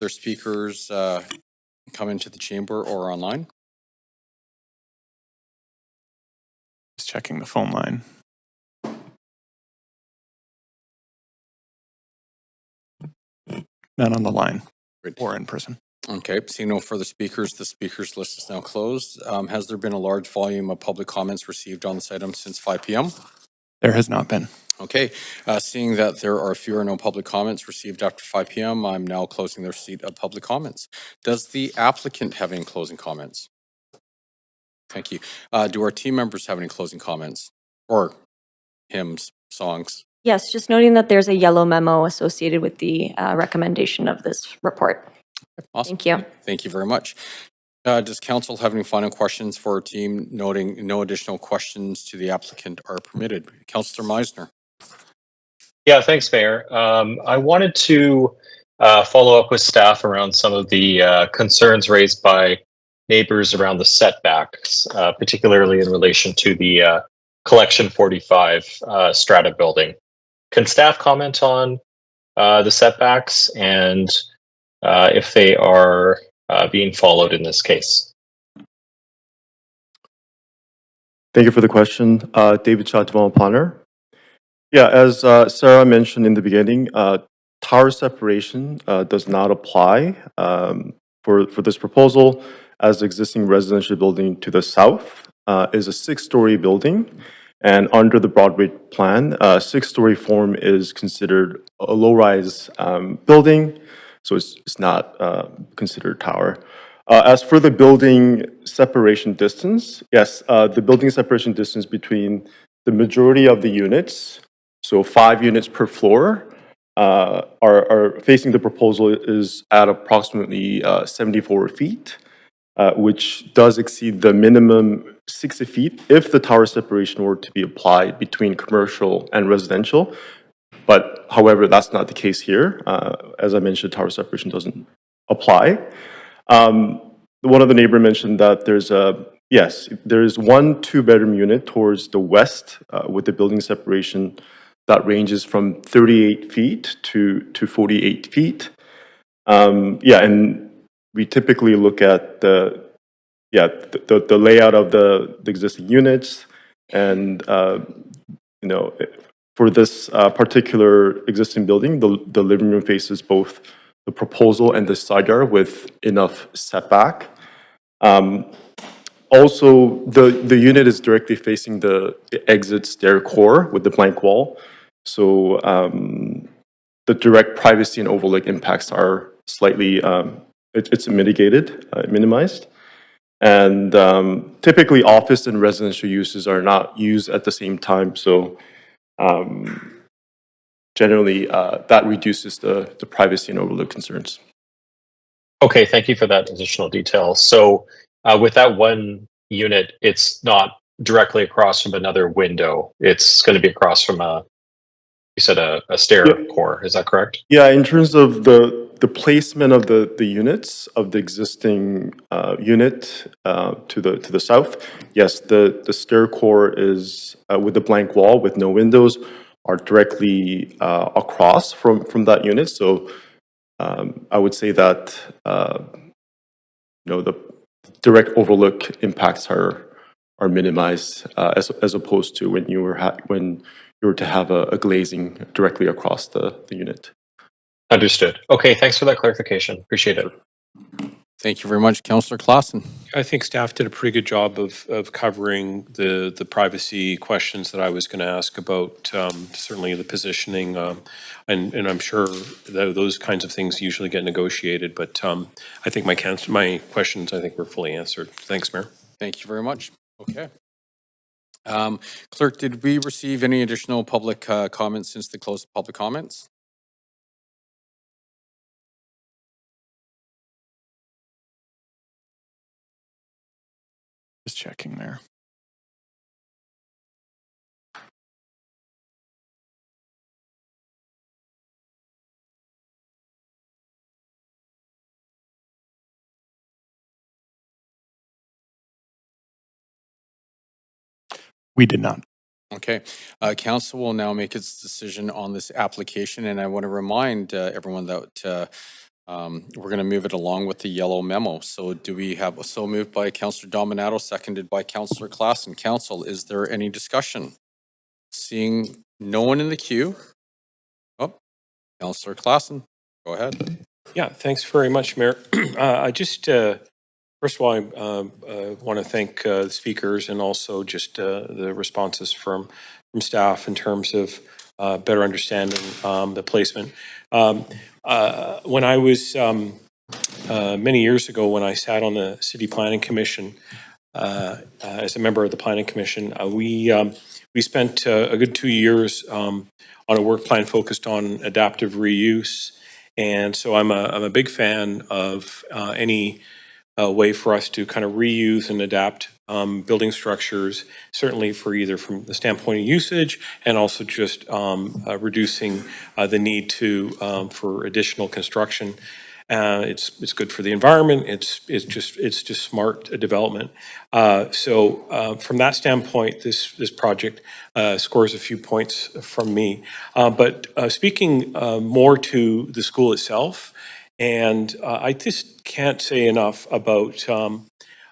Their speakers come into the chamber or online. Just checking the phone line. None on the line or in person. Okay, seeing no further speakers, the speakers list is now closed. Has there been a large volume of public comments received on this item since 5 p.m.? There has not been. Okay, seeing that there are few or no public comments received after 5 p.m., I'm now closing the receipt of public comments. Does the applicant have any closing comments? Thank you. Do our team members have any closing comments or hymns, songs? Yes, just noting that there's a yellow memo associated with the recommendation of this report. Awesome. Thank you. Thank you very much. Does council have any final questions for our team, noting no additional questions to the applicant are permitted? Councillor Meisner. Yeah, thanks, Mayor. I wanted to follow up with staff around some of the concerns raised by neighbors around the setbacks, particularly in relation to the Collection 45 strata building. Can staff comment on the setbacks and if they are being followed in this case? Thank you for the question. David Shah, Development Planner. Yeah, as Sarah mentioned in the beginning, tower separation does not apply for this proposal, as the existing residential building to the south is a 6-story building. And under the Broadway plan, 6-story form is considered a low-rise building, so it's not considered tower. As for the building separation distance, yes, the building separation distance between the majority of the units, so 5 units per floor, are facing the proposal is at approximately 74 feet, which does exceed the minimum 60 feet if the tower separation were to be applied between commercial and residential. But however, that's not the case here. As I mentioned, tower separation doesn't apply. One of the neighbor mentioned that there's one 2-bedroom unit towards the west with the building separation that ranges from 38 feet to 48 feet. And we typically look at the layout of the existing units, and for this particular existing building, the living room faces both the proposal and the side yard with enough setback. Also, the unit is directly facing the exit stair core with the blank wall. So the direct privacy and overlook impacts are slightly, it's mitigated, minimized. And typically office and residential uses are not used at the same time. So generally that reduces the privacy and overlook concerns. Okay, thank you for that additional detail. So with that one unit, it's not directly across from another window. It's going to be across from you said a stair core. Is that correct? Yeah, in terms of the placement of the units of the existing unit to the south, yes, the stair core is with the blank wall with no windows are directly across from that unit. So I would say that the direct overlook impacts are minimized as opposed to when you were to have a glazing directly across the unit. Understood. Okay, thanks for that clarification. Appreciate it. Thank you very much, Councillor Clausen. I think staff did a pretty good job of covering the privacy questions that I was going to ask about, certainly the positioning, and I'm sure that those kinds of things usually get negotiated, but I think my questions, I think, were fully answered. Thanks, Mayor. Thank you very much. Okay. Clerk, did we receive any additional public comments since the close of public comments? Just checking there. We did not. Okay. Council will now make its decision on this application, and I want to remind everyone that We're going to move it along with the yellow memo. So do we have, so moved by Councillor Dominato, seconded by Councillor Klassen. Council, is there any discussion? Seeing no one in the queue. Oh, Councillor Klassen, go ahead. Yeah, thanks very much, Mayor. I just, first of all, I want to thank the speakers and also just the responses from staff in terms of better understanding the placement. When I was, many years ago, when I sat on the City Planning Commission, as a member of the Planning Commission, we spent a good 2 years on a work plan focused on adaptive reuse. And so I'm a big fan of any way for us to kind of reuse and adapt building structures, certainly for either from the standpoint of usage and also just reducing the need to for additional construction. It's good for the environment. It's just smart development. So from that standpoint, this project scores a few points from me. But speaking more to the school itself, and I just can't say enough about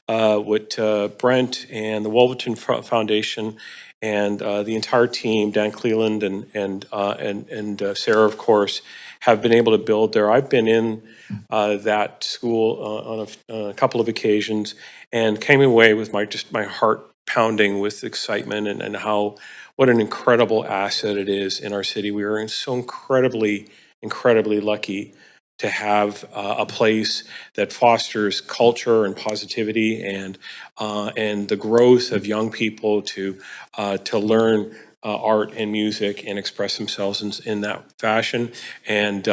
what Brent and the Wolverton Foundation and the entire team, Dan Cleland and Sarah, of course, have been able to build there. I've been in that school on a couple of occasions and came away with my heart pounding with excitement and how what an incredible asset it is in our city. We are so incredibly lucky to have a place that fosters culture and positivity and the growth of young people to learn art and music and express themselves in that fashion. And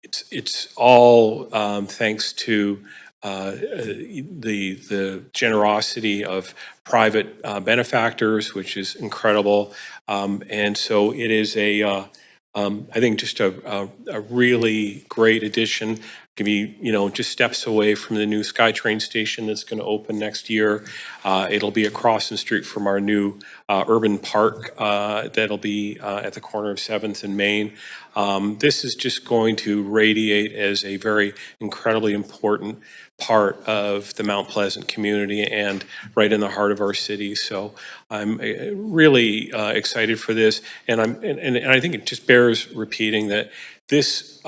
it's all thanks to the generosity of private benefactors, which is incredible. And so it is I think just a really great addition. Can be, just steps away from the new SkyTrain station that's going to open next year. It'll be across the street from our new urban park that'll be at the corner of 7th and Main. This is just going to radiate as a very incredibly important part of the Mount Pleasant community and right in the heart of our city. So I'm really excited for this, and I think it just bears repeating that this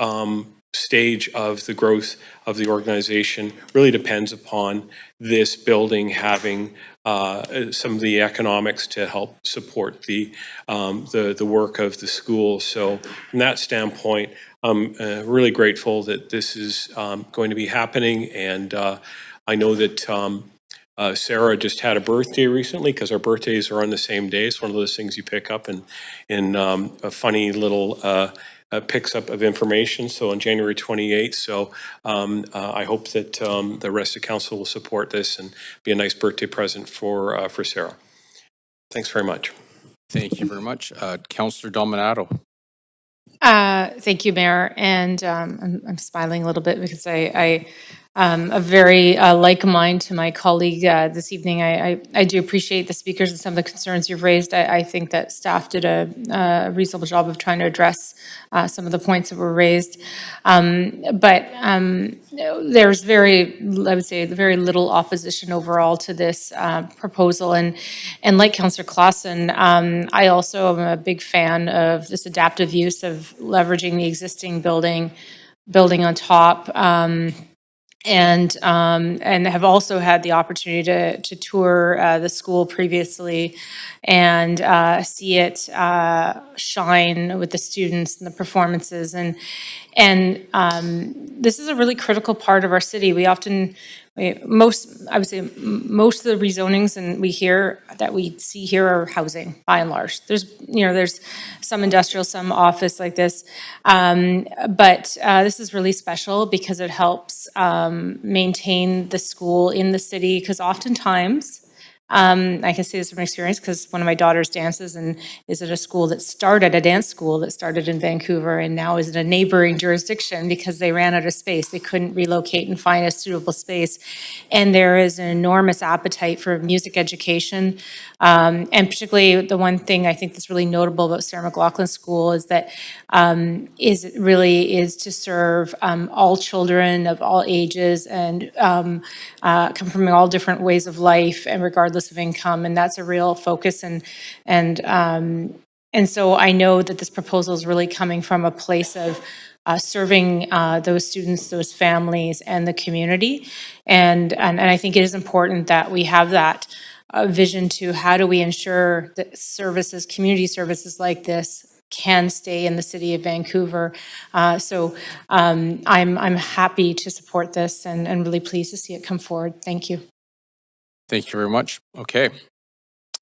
stage of the growth of the organization really depends upon this building having some of the economics to help support the work of the school. So from that standpoint, I'm really grateful that this is going to be happening, and I know that Sarah just had a birthday recently because our birthdays are on the same day. It's one of those things you pick up in a funny little picks up of information. So on January 28th. So I hope that the rest of council will support this and be a nice birthday present for Sarah. Thanks very much. Thank you very much. Councillor Dominato. Thank you, Mayor. And I'm smiling a little bit because I a very like mind to my colleague this evening. I do appreciate the speakers and some of the concerns you've raised. I think that staff did a reasonable job of trying to address some of the points that were raised. But there's I would say, very little opposition overall to this proposal. And like Councillor Klassen, I also am a big fan of this adaptive use of leveraging the existing building on top. And have also had the opportunity to tour the school previously and see it shine with the students and the performances. And this is a really critical part of our city. We often, most of the rezonings that we see here are housing, by and large. There's some industrial, some office like this. But this is really special because it helps maintain the school in the city, because oftentimes I can say this from experience because one of my daughters dances and is at a school that started, a dance school that started in Vancouver and now is in a neighboring jurisdiction because they ran out of space. They couldn't relocate and find a suitable space. And there is an enormous appetite for music education. And particularly the one thing I think that's really notable about Sarah McLaughlin School is that it really is to serve all children of all ages and come from all different ways of life and regardless of income. And that's a real focus. And so I know that this proposal is really coming from a place of serving those students, those families, and the community. And I think it is important that we have that vision to how do we ensure that services, community services like this can stay in the city of Vancouver. So I'm happy to support this and really pleased to see it come forward. Thank you. Thank you very much. Okay.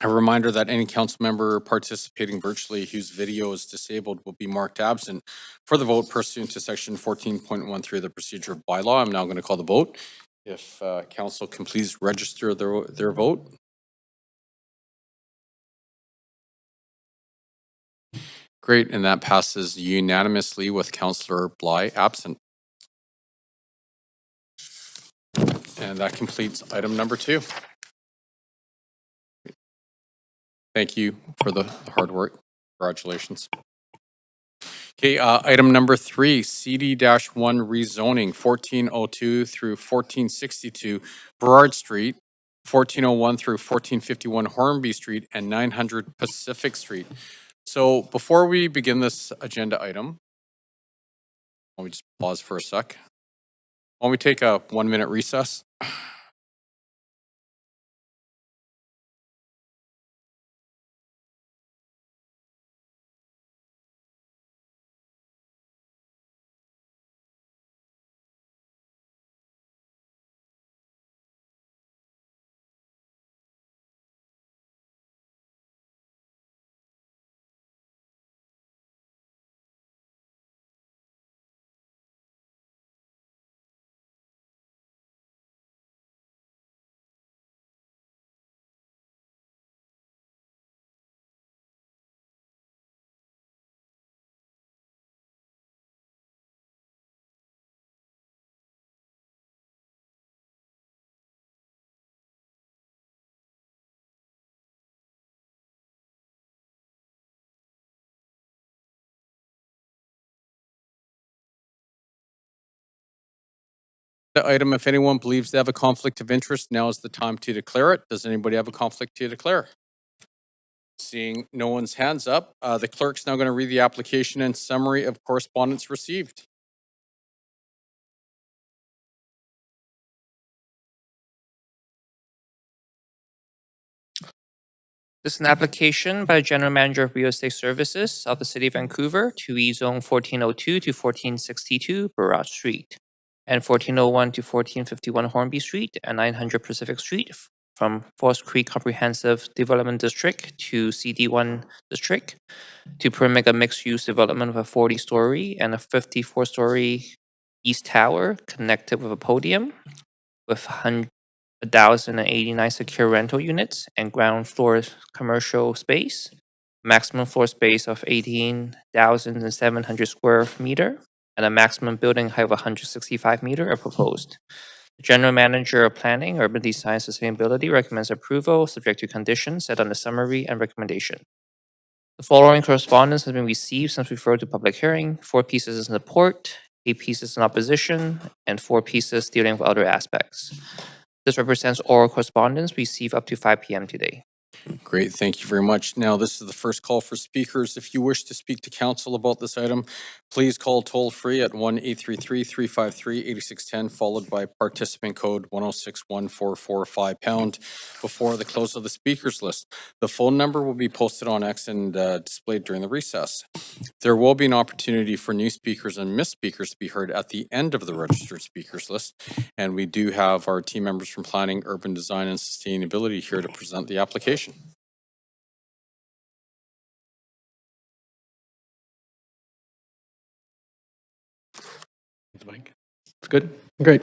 A reminder that any council member participating virtually whose video is disabled will be marked absent for the vote pursuant to section 14.13 of the procedure of bylaw. I'm now going to call the vote. If council can please register their vote. Great, and that passes unanimously with Councillor Bly absent. And that completes item number 2. Thank you for the hard work. Congratulations. Okay, item number 3, CD-1 rezoning 1402 through 1462 Burrard Street, 1401 through 1451 Hornby Street, and 900 Pacific Street. So before we begin this agenda item, let me just pause for a sec. Why don't we take a 1-minute recess? The item, if anyone believes they have a conflict of interest, now is the time to declare it. Does anybody have a conflict to declare? Seeing no one's hands up, the clerk's now going to read the application and summary of correspondence received. This is an application by the General Manager of Real Estate Services of the City of Vancouver to rezone 1402 to 1462 Burrard Street and 1401 to 1451 Hornby Street and 900 Pacific Street from Forest Creek Comprehensive Development District to CD1 District to permit a mixed-use development of a 40-story and a 54-story east tower connected with a podium with 1,089 secure rental units and ground floor commercial space, maximum floor space of 18,700 square meter, and a maximum building height of 165 meter are proposed. The General Manager of Planning, Urban Design, and Sustainability recommends approval subject to conditions set on the summary and recommendation. The following correspondence has been received since referred to public hearing: 4 pieces in support, 8 pieces in opposition, and 4 pieces dealing with other aspects. This represents oral correspondence received up to 5 p.m. today. Great, thank you very much. Now, this is the first call for speakers. If you wish to speak to council about this item, please call toll-free at 1-833-353-8610, followed by participant code 1061445# before the close of the speakers list. The phone number will be posted on X and displayed during the recess. There will be an opportunity for new speakers and missed speakers to be heard at the end of the registered speakers list, and we do have our team members from Planning, Urban Design, and Sustainability here to present the application. It's good. Great.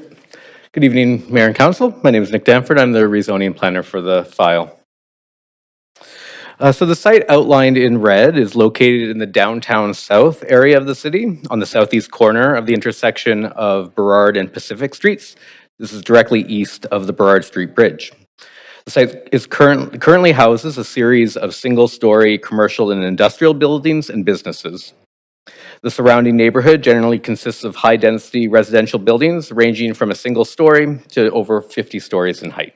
Good evening, Mayor and Council. My name is Nick Danford. I'm the rezoning planner for the file. So the site outlined in red is located in the downtown south area of the city, on the southeast corner of the intersection of Burrard and Pacific Streets. This is directly east of the Burrard Street Bridge. The site is currently houses a series of single-story commercial and industrial buildings and businesses. The surrounding neighborhood generally consists of high-density residential buildings ranging from a single story to over 50 stories in height.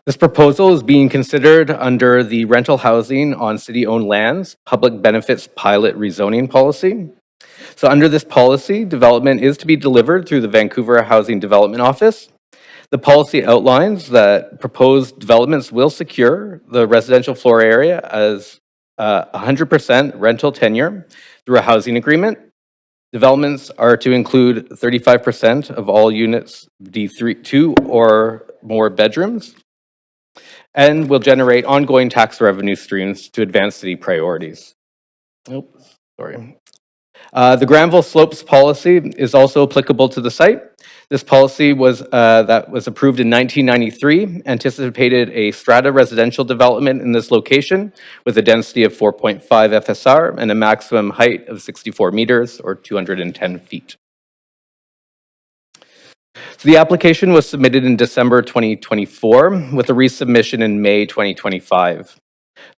This proposal is being considered under the Rental Housing on City-Owned Lands Public Benefits Pilot Rezoning Policy. So under this policy, development is to be delivered through the Vancouver Housing Development Office. The policy outlines that proposed developments will secure the residential floor area as 100% rental tenure through a housing agreement. Developments are to include 35% of all units D3, 2 or more bedrooms, and will generate ongoing tax revenue streams to advance city priorities. The Granville Slopes policy is also applicable to the site. This policy that was approved in 1993, anticipated a strata residential development in this location with a density of 4.5 FSR and a maximum height of 64 meters or 210 feet. So the application was submitted in December 2024 with a resubmission in May 2025.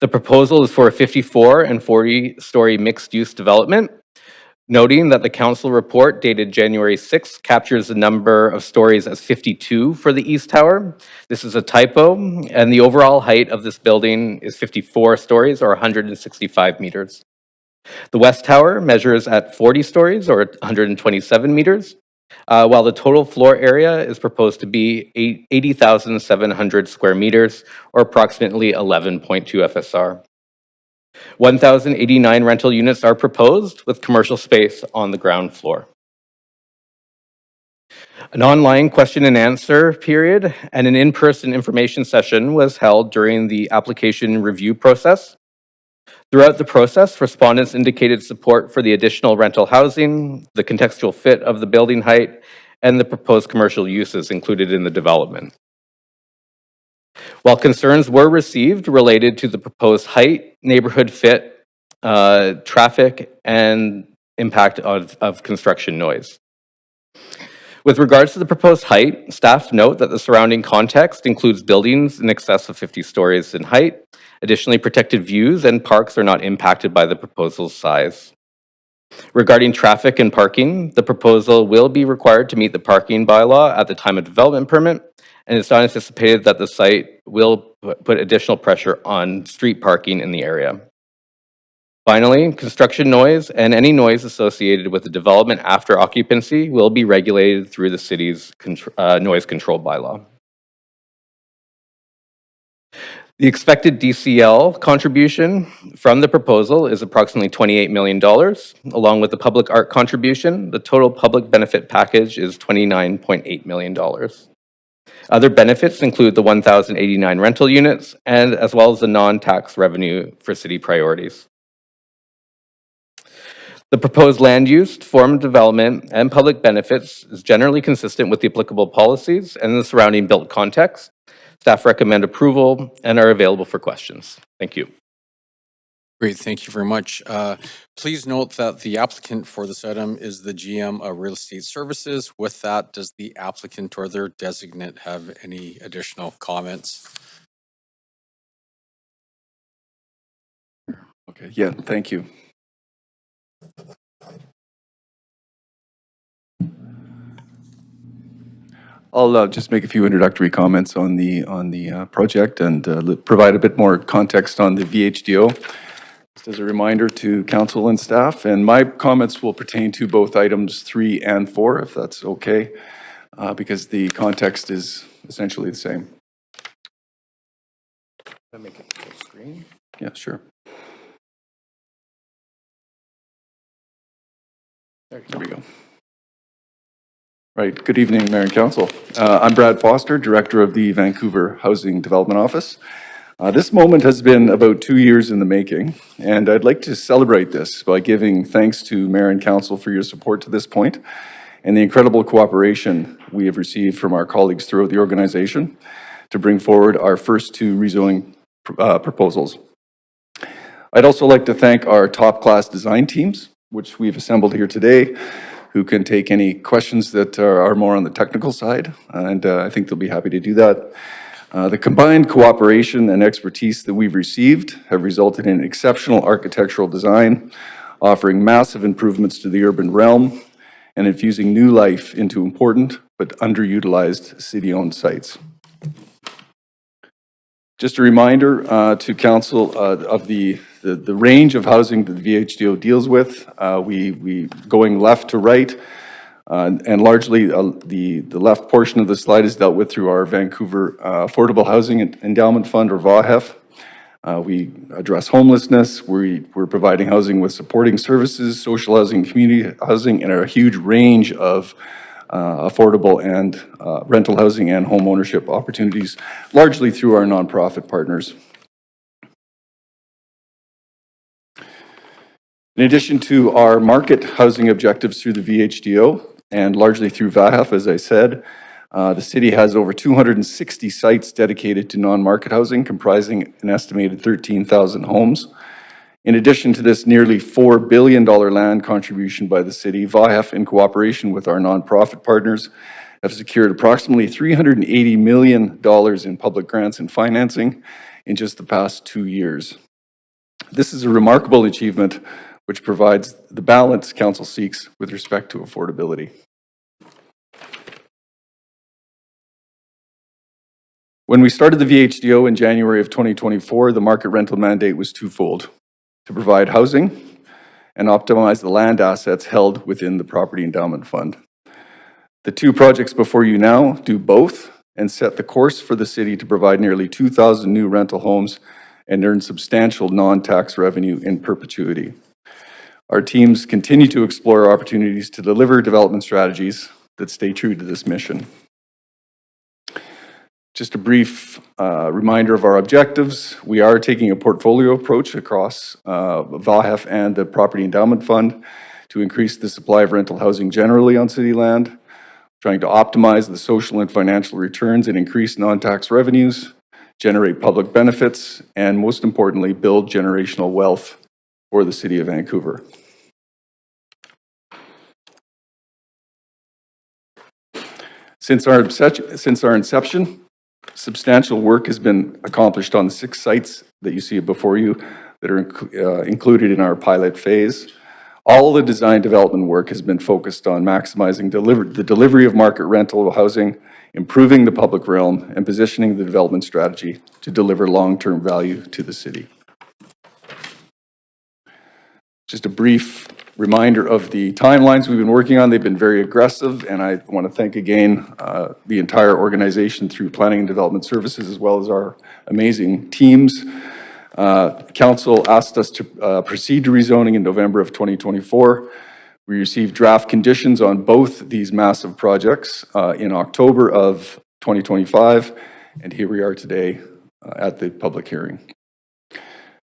The proposal is for a 54 and 40-story mixed-use development, noting that the council report dated January 6th captures the number of stories as 52 for the East Tower. This is a typo, and the overall height of this building is 54 stories or 165 meters. The West Tower measures at 40 stories or 127 meters, while the total floor area is proposed to be 80,700 square meters or approximately 11.2 FSR. 1,089 rental units are proposed with commercial space on the ground floor. An online question and answer period and an in-person information session was held during the application review process. Throughout the process, respondents indicated support for the additional rental housing, the contextual fit of the building height, and the proposed commercial uses included in the development. While concerns were received related to the proposed height, neighborhood fit, traffic, and impact of construction noise. With regards to the proposed height, staff note that the surrounding context includes buildings in excess of 50 stories in height. Additionally, protected views and parks are not impacted by the proposal's size. Regarding traffic and parking, the proposal will be required to meet the parking bylaw at the time of development permit, and it's not anticipated that the site will put additional pressure on street parking in the area. Finally, construction noise and any noise associated with the development after occupancy will be regulated through the city's noise control bylaw. The expected DCL contribution from the proposal is approximately $28 million. Along with the public art contribution, the total public benefit package is $29.8 million. Other benefits include the 1,089 rental units and as well as the non-tax revenue for city priorities. The proposed land use, form of development, and public benefits is generally consistent with the applicable policies and the surrounding built context. Staff recommend approval and are available for questions. Thank you. Great, thank you very much. Please note that the applicant for this item is the GM of Real Estate Services. With that, does the applicant or their designate have any additional comments? Okay, yeah, thank you. I'll just make a few introductory comments on the project and provide a bit more context on the VHDO. Just as a reminder to council and staff, and my comments will pertain to both items 3 and 4, if that's okay, because the context is essentially the same. Can I make it full screen? Yeah, sure. There we go. Right, good evening, Mayor and Council. I'm Brad Foster, Director of the Vancouver Housing Development Office. This moment has been about 2 years in the making, and I'd like to celebrate this by giving thanks to Mayor and Council for your support to this point and the incredible cooperation we have received from our colleagues throughout the organization to bring forward our first 2 rezoning proposals. I'd also like to thank our top-class design teams, which we've assembled here today, who can take any questions that are more on the technical side, and I think they'll be happy to do that. The combined cooperation and expertise that we've received have resulted in exceptional architectural design, offering massive improvements to the urban realm and infusing new life into important but underutilized city-owned sites. Just a reminder to Council of the range of housing that the VHDO deals with. We going left to right, and largely the left portion of the slide is dealt with through our Vancouver Affordable Housing Endowment Fund, or VAHF. We address homelessness. We're providing housing with supporting services, social housing, community housing, and a huge range of affordable and rental housing and home ownership opportunities, largely through our nonprofit partners. In addition to our market housing objectives through the VHDO and largely through VAHF, as I said, the city has over 260 sites dedicated to non-market housing, comprising an estimated 13,000 homes. In addition to this nearly $4 billion land contribution by the city, VAHF, in cooperation with our nonprofit partners, have secured approximately $380 million in public grants and financing in just the past 2 years. This is a remarkable achievement which provides the balance Council seeks with respect to affordability. When we started the VHDO in January of 2024, the market rental mandate was twofold: to provide housing and optimize the land assets held within the Property Endowment Fund. The two projects before you now do both and set the course for the city to provide nearly 2,000 new rental homes and earn substantial non-tax revenue in perpetuity. Our teams continue to explore opportunities to deliver development strategies that stay true to this mission. Just a brief reminder of our objectives. We are taking a portfolio approach across VAHF and the Property Endowment Fund to increase the supply of rental housing generally on city land, trying to optimize the social and financial returns and increase non-tax revenues, generate public benefits, and most importantly, build generational wealth for the City of Vancouver. Since our inception, substantial work has been accomplished on the 6 sites that you see before you that are included in our pilot phase. All the design development work has been focused on maximizing the delivery of market rental housing, improving the public realm, and positioning the development strategy to deliver long-term value to the city. Just a brief reminder of the timelines we've been working on. They've been very aggressive, and I want to thank again the entire organization through Planning and Development Services, as well as our amazing teams. Council asked us to proceed to rezoning in November of 2024. We received draft conditions on both these massive projects in October of 2025, and here we are today at the public hearing.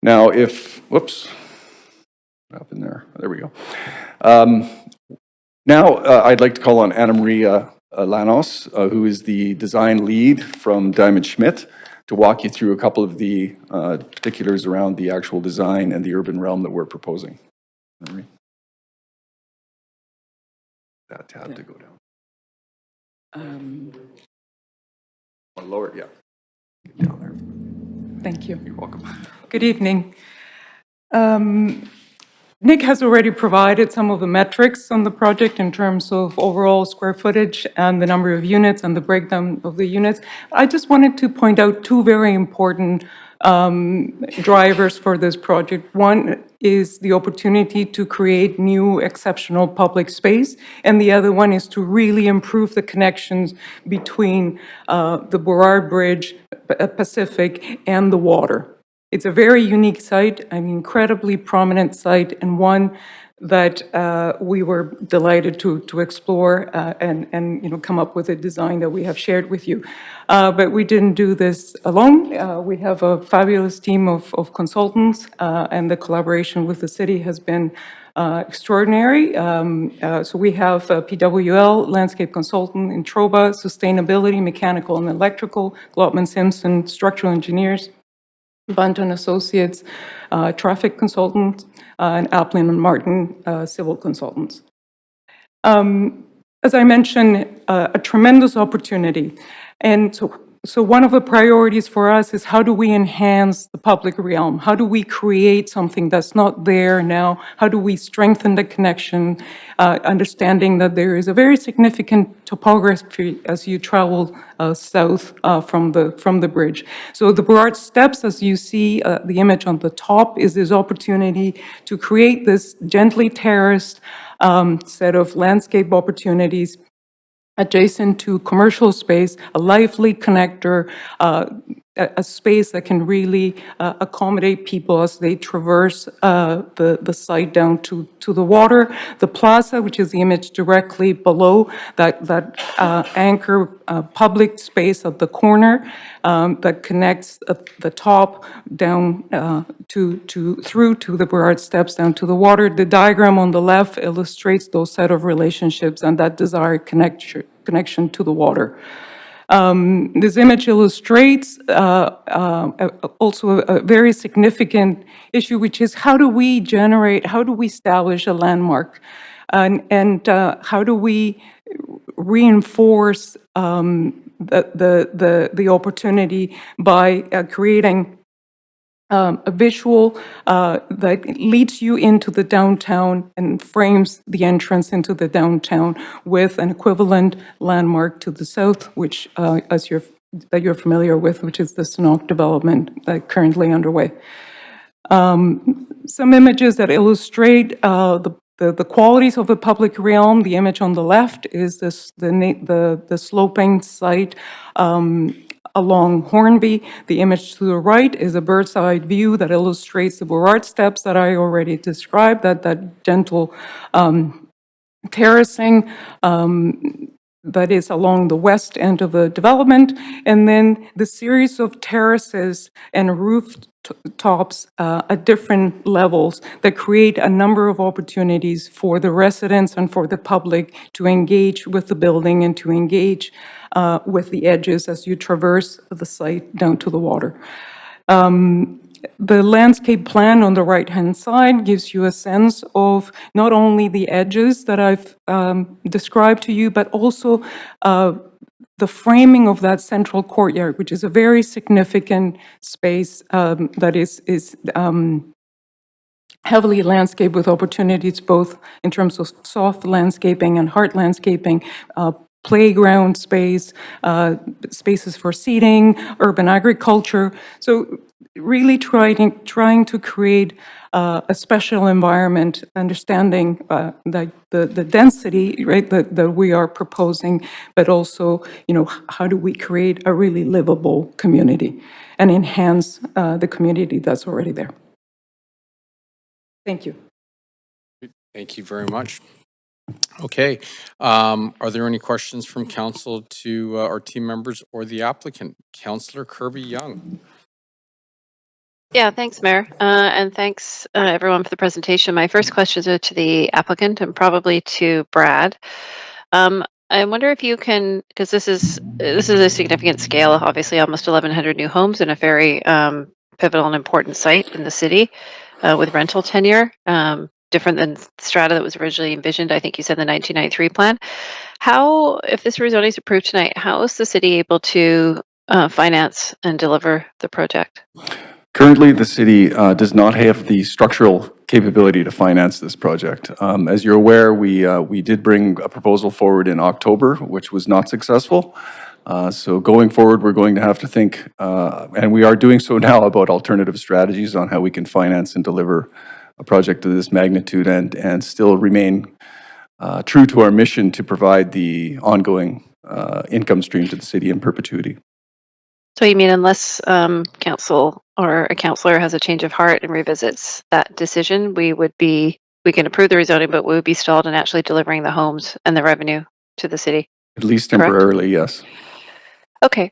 Now, whoops. Up in there. There we go. Now, I'd like to call on Anna Maria Lanos, who is the design lead from Diamond Schmidt, to walk you through a couple of the particulars around the actual design and the urban realm that we're proposing. That tab to go down. Lower, yeah. Get down there. Thank you. You're welcome. Good evening. Nick has already provided some of the metrics on the project in terms of overall square footage and the number of units and the breakdown of the units. I just wanted to point out 2 very important drivers for this project. One is the opportunity to create new exceptional public space, and the other one is to really improve the connections between the Burrard Bridge, Pacific, and the water. It's a very unique site, an incredibly prominent site, and one that we were delighted to explore and come up with a design that we have shared with you. But we didn't do this alone. We have a fabulous team of consultants, and the collaboration with the city has been extraordinary. So we have PWL, landscape consultant, Introba, sustainability, mechanical and electrical, Glotman Simpson, structural engineers, Bunt and Associates, traffic consultants, and Applin and Martin, civil consultants. As I mentioned, a tremendous opportunity. And so one of the priorities for us is how do we enhance the public realm? How do we create something that's not there now? How do we strengthen the connection, understanding that there is a very significant topography as you travel south from the bridge. So the Burrard Steps, as you see the image on the top, is this opportunity to create this gently terraced set of landscape opportunities adjacent to commercial space, a lively connector, a space that can really accommodate people as they traverse the site down to the water. The plaza, which is the image directly below, that anchor public space at the corner that connects the top down through to the Burrard Steps down to the water. The diagram on the left illustrates those set of relationships and that desired connection to the water. This image illustrates also a very significant issue, which is how do we establish a landmark? And how do we reinforce the opportunity by creating a visual that leads you into the downtown and frames the entrance into the downtown with an equivalent landmark to the south, which that you're familiar with, which is the Sanook development currently underway. Some images that illustrate the qualities of the public realm. The image on the left is the sloping site along Hornby. The image to the right is a bird's eye view that illustrates the Burrard Steps that I already described, that gentle terracing that is along the west end of the development, and then the series of terraces and rooftops at different levels that create a number of opportunities for the residents and for the public to engage with the building and to engage with the edges as you traverse the site down to the water. The landscape plan on the right-hand side gives you a sense of not only the edges that I've described to you, but also the framing of that central courtyard, which is a very significant space that is heavily landscaped with opportunities both in terms of soft landscaping and hard landscaping, playground space, spaces for seating, urban agriculture. So really trying to create a special environment, understanding that the density, right, that we are proposing, but also, how do we create a really livable community and enhance the community that's already there. Thank you. Thank you very much. Okay, are there any questions from council to our team members or the applicant? Councillor Kirby Young. Yeah, thanks, Mayor. And thanks, everyone, for the presentation. My first questions are to the applicant and probably to Brad. I wonder if you can, because this is a significant scale, obviously almost 1,100 new homes in a very pivotal and important site in the city with rental tenure, different than strata that was originally envisioned, I think you said, the 1993 plan. How, if this rezoning is approved tonight, how is the city able to finance and deliver the project? Currently, the city does not have the structural capability to finance this project. As you're aware, we did bring a proposal forward in October, which was not successful. So going forward, we're going to have to think, and we are doing so now, about alternative strategies on how we can finance and deliver a project of this magnitude and still remain true to our mission to provide the ongoing income stream to the city in perpetuity. So you mean unless council or a councillor has a change of heart and revisits that decision, we can approve the rezoning, but we would be stalled in actually delivering the homes and the revenue to the city? At least Correct? temporarily, yes. Okay.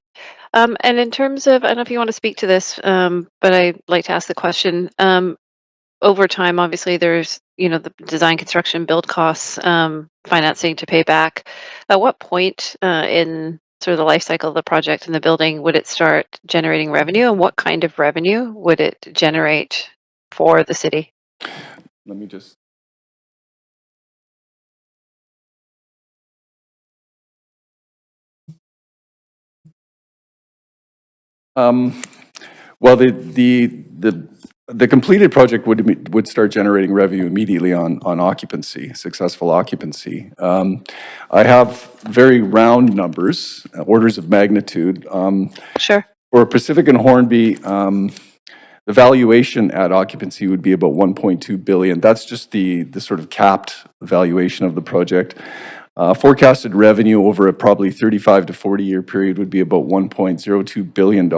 And in terms of, I don't know if you want to speak to this, but I'd like to ask the question. Over time, obviously, there's, the design, construction, build costs, financing to pay back. At what point in sort of the life cycle of the project and the building would it start generating revenue, and what kind of revenue would it generate for the city? Let me just. Well, the completed project would start generating revenue immediately on occupancy, successful occupancy. I have very round numbers, orders of magnitude. Sure. For Pacific and Hornby, the valuation at occupancy would be about 1.2 billion. That's just the sort of capped valuation of the project. Forecasted revenue over a probably 35 to 40 year period would be about $1.02 billion.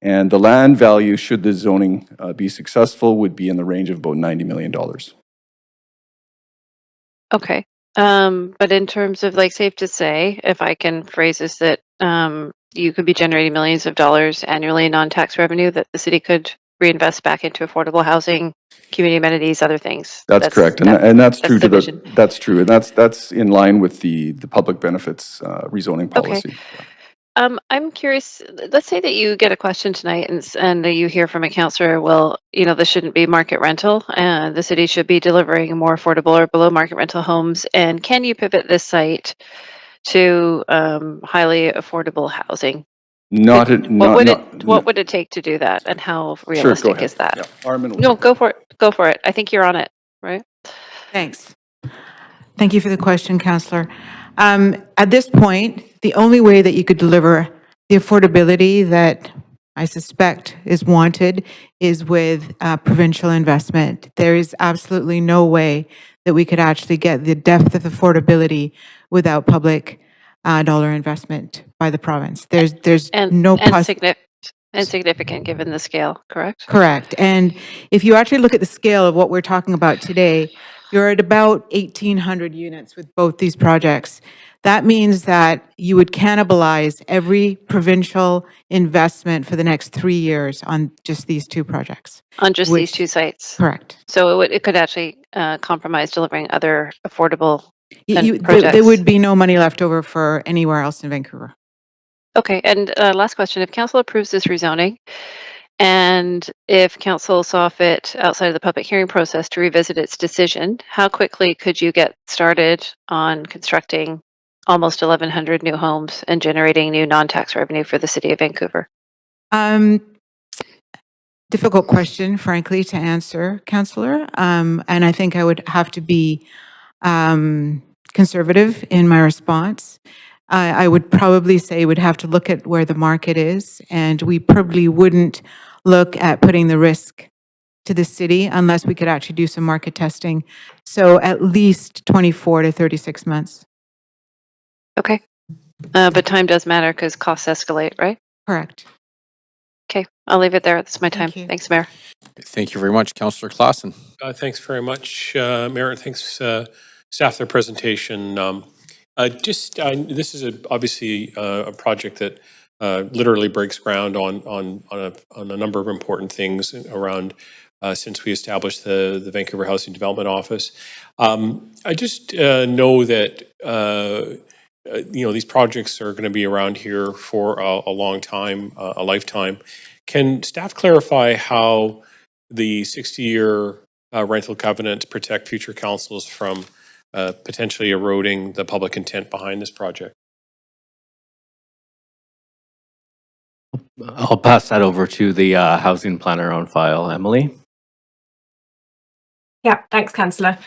And the land value, should the zoning be successful, would be in the range of about $90 million. Okay. But in terms of, like, safe to say, if I can phrase this, that you could be generating millions of dollars annually in non-tax revenue that the city could reinvest back into affordable housing, community amenities, other things. That's correct, and that's true the vision. that's true, and that's in line with the public benefits rezoning policy. I'm curious, let's say that you get a question tonight and you hear from a counselor, well, this shouldn't be market rental, and the city should be delivering more affordable or below market rental homes. And can you pivot this site to highly affordable housing? What would it take to do that, and how realistic is that? Yeah. Armin will No, take go for it. Go for it. I think you're on it, right? Thanks. Thank you for the question, Councillor. At this point, the only way that you could deliver the affordability that I suspect is wanted is with provincial investment. There is absolutely no way that we could actually get the depth of affordability without public dollar investment by the province. There's no significant given the scale, correct? Correct. And if you actually look at the scale of what we're talking about today, you're at about 1,800 units with both these projects. That means that you would cannibalize every provincial investment for the next 3 years on just these two projects. On just these two sites? Correct. So it could actually compromise delivering other affordable projects? There would be no money left over for anywhere else in Vancouver. Okay, and last question. If council approves this rezoning, and if council saw fit outside of the public hearing process to revisit its decision, how quickly could you get started on constructing almost 1,100 new homes and generating new non-tax revenue for the city of Vancouver? Difficult question, frankly, to answer, Councillor. And I think I would have to be conservative in my response. I would probably say we'd have to look at where the market is, and we probably wouldn't look at putting the risk to the city unless we could actually do some market testing. So at least 24 to 36 months. Okay. But time does matter because costs escalate, right? Correct. Okay, I'll leave it there. That's my time. Thanks, Mayor. Thank you very much, Councillor Claassen. Thanks very much, Mayor, and thanks staff for their presentation. This is obviously a project that literally breaks ground on a number of important things around since we established the Vancouver Housing Development Office. I just know that these projects are going to be around here for a long time, a lifetime. Can staff clarify how the 60-year rental covenants protect future councils from potentially eroding the public intent behind this project? I'll pass that over to the housing planner on file, Emily. Yeah, thanks, Councillor.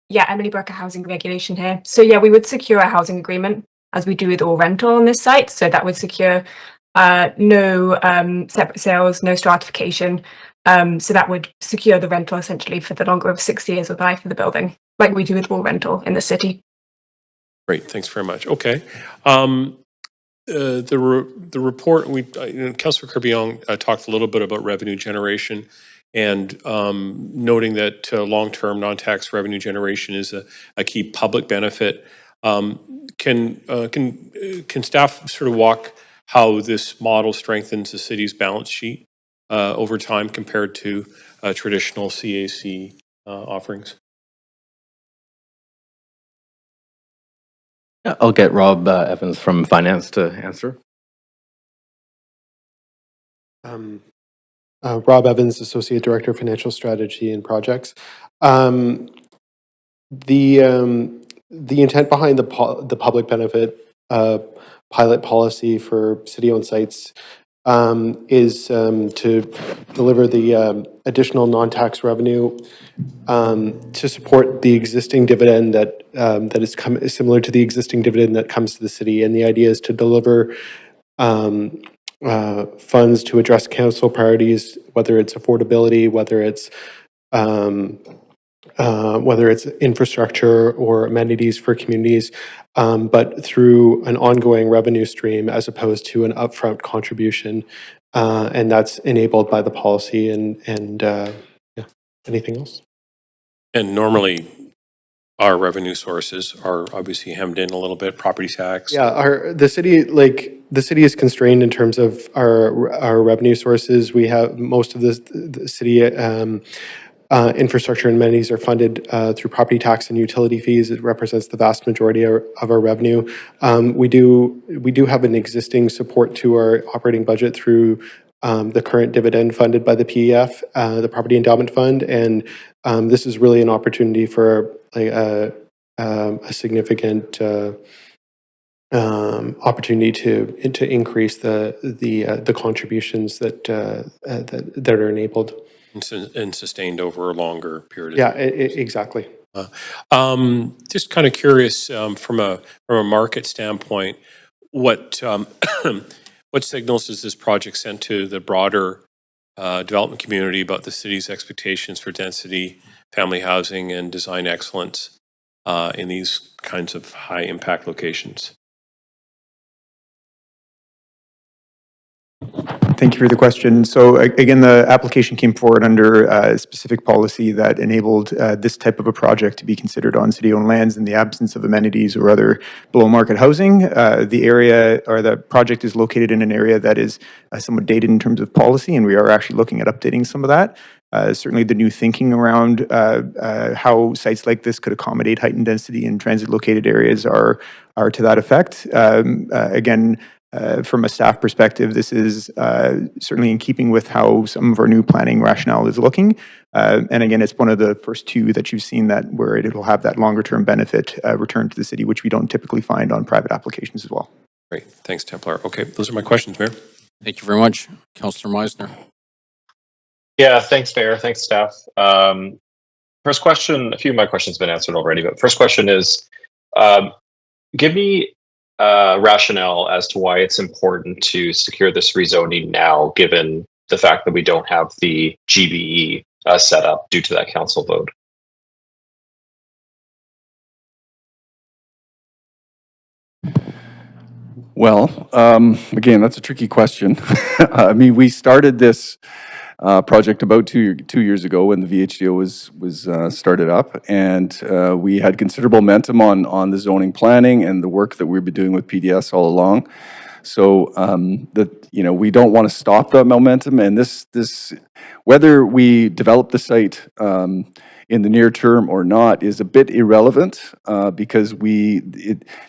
Yeah, Emily Brooker, Housing Regulation here. So yeah, we would secure a housing agreement as we do with all rental on this site. So that would secure no separate sales, no stratification. So that would secure the rental essentially for the longer of 6 years of life of the building, like we do with all rental in the city. Great, thanks very much. Okay. The report, Councillor Crebillon talked a little bit about revenue generation and noting that long-term non-tax revenue generation is a key public benefit. Can staff sort of walk how this model strengthens the city's balance sheet over time compared to traditional CAC offerings? I'll get Rob Evans from Finance to answer. Rob Evans, Associate Director of Financial Strategy and Projects. The intent behind the public benefit pilot policy for city-owned sites is to deliver the additional non-tax revenue to support the existing dividend that is similar to the existing dividend that comes to the city. And the idea is to deliver funds to address council priorities, whether it's affordability, whether it's infrastructure or amenities for communities, but through an ongoing revenue stream as opposed to an upfront contribution, and that's enabled by the policy. And yeah, anything else? And normally, our revenue sources are obviously hemmed in a little bit, property tax. Yeah, the city is constrained in terms of our revenue sources. We have most of the city infrastructure and amenities are funded through property tax and utility fees. It represents the vast majority of our revenue. We do have an existing support to our operating budget through the current dividend funded by the PEF, the Property Endowment Fund, and this is really an opportunity for a significant opportunity to increase the contributions that are enabled. And sustained over a longer period of Yeah, time. exactly. Just kind of curious, from a market standpoint, what what signals does this project send to the broader development community about the city's expectations for density, family housing, and design excellence in these kinds of high impact locations? Thank you for the question. So again, the application came forward under a specific policy that enabled this type of a project to be considered on city-owned lands in the absence of amenities or other below-market housing. The area or the project is located in an area that is somewhat dated in terms of policy, and we are actually looking at updating some of that. Certainly the new thinking around how sites like this could accommodate heightened density in transit-located areas are to that effect. Again, from a staff perspective, this is certainly in keeping with how some of our new planning rationale is looking. And again, it's one of the first two that you've seen that where it'll have that longer term benefit return to the city, which we don't typically find on private applications as well. Great, thanks, Templar. Okay, those are my questions, Mayor. Thank you very much. Councillor Meisner. Yeah, thanks, Mayor. Thanks, staff. First question, a few of my questions have been answered already, but first question is, give me rationale as to why it's important to secure this rezoning now, given the fact that we don't have the GBE set up due to that council vote. Well, again, that's a tricky question. I mean, we started this project about two years ago when the VHDO was started up, and we had considerable momentum on the zoning planning and the work that we've been doing with PDS all along. So we don't want to stop that momentum, and this whether we develop the site in the near term or not is a bit irrelevant because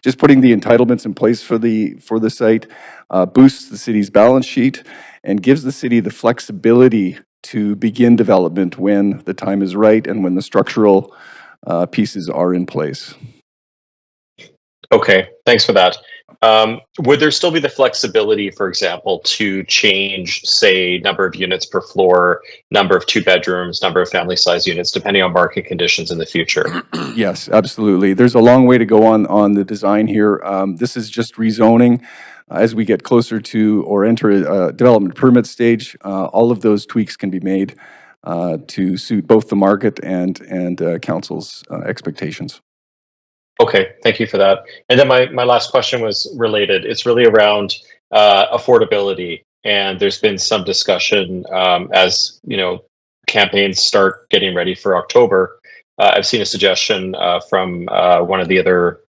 just putting the entitlements in place for the site boosts the city's balance sheet and gives the city the flexibility to begin development when the time is right and when the structural pieces are in place. Okay, thanks for that. Would there still be the flexibility, for example, to change, say, number of units per floor, number of 2 bedrooms, number of family size units, depending on market conditions in the future? Yes, absolutely. There's a long way to go on the design here. This is just rezoning. As we get closer to or enter a development permit stage, all of those tweaks can be made to suit both the market and council's expectations. Okay, thank you for that. And then my last question was related. It's really around affordability. And there's been some discussion as campaigns start getting ready for October. I've seen a suggestion from one of the other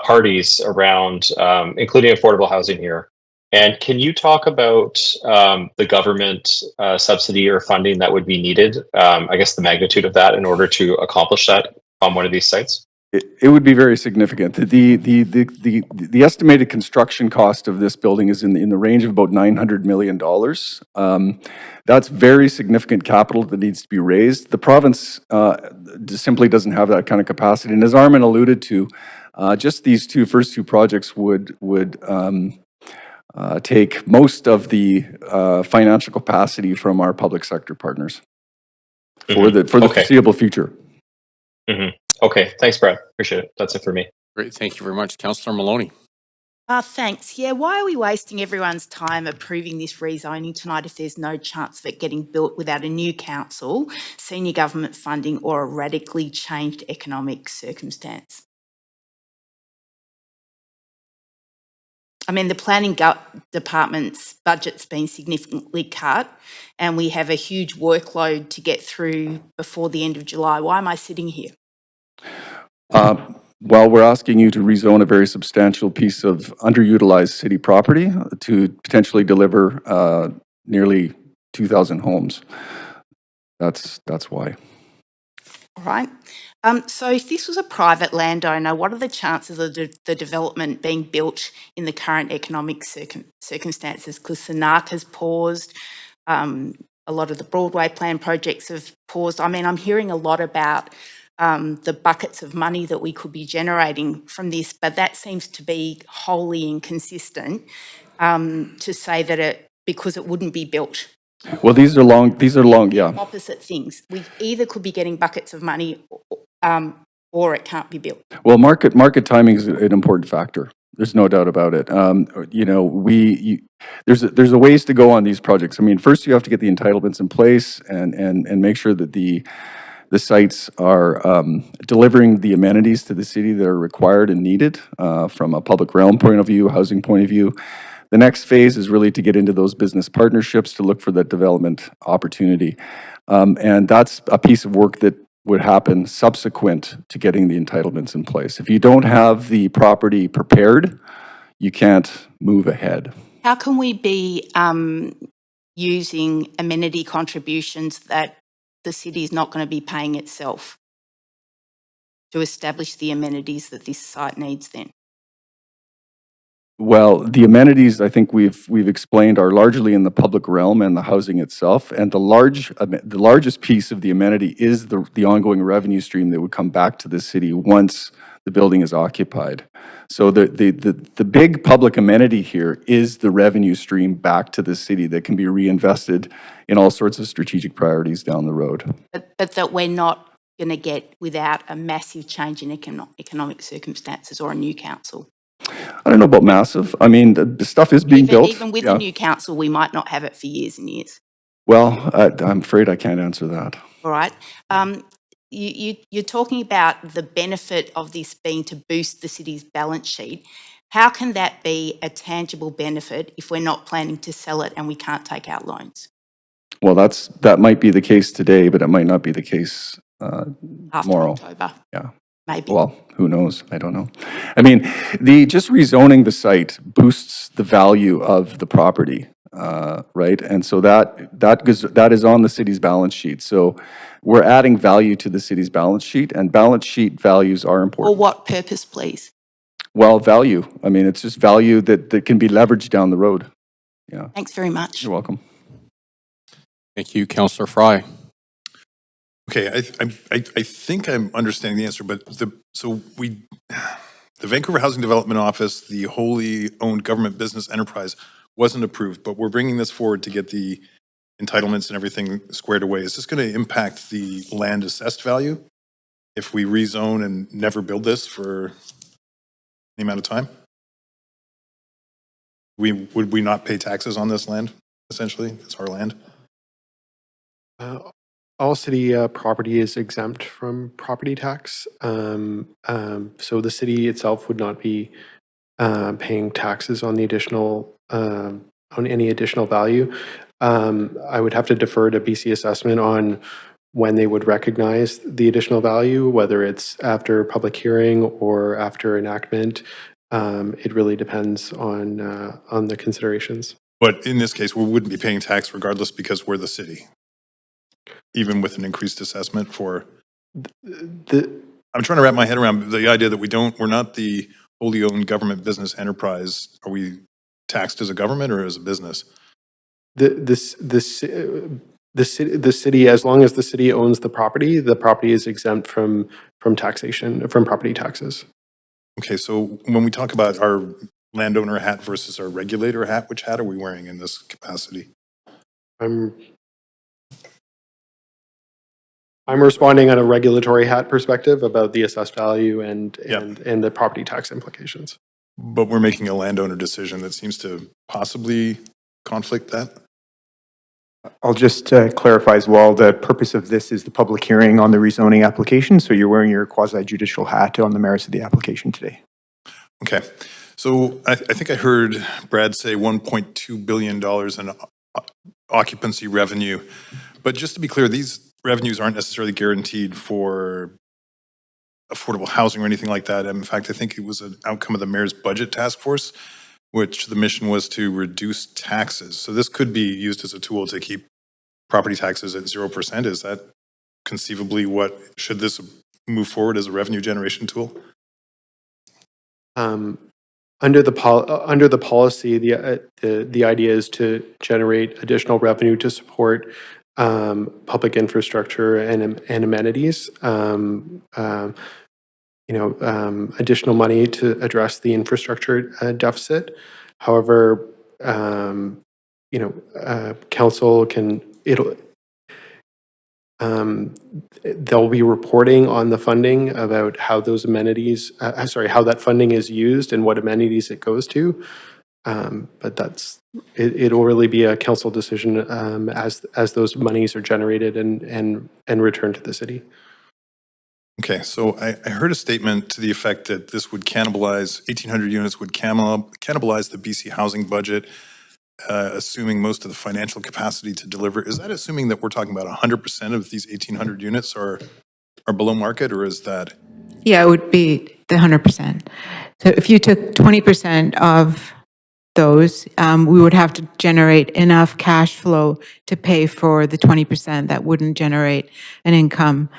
parties around including affordable housing here. And can you talk about the government subsidy or funding that would be needed? I guess the magnitude of that in order to accomplish that on one of these sites? It would be very significant. The estimated construction cost of this building is in the range of about $900 million. That's very significant capital that needs to be raised. The province simply doesn't have that kind of capacity. And as Armin alluded to, just these first two projects would take most of the financial capacity from our public sector partners for the foreseeable future. Okay, thanks, Brad. Appreciate it. That's it for me. Great, thank you very much. Councillor Maloney. Thanks. Yeah, why are we wasting everyone's time approving this rezoning tonight if there's no chance of it getting built without a new council, senior government funding, or a radically changed economic circumstance? I mean, the planning department's budget's been significantly cut and we have a huge workload to get through before the end of July. Why am I sitting here? Well, we're asking you to rezone a very substantial piece of underutilized city property to potentially deliver nearly 2,000 homes. That's why. All right. So if this was a private landowner, what are the chances of the development being built in the current economic circumstances? Because Sanark has paused, a lot of the Broadway plan projects have paused. I mean, I'm hearing a lot about the buckets of money that we could be generating from this, but that seems to be wholly inconsistent to say that because it wouldn't be built. Well, these are long, yeah. Opposite things. We either could be getting buckets of money or it can't be built. Well, market timing is an important factor. There's no doubt about it. You know, there's a ways to go on these projects. I mean, first you have to get the entitlements in place and make sure that the sites are delivering the amenities to the city that are required and needed from a public realm point of view, housing point of view. The next phase is really to get into those business partnerships to look for that development opportunity. And that's a piece of work that would happen subsequent to getting the entitlements in place. If you don't have the property prepared, you can't move ahead. How can we be using amenity contributions that the city is not going to be paying itself to establish the amenities that this site needs then? Well, the amenities, I think we've explained, are largely in the public realm and the housing itself. And the largest piece of the amenity is the ongoing revenue stream that would come back to the city once the building is occupied. So the big public amenity here is the revenue stream back to the city that can be reinvested in all sorts of strategic priorities down the road. But that we're not going to get without a massive change in economic circumstances or a new council. I don't know about massive. I mean, the stuff is being built. Even with a new council, we might not have it for years and years. Well, I'm afraid I can't answer that. All right. You're talking about the benefit of this being to boost the city's balance sheet. How can that be a tangible benefit if we're not planning to sell it and we can't take out loans? Well, that might be the case today, but it might not be the case After tomorrow. October. Yeah. Maybe. Well, who knows? I don't know. I mean, just rezoning the site boosts the value of the property, right? And so that is on the city's balance sheet. So we're adding value to the city's balance sheet, and balance sheet values are important. For what purpose, please? Well, value. I mean, it's just value that can be leveraged down the road. Yeah. Thanks very much. You're welcome. Thank you, Councillor Fry. Okay, I think I'm understanding the answer, but the Vancouver Housing Development Office, the wholly owned government business enterprise, wasn't approved, but we're bringing this forward to get the entitlements and everything squared away. Is this going to impact the land assessed value if we rezone and never build this for any amount of time? Would we not pay taxes on this land, essentially? It's our land. All city property is exempt from property tax. So the city itself would not be paying taxes on the additional, on any additional value. I would have to defer to BC Assessment on when they would recognize the additional value, whether it's after public hearing or after enactment. It really depends on the considerations. But in this case, we wouldn't be paying tax regardless because we're the city, even with an increased assessment for. I'm trying to wrap my head around the idea that we're not the wholly owned government business enterprise. Are we taxed as a government or as a business? The city, as long as the city owns the property is exempt from taxation, from property taxes. Okay, so when we talk about our landowner hat versus our regulator hat, which hat are we wearing in this capacity? I'm responding on a regulatory hat perspective about the assessed value and the property tax implications. But we're making a landowner decision that seems to possibly conflict that. I'll just clarify as well, the purpose of this is the public hearing on the rezoning application, so you're wearing your quasi-judicial hat on the merits of the application today. Okay, so I think I heard Brad say $1.2 billion in occupancy revenue, but just to be clear, these revenues aren't necessarily guaranteed for affordable housing or anything like that. In fact, I think it was an outcome of the mayor's budget task force, which the mission was to reduce taxes. So this could be used as a tool to keep property taxes at 0%. Is that conceivably should this move forward as a revenue generation tool? Under the policy, the idea is to generate additional revenue to support public infrastructure and amenities. Additional money to address the infrastructure deficit. However, council they'll be reporting on the funding about how those amenities, how that funding is used and what amenities it goes to. But it'll really be a council decision as those monies are generated and returned to the city. Okay, so I heard a statement to the effect that this would cannibalize, 1,800 units would cannibalize the BC housing budget, assuming most of the financial capacity to deliver. Is that assuming that we're talking about 100% of these 1,800 units are below market, or is that? Yeah, it would be the 100%. So if you took 20% of those, we would have to generate enough cash flow to pay for the 20% that wouldn't generate an income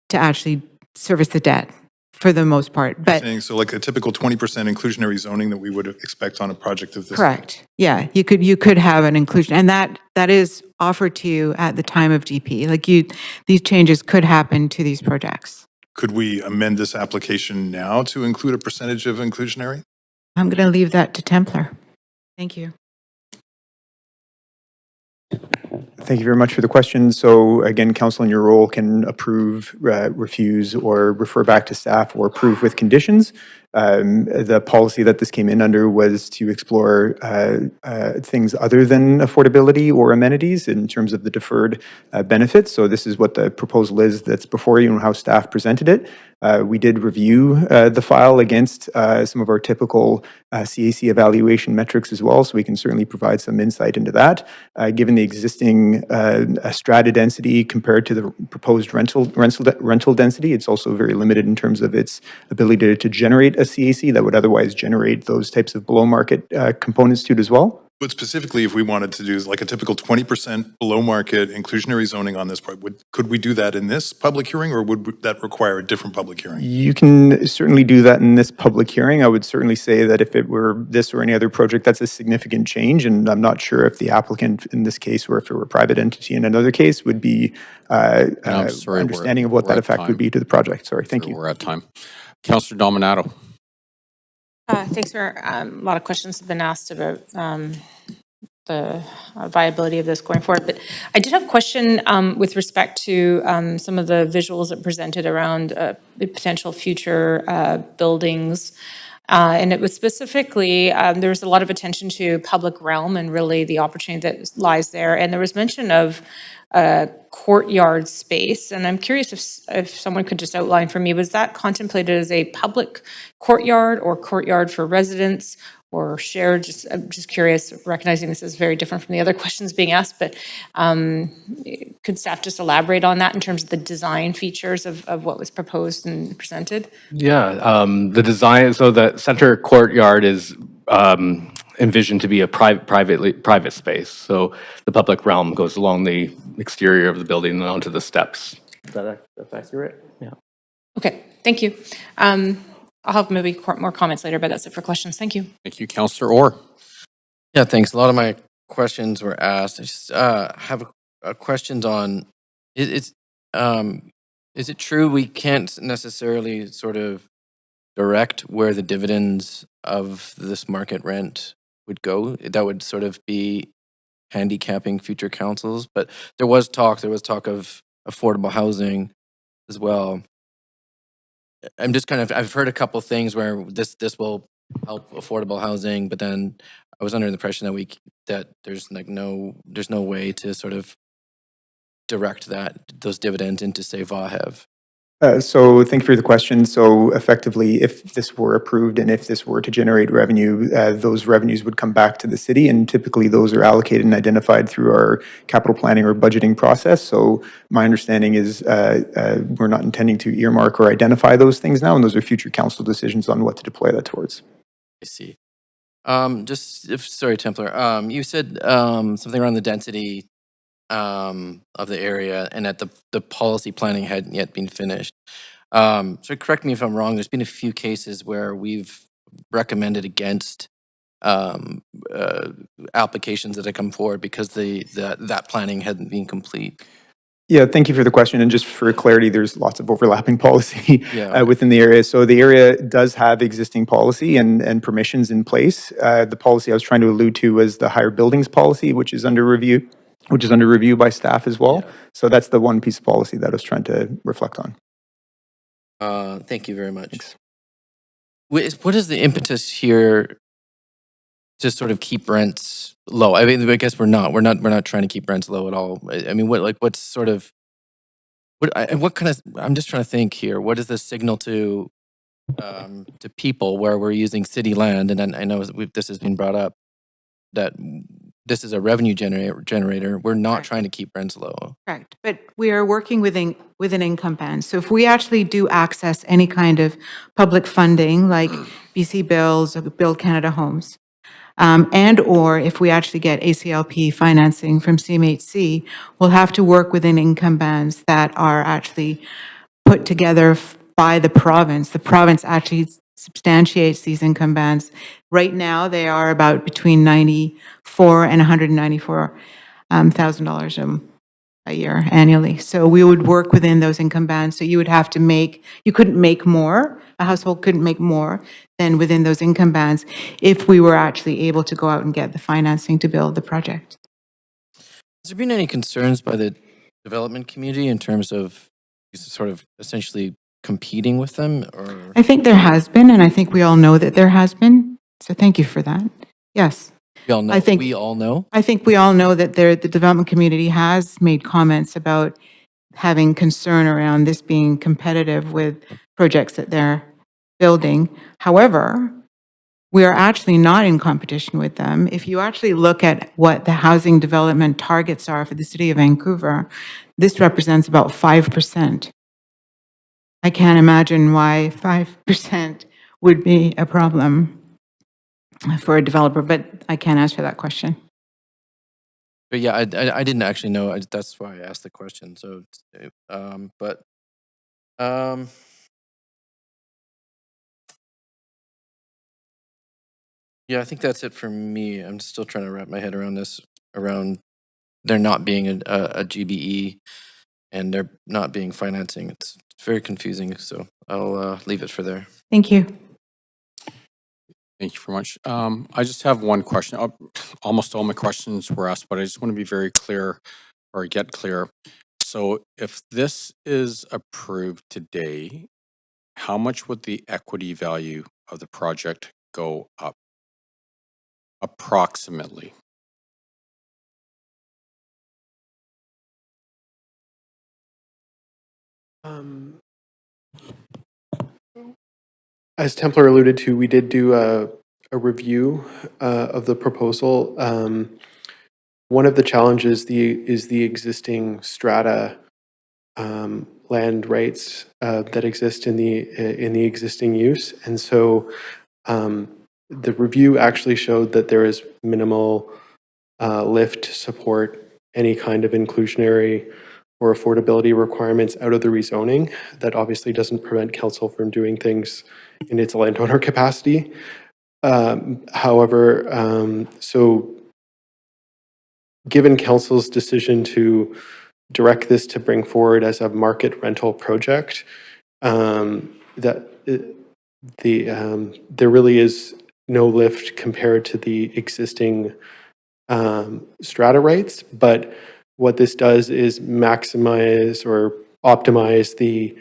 to actually service the debt for the most part. But So like a typical 20% inclusionary zoning that we would expect on a project of this. correct. Yeah, you could have an inclusion, and that is offered to you at the time of GP. Like these changes could happen to these projects. Could we amend this application now to include a percentage of inclusionary? I'm going to leave that to Templar. Thank you. Thank you very much for the question. So again, council in your role can approve, refuse, or refer back to staff or approve with conditions. The policy that this came in under was to explore things other than affordability or amenities in terms of the deferred benefits. So this is what the proposal is that's before you and how staff presented it. We did review the file against some of our typical CAC evaluation metrics as well, so we can certainly provide some insight into that. Given the existing strata density compared to the proposed rental density, it's also very limited in terms of its ability to generate a CAC that would otherwise generate those types of below market components to it as well. But specifically, if we wanted to do like a typical 20% below market inclusionary zoning on this part, could we do that in this public hearing, or would that require a different public hearing? You can certainly do that in this public hearing. I would certainly say that if it were this or any other project, that's a significant change, and I'm not sure if the applicant in this case, or if it were a private entity in another case, would be understanding of what that effect would be to the project. Sorry, thank you. We're at time. Councillor Dominato. Thanks for a lot of questions have been asked about the viability of this going forward. But I did have a question with respect to some of the visuals that presented around potential future buildings. And it was specifically, there was a lot of attention to public realm and really the opportunity that lies there. And there was mention of courtyard space. And I'm curious if someone could just outline for me, was that contemplated as a public courtyard or courtyard for residents or shared? I'm just curious, recognizing this is very different from the other questions being asked, but could staff just elaborate on that in terms of the design features of what was proposed and presented? Yeah, the design, so the center courtyard is envisioned to be a private space. So the public realm goes along the exterior of the building and onto the steps. Is that accurate? Yeah. Okay, thank you. I'll have maybe more comments later, but that's it for questions. Thank you. Thank you, Councillor Orr. Yeah, thanks. A lot of my questions were asked. I just have a questions on, is it true we can't necessarily sort of direct where the dividends of this market rent would go? That would sort of be handicapping future councils, but there was talk of affordable housing as well. I'm just kind of, I've heard a couple things where this will help affordable housing, but then I was under the impression that there's no way to sort of direct those dividends into, say, VAHEV. So thank you for the question. So effectively, if this were approved and if this were to generate revenue, those revenues would come back to the city, and typically those are allocated and identified through our capital planning or budgeting process. So my understanding is we're not intending to earmark or identify those things now, and those are future council decisions on what to deploy that towards. I see. Sorry, Templar. You said something around the density of the area, and that the policy planning hadn't yet been finished. So correct me if I'm wrong. There's been a few cases where we've recommended against applications that have come forward because that planning hadn't been complete. Yeah, thank you for the question. And just for clarity, there's lots of overlapping policy Yeah. within the area. So the area does have existing policy and permissions in place. The policy I was trying to allude to was the higher buildings policy, which is under review by staff as well. Yeah. So that's the one piece of policy that I was trying to reflect on. Thank you very much. What is the impetus here to sort of keep rents low? I mean, I guess we're not trying to keep rents low at all. I mean, what kind of, I'm just trying to think here. What is the signal to people where we're using city land? And then I know this has been brought up that this is a revenue generator. We're not trying to keep rents low. Correct, but we are working within income bands. So if we actually do access any kind of public funding, like BC Bills or Build Canada Homes, and or if we actually get ACLP financing from CMHC, we'll have to work within income bands that are actually put together by the province. The province actually substantiates these income bands. Right now, they are about between $94,000 and $194,000 a year annually. So we would work within those income bands. So you would have to you couldn't make more, a household couldn't make more than within those income bands if we were actually able to go out and get the financing to build the project. Has there been any concerns by the development community in terms of sort of essentially competing with them? Or I think there has been, and I think we all know that there has been. So thank you for that. Yes. we all know? I think we all know that the development community has made comments about having concern around this being competitive with projects that they're building. However, we are actually not in competition with them. If you actually look at what the housing development targets are for the city of Vancouver, this represents about 5%. I can't imagine why 5% would be a problem for a developer, but I can't answer that question. But yeah, I didn't actually know. That's why I asked the question. So, yeah, I think that's it for me. I'm still trying to wrap my head around this, around there not being a GBE and there not being financing. It's very confusing. So I'll leave it for there. Thank you. Thank you very much. I just have one question. Almost all my questions were asked, but I just want to be very clear or get clear. So if this is approved today, how much would the equity value of the project go up? Approximately. As Templar alluded to, we did do a review of the proposal. One of the challenges is the existing strata land rights that exist in the existing use, and so the review actually showed that there is minimal lift to support any kind of inclusionary or affordability requirements out of the rezoning. That obviously doesn't prevent council from doing things in its landowner capacity. However, so given council's decision to direct this to bring forward as a market rental project, there really is no lift compared to the existing strata rights, but what this does is maximize or optimize the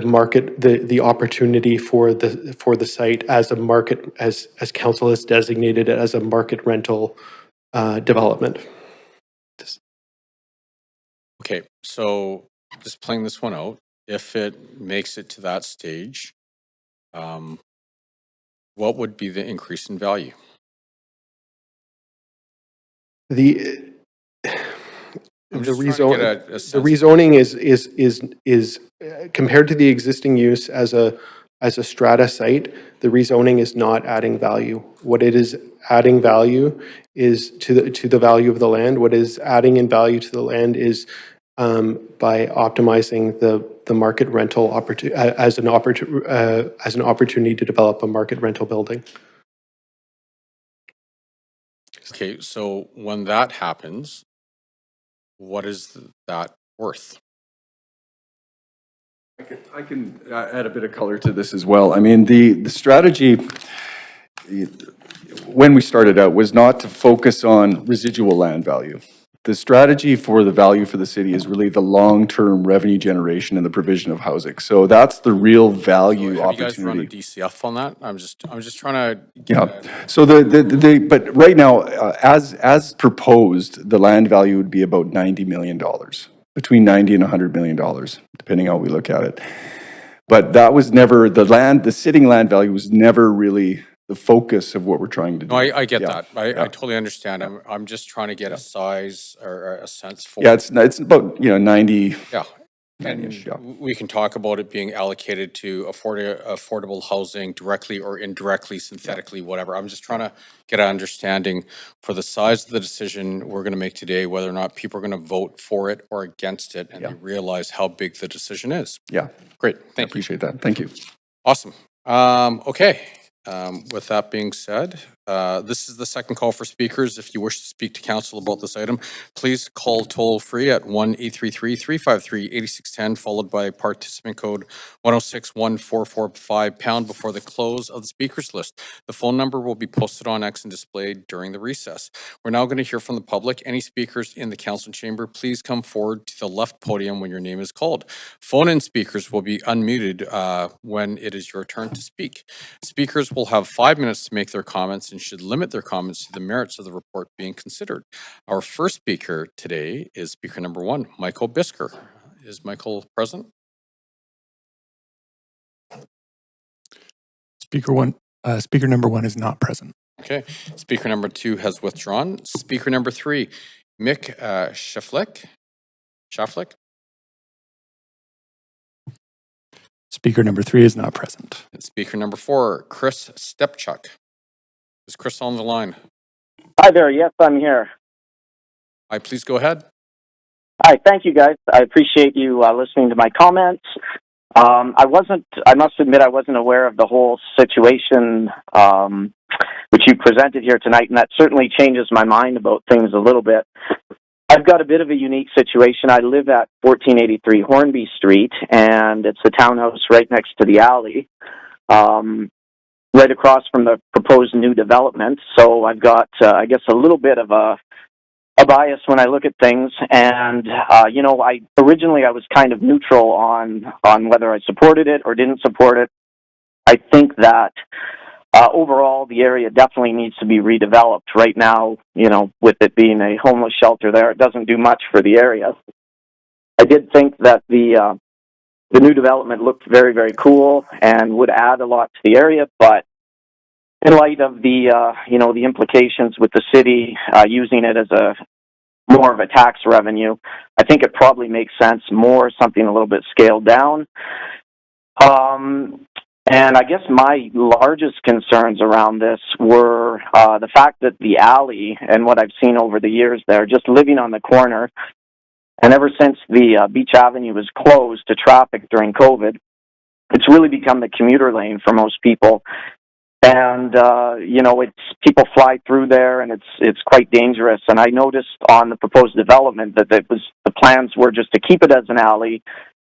market, the opportunity for the site as a market, as council has designated it as a market rental development. Okay, so just playing this one out, if it makes it to that stage, what would be the increase in value? The I'm just trying to get a sense. the rezoning is compared to the existing use as a strata site. The rezoning is not adding value. What it is adding value is to the value of the land. What is adding in value to the land is by optimizing the market rental opportunity as an opportunity to develop a market rental building. Okay, so when that happens, what is that worth? I can add a bit of color to this as well. I mean, the strategy, when we started out, was not to focus on residual land value. The strategy for the value for the city is really the long-term revenue generation and the provision of housing. So that's the real value Have you guys opportunity. run a DCF on that? I'm just trying to. Yeah. So but right now, as proposed, the land value would be about $90 million, between $90 and $100 million, depending how we look at it. But that was never, the sitting land value was never really the focus of what we're trying to do. No, I get Yeah. that. I totally understand. I'm just trying to get a size or a sense for. Yeah, it's about, 90. Yeah. And we can talk about it being allocated to affordable housing directly or indirectly, synthetically, whatever. I'm just trying to get an understanding for the size of the decision we're going to make today, whether or not people are going to vote for it or against it, and they realize how big the decision is. Yeah. Great. Thank you. Appreciate that. Thank you. Awesome. Okay. With that being said, this is the second call for speakers. If you wish to speak to council about this item, please call toll free at 1-833-353-8610, followed by participant code 106145 pound before the close of the speakers list. The phone number will be posted on X and displayed during the recess. We're now going to hear from the public. Any speakers in the council chamber, please come forward to the left podium when your name is called. Phone-in speakers will be unmuted when it is your turn to speak. Speakers will have 5 minutes to make their comments and should limit their comments to the merits of the report being considered. Our first speaker today is speaker number 1, Michael Bisker. Is Michael present? Speaker number 1 is not present. Okay. Speaker number 2 has withdrawn. Speaker number 3, Mick Shaflick. Speaker number 3 is not present. And speaker number 4, Chris Stepchuk. Is Chris on the line? Hi there. Yes, I'm here. Hi, please go ahead. Hi, thank you guys. I appreciate you listening to my comments. I must admit I wasn't aware of the whole situation which you presented here tonight, and that certainly changes my mind about things a little bit. I've got a bit of a unique situation. I live at 1483 Hornby Street, and it's a townhouse right next to the alley, right across from the proposed new development. So I've got, I guess, a little bit of a bias when I look at things. And, I originally I was kind of neutral on whether I supported it or didn't support it. I think that overall, the area definitely needs to be redeveloped. Right now, with it being a homeless shelter there, it doesn't do much for the area. I did think that the new development looked very, very cool and would add a lot to the area, but in light of the implications with the city using it as more of a tax revenue, I think it probably makes sense something a little bit scaled down. And I guess my largest concerns around this were the fact that the alley and what I've seen over the years there, just living on the corner, and ever since the Beach Avenue was closed to traffic during COVID, it's really become the commuter lane for most people. And it's people fly through there, and it's quite dangerous. And I noticed on the proposed development that the plans were just to keep it as an alley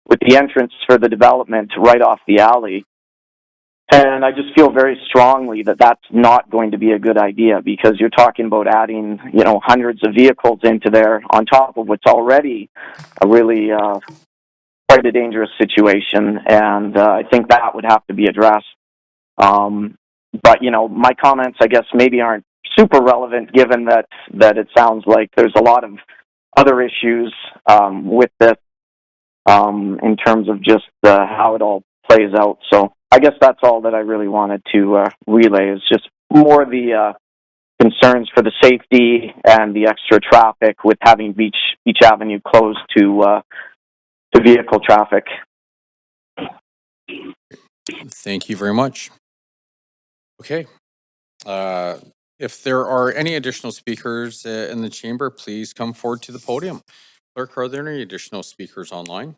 with the entrance for the development right off the alley. And I just feel very strongly that that's not going to be a good idea, because you're talking about adding, hundreds of vehicles into there on top of what's already a really quite a dangerous situation. And I think that would have to be addressed. But my comments, I guess, maybe aren't super relevant, given that it sounds like there's a lot of other issues with this in terms of just how it all plays out. So I guess that's all that I really wanted to relay, is just more the concerns for the safety and the extra traffic with having Beach Avenue closed to vehicle traffic. Thank you very much. Okay. If there are any additional speakers in the chamber, please come forward to the podium. Clerk, are there any additional speakers online?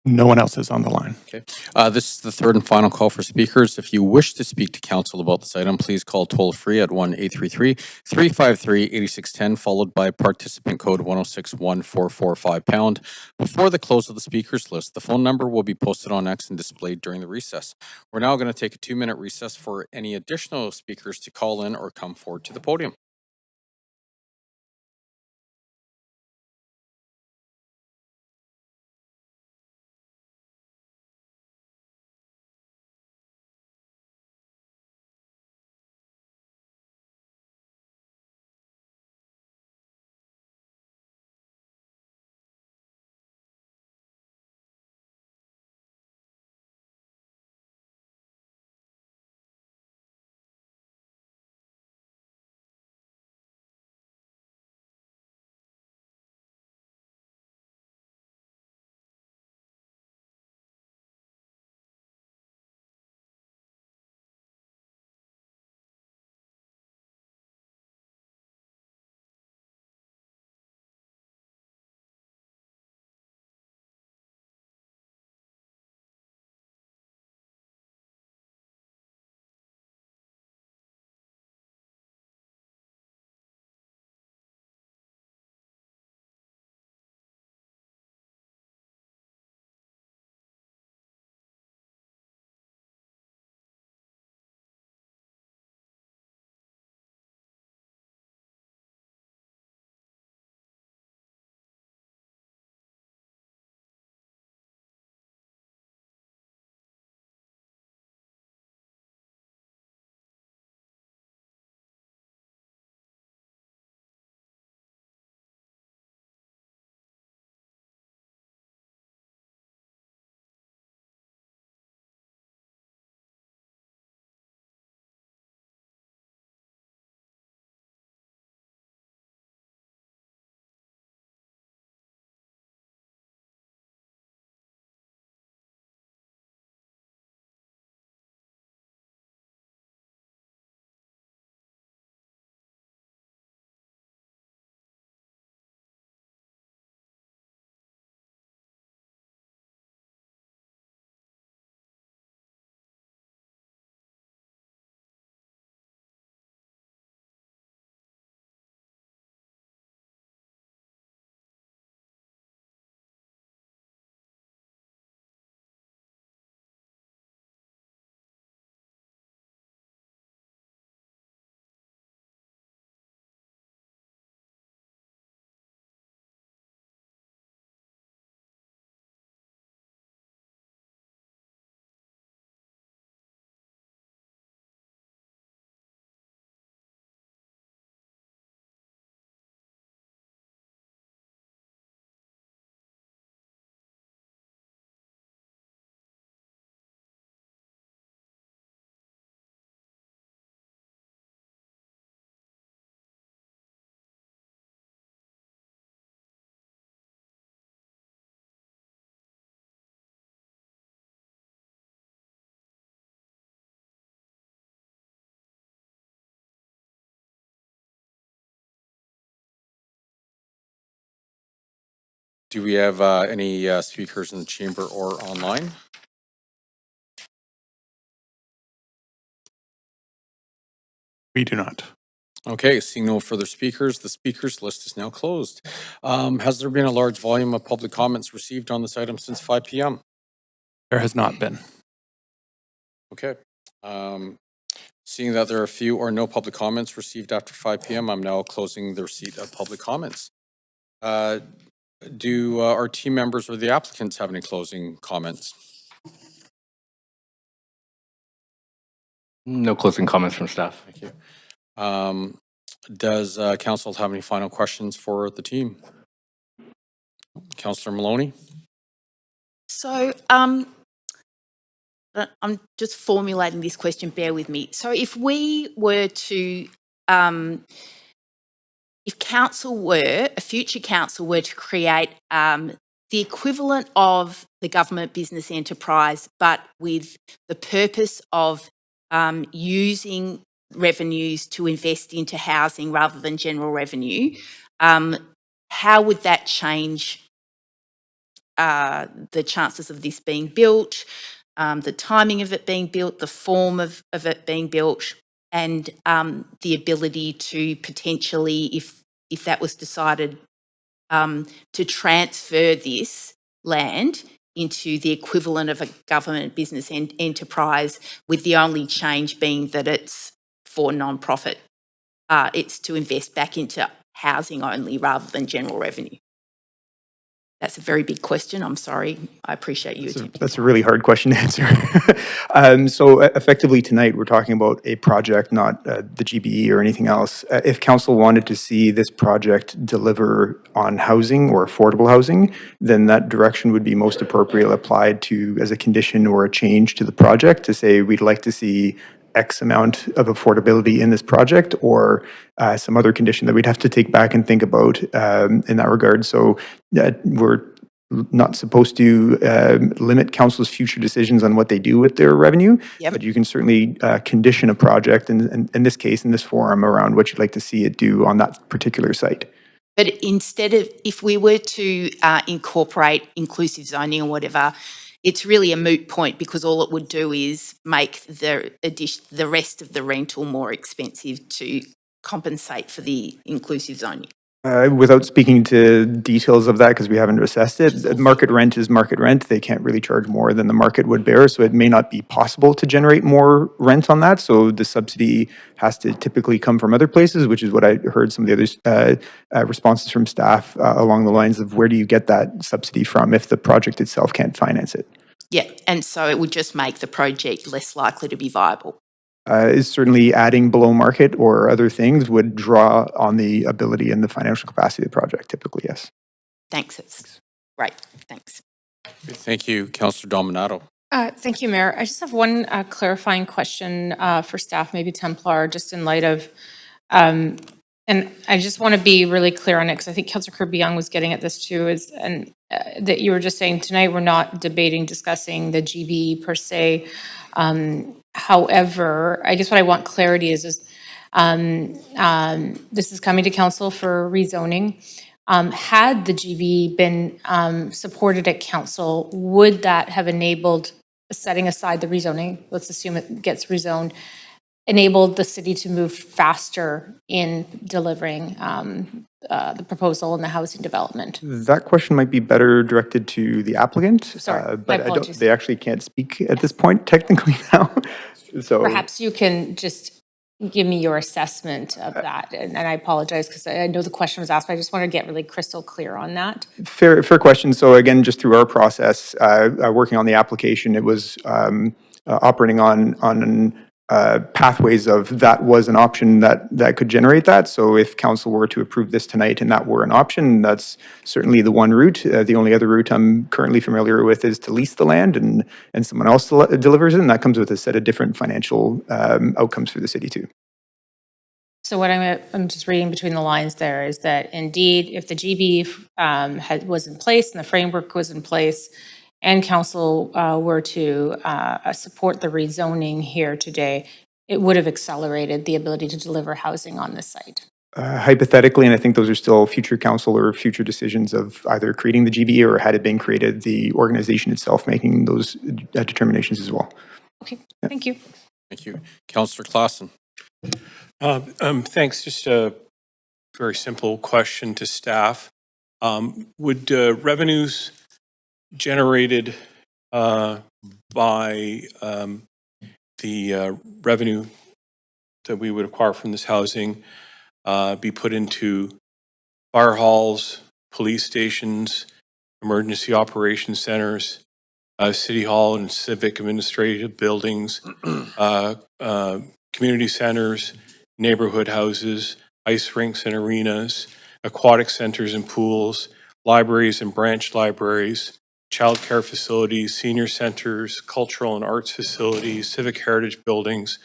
No one else is on the line. Okay. This is the third and final call for speakers. If you wish to speak to council about this item, please call toll free at 1-833-353-8610, followed by participant code 1061-445#. Before the close of the speakers list, the phone number will be posted on X and displayed during the recess. We're now going to take a 2-minute recess for any additional speakers to call in or come forward to the podium. Do we have any speakers in the chamber or online? We do not. Okay, seeing no further speakers, the speakers list is now closed. Has there been a large volume of public comments received on this item since 5 p.m.? There has not been. Okay. Seeing that there are few or no public comments received after 5 p.m., I'm now closing the receipt of public comments. Do our team members or the applicants have any closing comments? No closing comments from staff. Thank you. Does council have any final questions for the team? Councillor Maloney? So, I'm just formulating this question, bear with me. So if we were to, if a future council were to create the equivalent of the government business enterprise, but with the purpose of using revenues to invest into housing rather than general revenue, how would that change the chances of this being built, the timing of it being built, the form of it being built, and the ability to potentially, if that was decided, to transfer this land into the equivalent of a government business enterprise, with the only change being that it's for non-profit. It's to invest back into housing only rather than general revenue. That's a very big question. I'm sorry. I appreciate you attempting. That's a really hard question to answer. So effectively tonight, we're talking about a project, not the GBE or anything else. If council wanted to see this project deliver on housing or affordable housing, then that direction would be most appropriately applied to as a condition or a change to the project to say we'd like to see X amount of affordability in this project, or some other condition that we'd have to take back and think about in that regard. So we're not supposed to limit council's future decisions on what they do with their revenue, but you can certainly condition a project, and in this case, in this forum, around what you'd like to see it do on that particular site. But instead of, if we were to incorporate inclusive zoning or whatever, it's really a moot point, because all it would do is make the rest of the rental more expensive to compensate for the inclusive zoning. Without speaking to details of that, because we haven't assessed it, market rent is market rent. They can't really charge more than the market would bear, so it may not be possible to generate more rent on that. So the subsidy has to typically come from other places, which is what I heard some of the other responses from staff along the lines of, where do you get that subsidy from if the project itself can't finance it? Yeah, and so it would just make the project less likely to be viable. Is certainly adding below market or other things would draw on the ability and the financial capacity of the project, typically, yes. Thanks, it's great, thanks. Thank you, Councillor Dominato. Thank you, Mayor. I just have one clarifying question for staff, maybe Templar, just in light of, and I just want to be really clear on it, because I think Councillor Kirby-Young was getting at this too, that you were just saying tonight we're not discussing the GB per se. However, I guess what I want clarity is this is coming to council for rezoning. Had the GB been supported at council, would that have enabled, setting aside the rezoning, let's assume it gets rezoned, enabled the city to move faster in delivering the proposal and the housing development? That question might be better directed to the applicant. Sorry, but my apologies. they actually can't speak at this point technically now. So Perhaps you can just give me your assessment of that. And I apologize, because I know the question was asked, but I just want to get really crystal clear on that. fair question. So again, just through our process, working on the application, it was operating on pathways of that was an option that could generate that. So if council were to approve this tonight and that were an option, that's certainly the one route. The only other route I'm currently familiar with is to lease the land and someone else delivers it, and that comes with a set of different financial outcomes for the city too. So what I'm just reading between the lines there is that indeed, if the GB was in place and the framework was in place, and council were to support the rezoning here today, it would have accelerated the ability to deliver housing on this site. Hypothetically, and I think those are still future council or future decisions of either creating the GBE or had it been created, the organization itself making those determinations as well. Okay, thank you. Thank you. Councillor Clausen. Thanks. Just a very simple question to staff. Would revenues generated by the revenue that we would acquire from this housing be put into fire halls, police stations, emergency operations centers, city hall and civic administrative buildings, community centers, neighborhood houses, ice rinks and arenas, aquatic centers and pools, libraries and branch libraries, childcare facilities, senior centers, cultural and arts facilities, civic heritage buildings,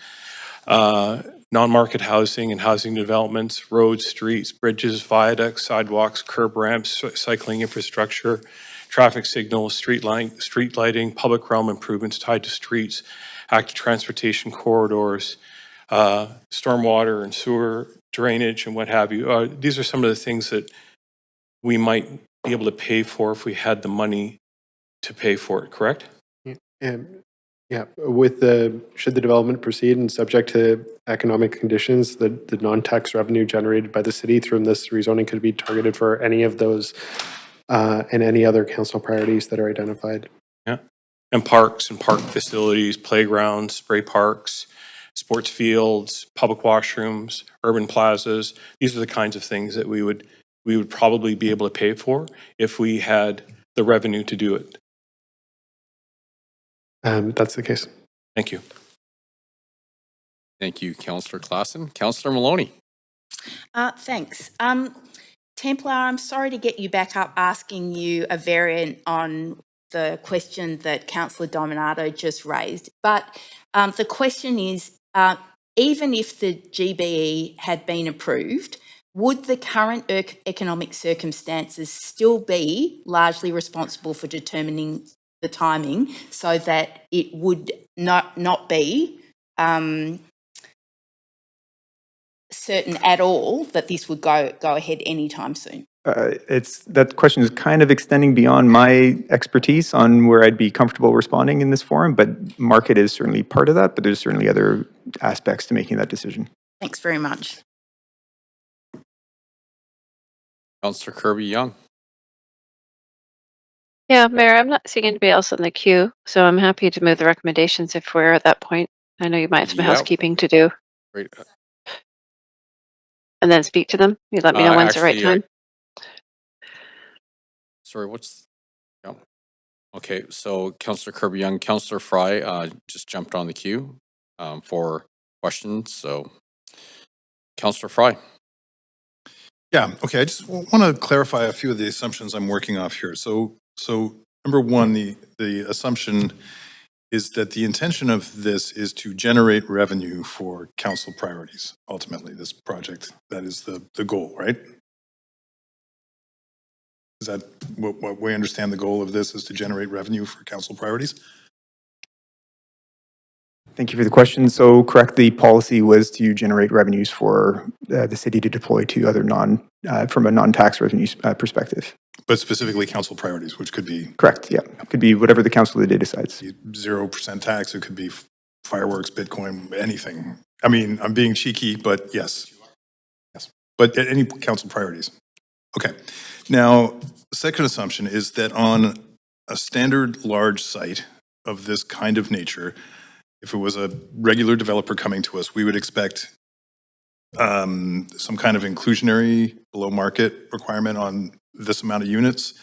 non-market housing and housing developments, roads, streets, bridges, viaducts, sidewalks, curb ramps, cycling infrastructure, traffic signals, street lighting, public realm improvements tied to streets, active transportation corridors, stormwater and sewer drainage and what have you. These are some of the things that we might be able to pay for if we had the money to pay for it, correct? Yeah, with should the development proceed and subject to economic conditions, the non-tax revenue generated by the city through this rezoning could be targeted for any of those and any other council priorities that are identified. Yeah, and parks and park facilities, playgrounds, spray parks, sports fields, public washrooms, urban plazas. These are the kinds of things that we would probably be able to pay for if we had the revenue to do it. That's the case. Thank you. Thank you, Councillor Clausen. Councillor Maloney. Thanks. Templar, I'm sorry to get you back up asking you a variant on the question that Councillor Dominato just raised. But the question is, even if the GBE had been approved, would the current economic circumstances still be largely responsible for determining the timing so that it would not be certain at all that this would go ahead anytime soon? That question is kind of extending beyond my expertise on where I'd be comfortable responding in this forum, but market is certainly part of that, but there's certainly other aspects to making that decision. Thanks very much. Councillor Kirby-Young. Yeah, Mayor, I'm not seeing anybody else in the queue, so I'm happy to move the recommendations if we're at that point. I know you might have some housekeeping to do. Great. And then speak to them. You let me know when's the right time. Sorry, yeah. Okay, so Councillor Kirby-Young, Councillor Fry just jumped on the queue for questions. So Councillor Fry. Yeah, okay, I just want to clarify a few of the assumptions I'm working off here. So number one, the assumption is that the intention of this is to generate revenue for council priorities. Ultimately, this project, that is the goal, right? Is that what we understand the goal of this is to generate revenue for council priorities? Thank you for the question. So correct, the policy was to generate revenues for the city to deploy to other from a non-tax revenue perspective. But specifically council priorities, which could be... Correct, yeah. Could be whatever the council of the day decides. 0% tax, it could be fireworks, Bitcoin, anything. I mean, I'm being cheeky, but yes. Yes, but any council priorities. Okay. Now, the second assumption is that on a standard large site of this kind of nature, if it was a regular developer coming to us, we would expect some kind of inclusionary below market requirement on this amount of units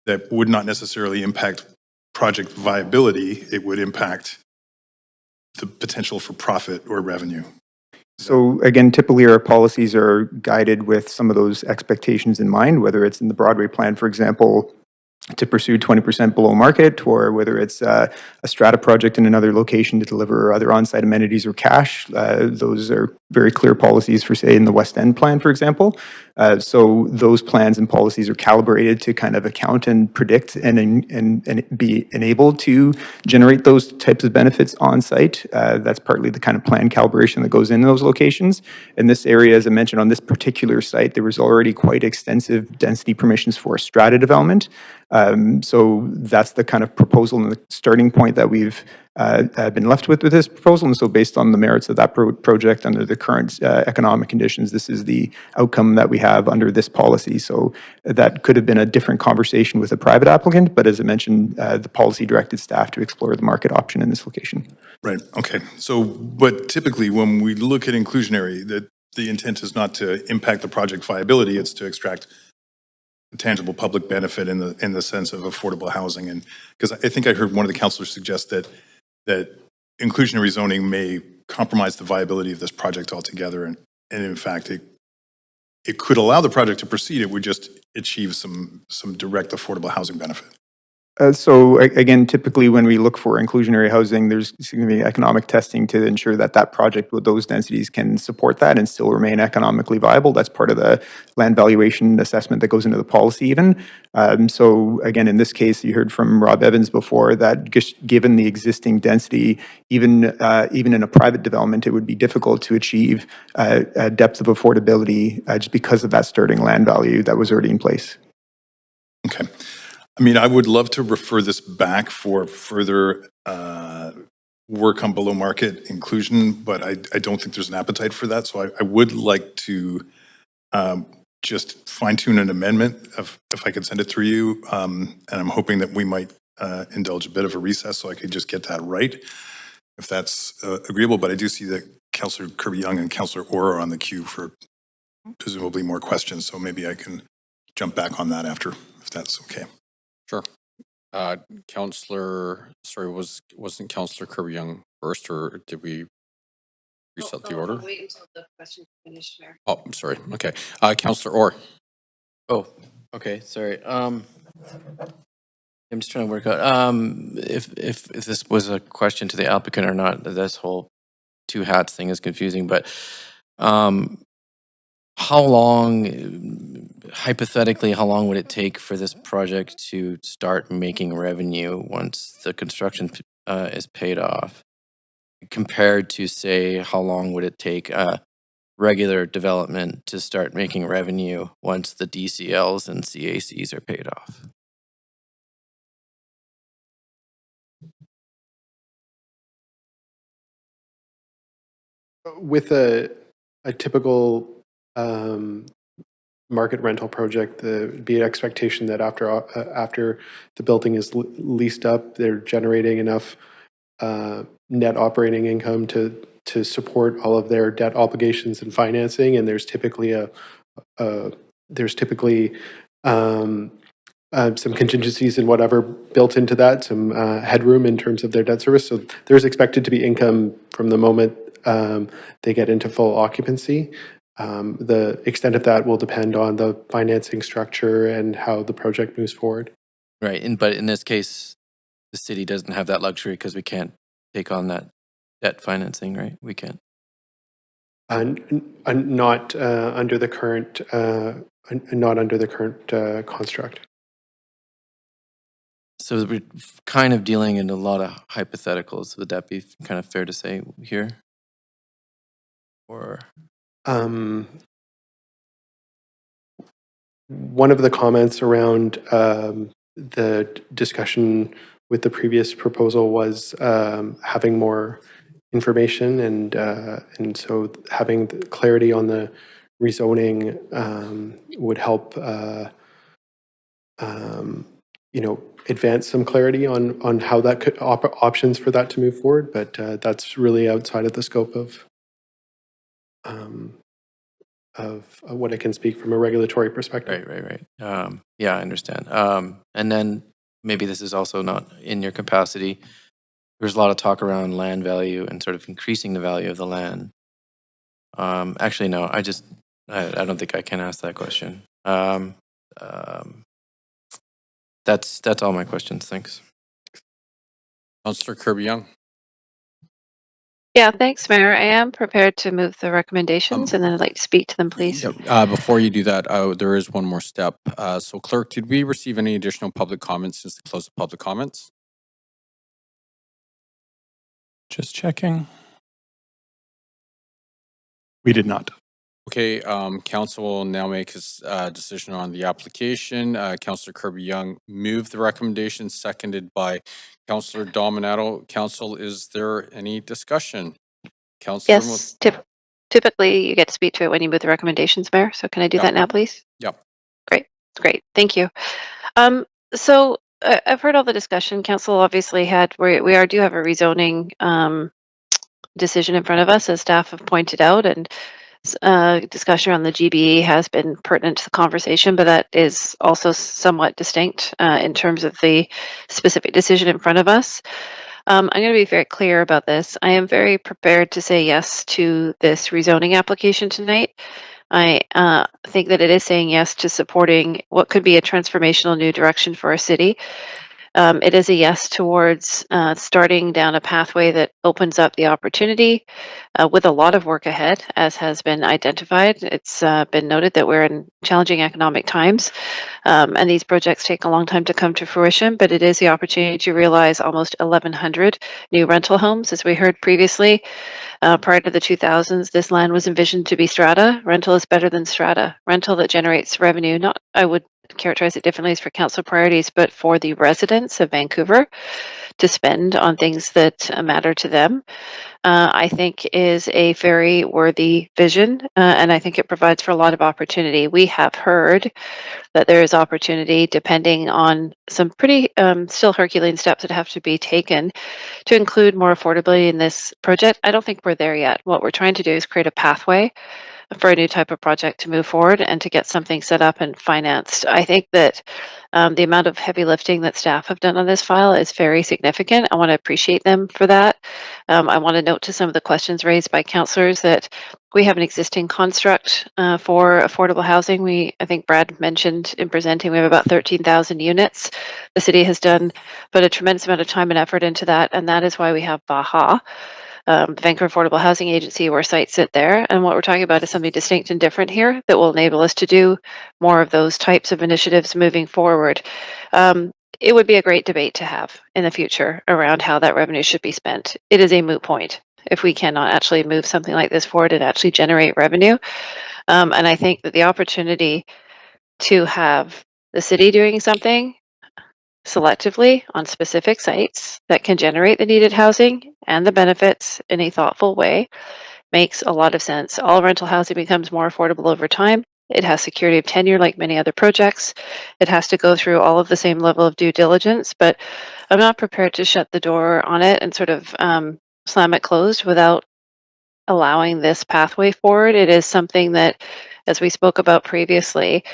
that would not necessarily impact project viability. It would impact the potential for profit or revenue. So again, typically our policies are guided with some of those expectations in mind, whether it's in the Broadway plan, for example, to pursue 20% below market, or whether it's a strata project in another location to deliver other on-site amenities or cash. Those are very clear policies for, say, in the West End plan, for example. So those plans and policies are calibrated to kind of account and predict and be enabled to generate those types of benefits on site. That's partly the kind of plan calibration that goes into those locations. In this area, as I mentioned, on this particular site, there was already quite extensive density permissions for strata development. So that's the kind of proposal and the starting point that we've been left with this proposal. And so based on the merits of that project under the current economic conditions, this is the outcome that we have under this policy. So that could have been a different conversation with a private applicant, but as I mentioned, the policy directed staff to explore the market option in this location. Right, okay. So, but typically when we look at inclusionary, the intent is not to impact the project viability, it's to extract tangible public benefit in the sense of affordable housing. And because I think I heard one of the councilors suggest that inclusionary zoning may compromise the viability of this project altogether. And in fact, it could allow the project to proceed. It would just achieve some direct affordable housing benefit. So again, typically when we look for inclusionary housing, there's going to be economic testing to ensure that that project with those densities can support that and still remain economically viable. That's part of the land valuation assessment that goes into the policy even. So again, in this case, you heard from Rob Evans before that given the existing density, even in a private development, it would be difficult to achieve a depth of affordability just because of that starting land value that was already in place. Okay. I mean, I would love to refer this back for further work on below market inclusion, but I don't think there's an appetite for that. So I would like to just fine tune an amendment if I could send it through you. And I'm hoping that we might indulge a bit of a recess so I could just get that right, if that's agreeable. But I do see that Councillor Kirby-Young and Councillor Orr are on the queue for presumably more questions. So maybe I can jump back on that after, if that's okay. Sure. Councillor, sorry, wasn't Councillor Kirby-Young first, or did we reset the order? I'll wait until the question is finished, Mayor. Oh, I'm sorry. Okay. Councillor Orr. Oh, okay, sorry. I'm just trying to work out if this was a question to the applicant or not. This whole two hats thing is confusing, but how long, hypothetically, how long would it take for this project to start making revenue once the construction is paid off? Compared to, say, how long would it take regular development to start making revenue once the DCLs and CACs are paid off? With a typical market rental project, there'd be an expectation that after the building is leased up, they're generating enough net operating income to support all of their debt obligations and financing, and there's typically some contingencies and whatever built into that, some headroom in terms of their debt service. So there's expected to be income from the moment they get into full occupancy. The extent of that will depend on the financing structure and how the project moves forward. Right, but in this case, the city doesn't have that luxury because we can't take on that debt financing, right? We can't. Not under the current construct. So we're kind of dealing in a lot of hypotheticals. Would that be kind of fair to say here? Or one of the comments around the discussion with the previous proposal was having more information, and so having the clarity on the rezoning would help advance some clarity on how that could options for that to move forward, but that's really outside of the scope of what I can speak from a regulatory perspective. Right. Yeah, I understand. And then maybe this is also not in your capacity. There's a lot of talk around land value and sort of increasing the value of the land. Actually, no, I don't think I can ask that question. That's all my questions. Thanks. Councillor Kirby-Young. Yeah, thanks, Mayor. I am prepared to move the recommendations, and then I'd like to speak to them, please. Yep. Before you do that, there is one more step. So Clerk, did we receive any additional public comments since the close of public comments? Just checking. We did not. Okay, council will now make his decision on the application. Councillor Kirby Young moved the recommendation, seconded by Councillor Dominato. Council, is there any discussion? Councillor, Yes, typically you get to speak to it when you move the recommendations, Mayor. So can I do Yeah. that now, please? Yep. Great. Thank you. So I've heard all the discussion. Council obviously had, do have a rezoning decision in front of us, as staff have pointed out, and discussion around the GBE has been pertinent to the conversation, but that is also somewhat distinct in terms of the specific decision in front of us. I'm going to be very clear about this. I am very prepared to say yes to this rezoning application tonight. I think that it is saying yes to supporting what could be a transformational new direction for our city. It is a yes towards starting down a pathway that opens up the opportunity with a lot of work ahead, as has been identified. It's been noted that we're in challenging economic times, and these projects take a long time to come to fruition, but it is the opportunity to realize almost 1,100 new rental homes, as we heard previously. Prior to the 2000s, this land was envisioned to be strata. Rental is better than strata. Rental that generates revenue, not, I would characterize it differently, as for council priorities, but for the residents of Vancouver to spend on things that matter to them, I think is a very worthy vision, and I think it provides for a lot of opportunity. We have heard that there is opportunity, depending on some pretty still Herculean steps that have to be taken to include more affordability in this project. I don't think we're there yet. What we're trying to do is create a pathway for a new type of project to move forward and to get something set up and financed. I think that the amount of heavy lifting that staff have done on this file is very significant. I want to appreciate them for that. I want to note to some of the questions raised by councillors that we have an existing construct for affordable housing. I think Brad mentioned in presenting, we have about 13,000 units. The city has put a tremendous amount of time and effort into that, and that is why we have VAHA, the Vancouver Affordable Housing Agency, where sites sit there. And what we're talking about is something distinct and different here that will enable us to do more of those types of initiatives moving forward. It would be a great debate to have in the future around how that revenue should be spent. It is a moot point if we cannot actually move something like this forward and actually generate revenue. And I think that the opportunity to have the city doing something selectively on specific sites that can generate the needed housing and the benefits in a thoughtful way makes a lot of sense. All rental housing becomes more affordable over time. It has security of tenure like many other projects. It has to go through all of the same level of due diligence, but I'm not prepared to shut the door on it and sort of slam it closed without allowing this pathway forward. It is something that, as we spoke about previously,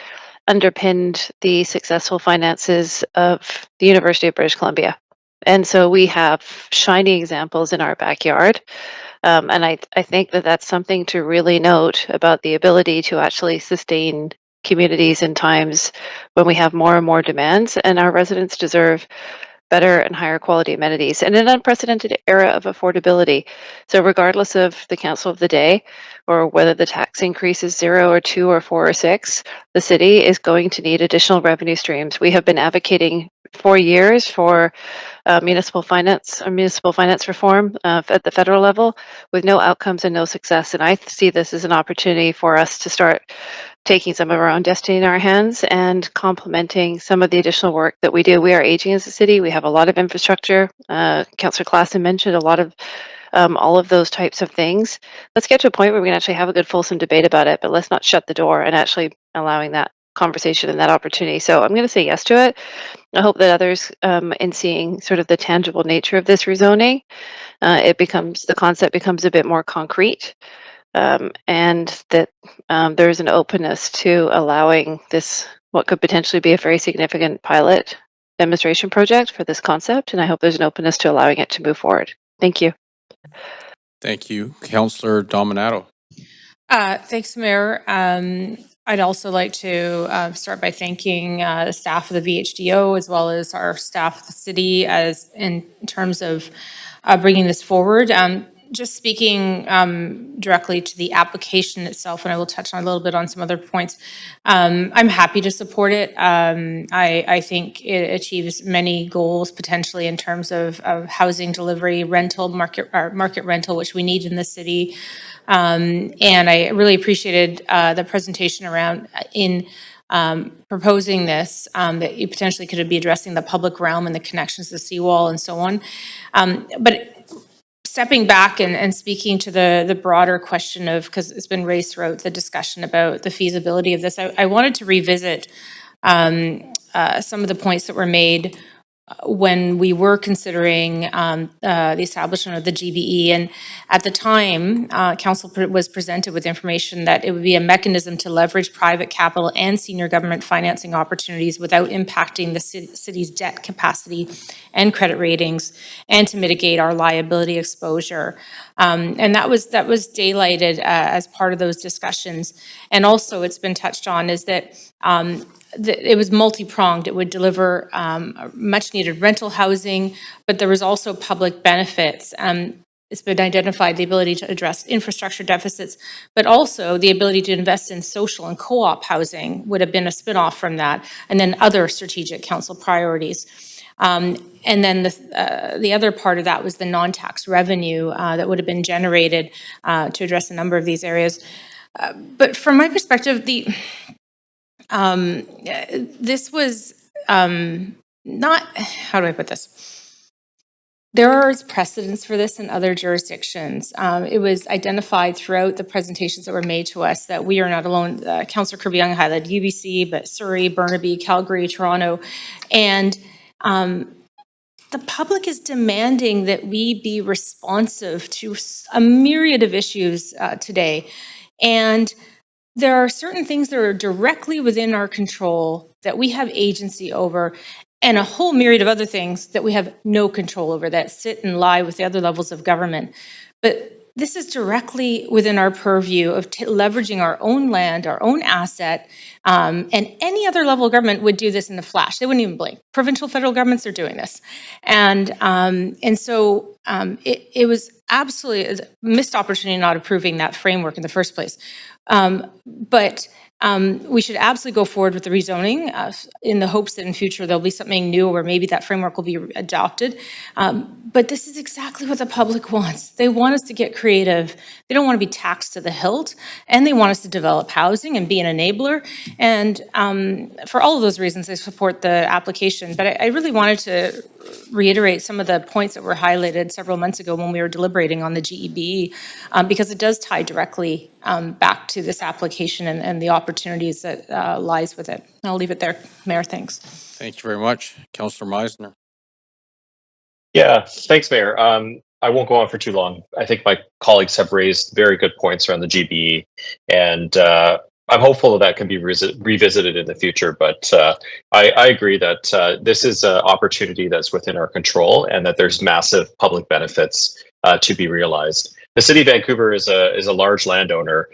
underpinned the successful finances of the University of British Columbia. And so we have shining examples in our backyard. And I think that that's something to really note about the ability to actually sustain communities in times when we have more and more demands, and our residents deserve better and higher quality amenities in an unprecedented era of affordability. So regardless of the council of the day, or whether the tax increase is 0 or 2 or 4 or 6, the city is going to need additional revenue streams. We have been advocating for years for municipal finance reform at the federal level with no outcomes and no success. And I see this as an opportunity for us to start taking some of our own destiny in our hands and complementing some of the additional work that we do. We are aging as a city. We have a lot of infrastructure. Councillor Klassen mentioned a lot of all of those types of things. Let's get to a point where we can actually have a good fulsome debate about it, but let's not shut the door and actually allowing that conversation and that opportunity. So I'm going to say yes to it. I hope that others, in seeing sort of the tangible nature of this rezoning, the concept becomes a bit more concrete, and that there's an openness to allowing this, what could potentially be a very significant pilot demonstration project for this concept. And I hope there's an openness to allowing it to move forward. Thank you. Thank you. Councillor Dominato. Thanks, Mayor. I'd also like to start by thanking the staff of the VHDO as well as our staff of the city as in terms of bringing this forward. just speaking directly to the application itself, and I will touch on a little bit on some other points. I'm happy to support it. I think it achieves many goals potentially in terms of housing delivery, rental, market rental, which we need in the city. And I really appreciated the presentation around proposing this, that you potentially could be addressing the public realm and the connections to the seawall and so on. But stepping back and speaking to the broader question of, because it's been raised throughout the discussion about the feasibility of this, I wanted to revisit some of the points that were made when we were considering the establishment of the GBE. And at the time, council was presented with information that it would be a mechanism to leverage private capital and senior government financing opportunities without impacting the city's debt capacity and credit ratings, and to mitigate our liability exposure. And that was daylighted as part of those discussions. And also, it's been touched on is that it was multi-pronged. It would deliver much needed rental housing, but there was also public benefits. It's been identified the ability to address infrastructure deficits, but also the ability to invest in social and co-op housing would have been a spin-off from that, and then other strategic council priorities. And then the other part of that was the non-tax revenue that would have been generated to address a number of these areas. But from my perspective, this was not, how do I put this? There are precedents for this in other jurisdictions. It was identified throughout the presentations that were made to us that we are not alone. Councillor Kirby-Young highlighted UBC, but Surrey, Burnaby, Calgary, Toronto. And the public is demanding that we be responsive to a myriad of issues today. And there are certain things that are directly within our control that we have agency over, and a whole myriad of other things that we have no control over that sit and lie with the other levels of government. But this is directly within our purview of leveraging our own land, our own asset, and any other level of government would do this in a flash. They wouldn't even blink. Provincial, federal governments are doing this. And so it was absolutely a missed opportunity not approving that framework in the first place. But we should absolutely go forward with the rezoning in the hopes that in future there'll be something new where maybe that framework will be adopted. But this is exactly what the public wants. They want us to get creative. They don't want to be taxed to the hilt, and they want us to develop housing and be an enabler. And for all of those reasons, I support the application. But I really wanted to reiterate some of the points that were highlighted several months ago when we were deliberating on the GEB, because it does tie directly back to this application and the opportunities that lies with it. I'll leave it there, Mayor. Thanks. Thank you very much. Councillor Meisner. Yeah, thanks, Mayor. I won't go on for too long. I think my colleagues have raised very good points around the GBE, and I'm hopeful that can be revisited in the future. But I agree that this is an opportunity that's within our control, and that there's massive public benefits to be realized. The City of Vancouver is a large landowner.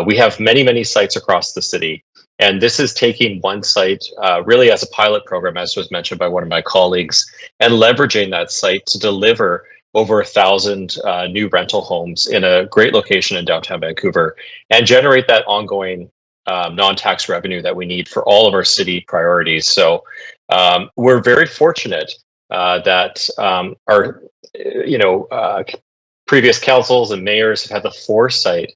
We have many sites across the city. And this is taking one site really as a pilot program, as was mentioned by one of my colleagues, and leveraging that site to deliver over 1,000 new rental homes in a great location in downtown Vancouver, and generate that ongoing non-tax revenue that we need for all of our city priorities. So we're very fortunate that our previous councils and mayors have had the foresight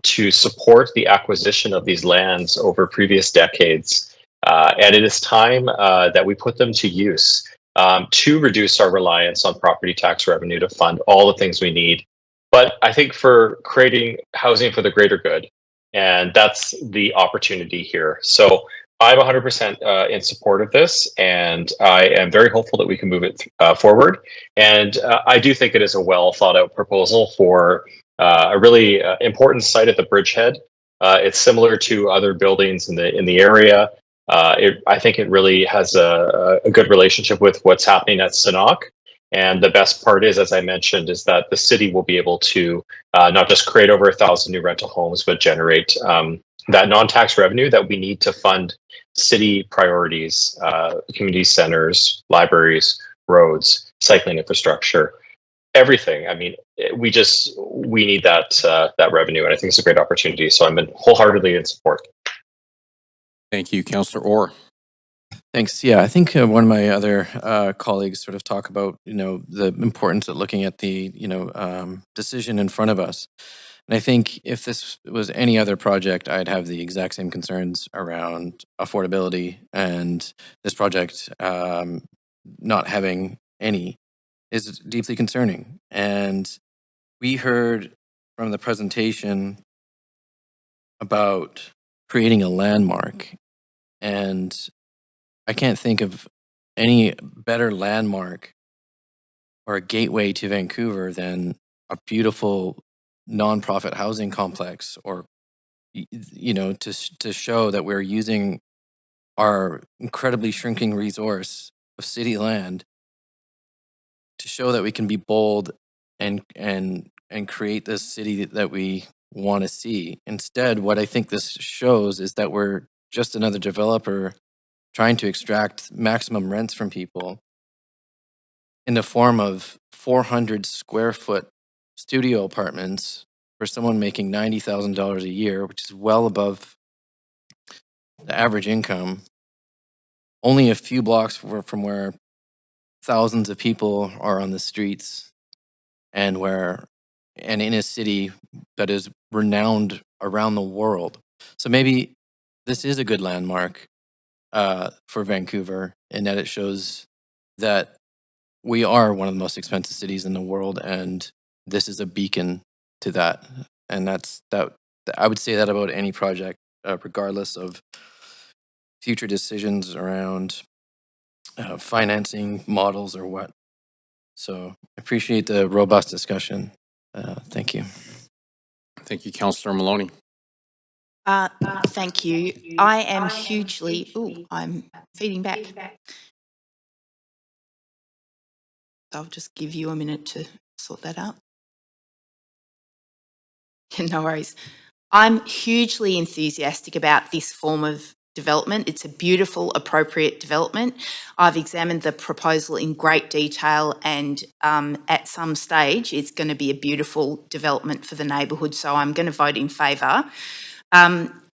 to support the acquisition of these lands over previous decades. And it is time that we put them to use to reduce our reliance on property tax revenue to fund all the things we need. But I think for creating housing for the greater good, and that's the opportunity here. So I'm 100% in support of this, and I am very hopeful that we can move it forward. And I do think it is a well thought out proposal for a really important site at the bridgehead. It's similar to other buildings in the area. I think it really has a good relationship with what's happening at Sanok. And the best part is, as I mentioned, is that the city will be able to not just create over 1,000 new rental homes, but generate that non-tax revenue that we need to fund city priorities, community centers, libraries, roads, cycling infrastructure. everything. I mean, we need that revenue, and I think it's a great opportunity. So I'm wholeheartedly in support. Thank you, Councillor Orr. Thanks. Yeah, I think one of my other colleagues sort of talk about, the importance of looking at the, decision in front of us. And I think if this was any other project, I'd have the exact same concerns around affordability, and this project not having any is deeply concerning. And we heard from the presentation about creating a landmark, and I can't think of any better landmark or a gateway to Vancouver than a beautiful nonprofit housing complex, or to show that we're using our incredibly shrinking resource of city land to show that we can be bold and create this city that we want to see. Instead, what I think this shows is that we're just another developer trying to extract maximum rents from people in the form of 400 square foot studio apartments for someone making $90,000 a year, which is well above the average income, only a few blocks from where thousands of people are on the streets, and in a city that is renowned around the world. So maybe this is a good landmark for Vancouver, in that it shows that we are one of the most expensive cities in the world, and this is a beacon to that. And I would say that about any project, regardless of future decisions around financing models or what. So I appreciate the robust discussion. Thank you. Thank you, Councillor Maloney. Thank you. I am hugely, I'm feeding back. I'll just give you a minute to sort that out. No worries. I'm hugely enthusiastic about this form of development. It's a beautiful, appropriate development. I've examined the proposal in great detail, and at some stage it's going to be a beautiful development for the neighbourhood, so I'm going to vote in favour.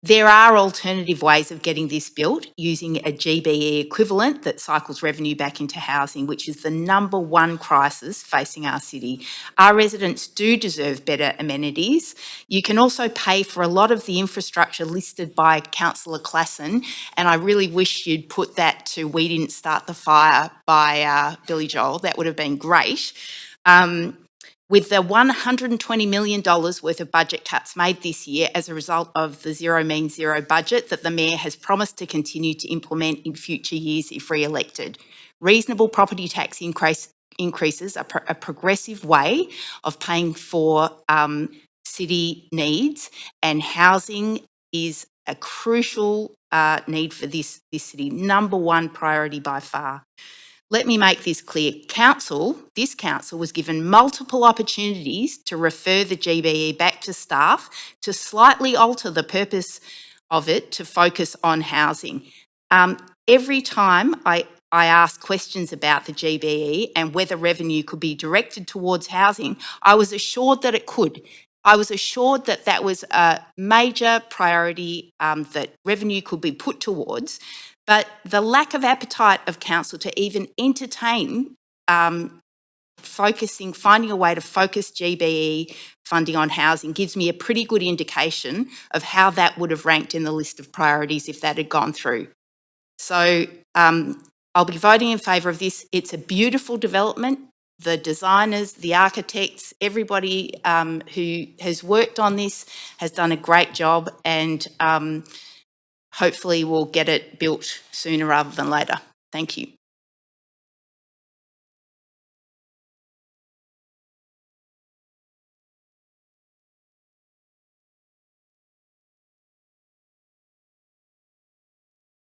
There are alternative ways of getting this built using a GBE equivalent that cycles revenue back into housing, which is the #1 crisis facing our city. Our residents do deserve better amenities. You can also pay for a lot of the infrastructure listed by Councillor Classen, and I really wish you'd put that to "We Didn't Start the Fire" by Billy Joel. That would have been great. With the $120 million worth of budget cuts made this year as a result of the zero means zero budget that the Mayor has promised to continue to implement in future years if re-elected, reasonable property tax increases are a progressive way of paying for city needs, and housing is a crucial need for this city, #1 priority by far. Let me make this clear. This council was given multiple opportunities to refer the GBE back to staff to slightly alter the purpose of it to focus on housing. Every time I asked questions about the GBE and whether revenue could be directed towards housing, I was assured that it could. I was assured that that was a major priority that revenue could be put towards. But the lack of appetite of council to even entertain finding a way to focus GBE funding on housing gives me a pretty good indication of how that would have ranked in the list of priorities if that had gone through. So I'll be voting in favour of this. It's a beautiful development. The designers, the architects, everybody who has worked on this has done a great job, and hopefully we'll get it built sooner rather than later. Thank you.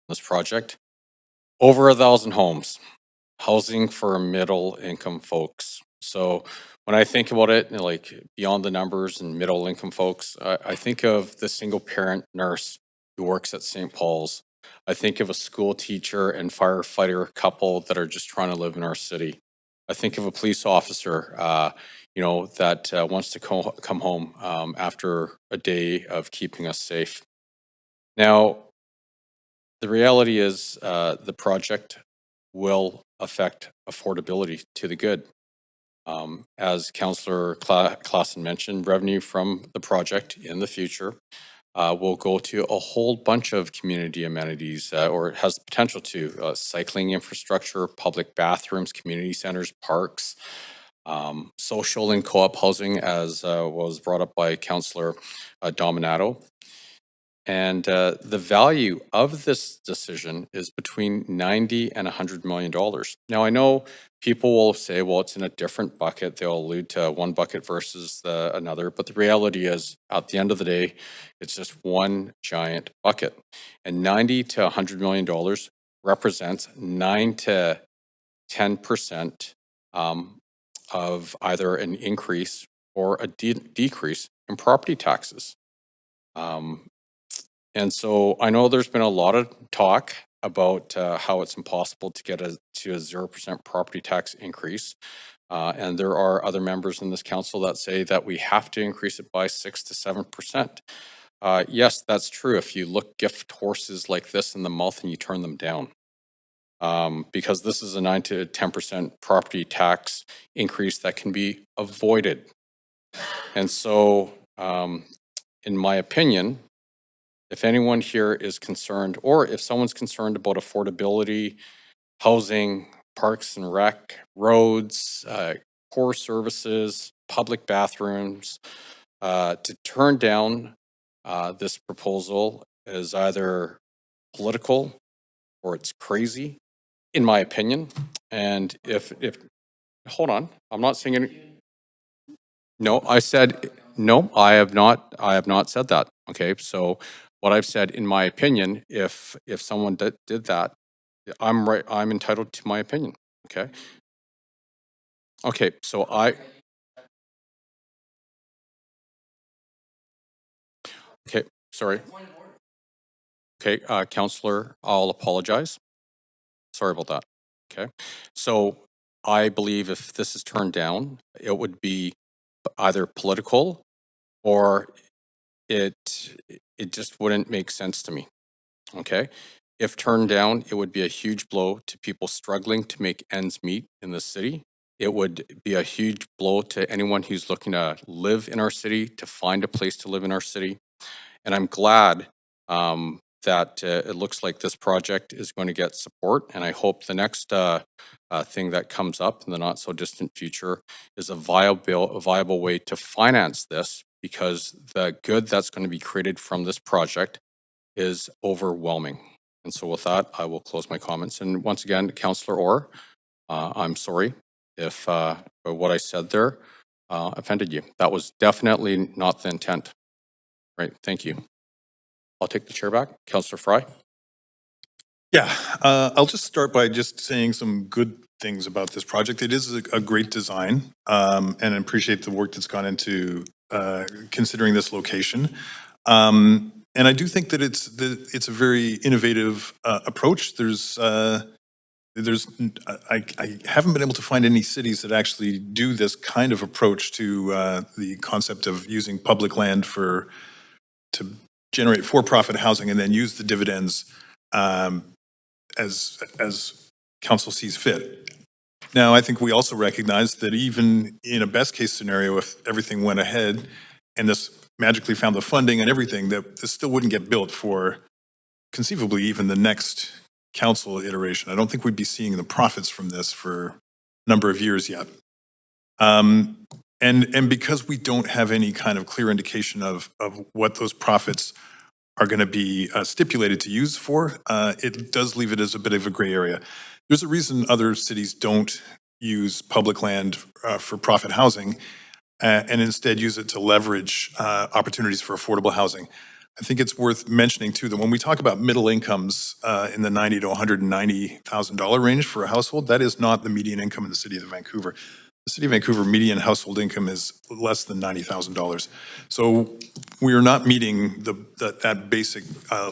This project, over 1,000 homes, housing for middle income folks. So when I think about it, like beyond the numbers and middle income folks, I think of the single parent nurse who works at St. Paul's. I think of a school teacher and firefighter couple that are just trying to live in our city. I think of a police officer, you know, that wants to come home after a day of keeping us safe. Now, the reality is the project will affect affordability to the good. As Councillor Claassen mentioned, revenue from the project in the future will go to a whole bunch of community amenities, or it has the potential to cycling infrastructure, public bathrooms, community centers, parks, social and co-op housing, as was brought up by Councillor Dominato. And the value of this decision is between $90 and $100 million. Now, I know people will say, well, it's in a different bucket. They'll allude to one bucket versus another. But the reality is, at the end of the day, it's just one giant bucket. And $90 to $100 million represents 9 to 10% of either an increase or a decrease in property taxes. And so I know there's been a lot of talk about how it's impossible to get to a 0% property tax increase. And there are other members in this council that say that we have to increase it by 6 to 7%. Yes, that's true if you look gift horses like this in the mouth and you turn them down. Because this is a 9 to 10% property tax increase that can be avoided. And so, in my opinion, if anyone here is concerned, or if someone's concerned about affordability, housing, parks and rec, roads, core services, public bathrooms, to turn down this proposal is either political or it's crazy, in my opinion. And if hold on, I'm not saying any. No, I said no. I have not said that. Okay, so what I've said, in my opinion, if someone did that, I'm right. I'm entitled to my opinion. Okay. Okay. So Okay. Sorry. Okay, Councillor, I'll apologize. Sorry about that. Okay. So I believe if this is turned down, it would be either political or it just wouldn't make sense to me. Okay. If turned down, it would be a huge blow to people struggling to make ends meet in the city. It would be a huge blow to anyone who's looking to live in our city, to find a place to live in our city. And I'm glad that it looks like this project is going to get support. And I hope the next thing that comes up in the not so distant future is a viable way to finance this, because the good that's going to be created from this project is overwhelming. And so with that, I will close my comments. And once again, Councillor Orr, I'm sorry if what I said there offended you. That was definitely not the intent. Right, thank you. I'll take the chair back. Councillor Fry. Yeah, I'll just start by just saying some good things about this project. It is a great design, and I appreciate the work that's gone into considering this location. And I do think that it's a very innovative approach. I haven't been able to find any cities that actually do this kind of approach to the concept of using public land to generate for-profit housing and then use the dividends as council sees fit. Now, I think we also recognize that even in a best-case scenario, if everything went ahead and this magically found the funding and everything, that this still wouldn't get built for conceivably even the next council iteration. I don't think we'd be seeing the profits from this for a number of years yet. And because we don't have any kind of clear indication of what those profits are going to be stipulated to use for, it does leave it as a bit of a gray area. There's a reason other cities don't use public land for profit housing and instead use it to leverage opportunities for affordable housing. I think it's worth mentioning too that when we talk about middle incomes in the $90,000 to $190,000 range for a household, that is not the median income in the city of Vancouver. The city of Vancouver median household income is less than $90,000. So we are not meeting that basic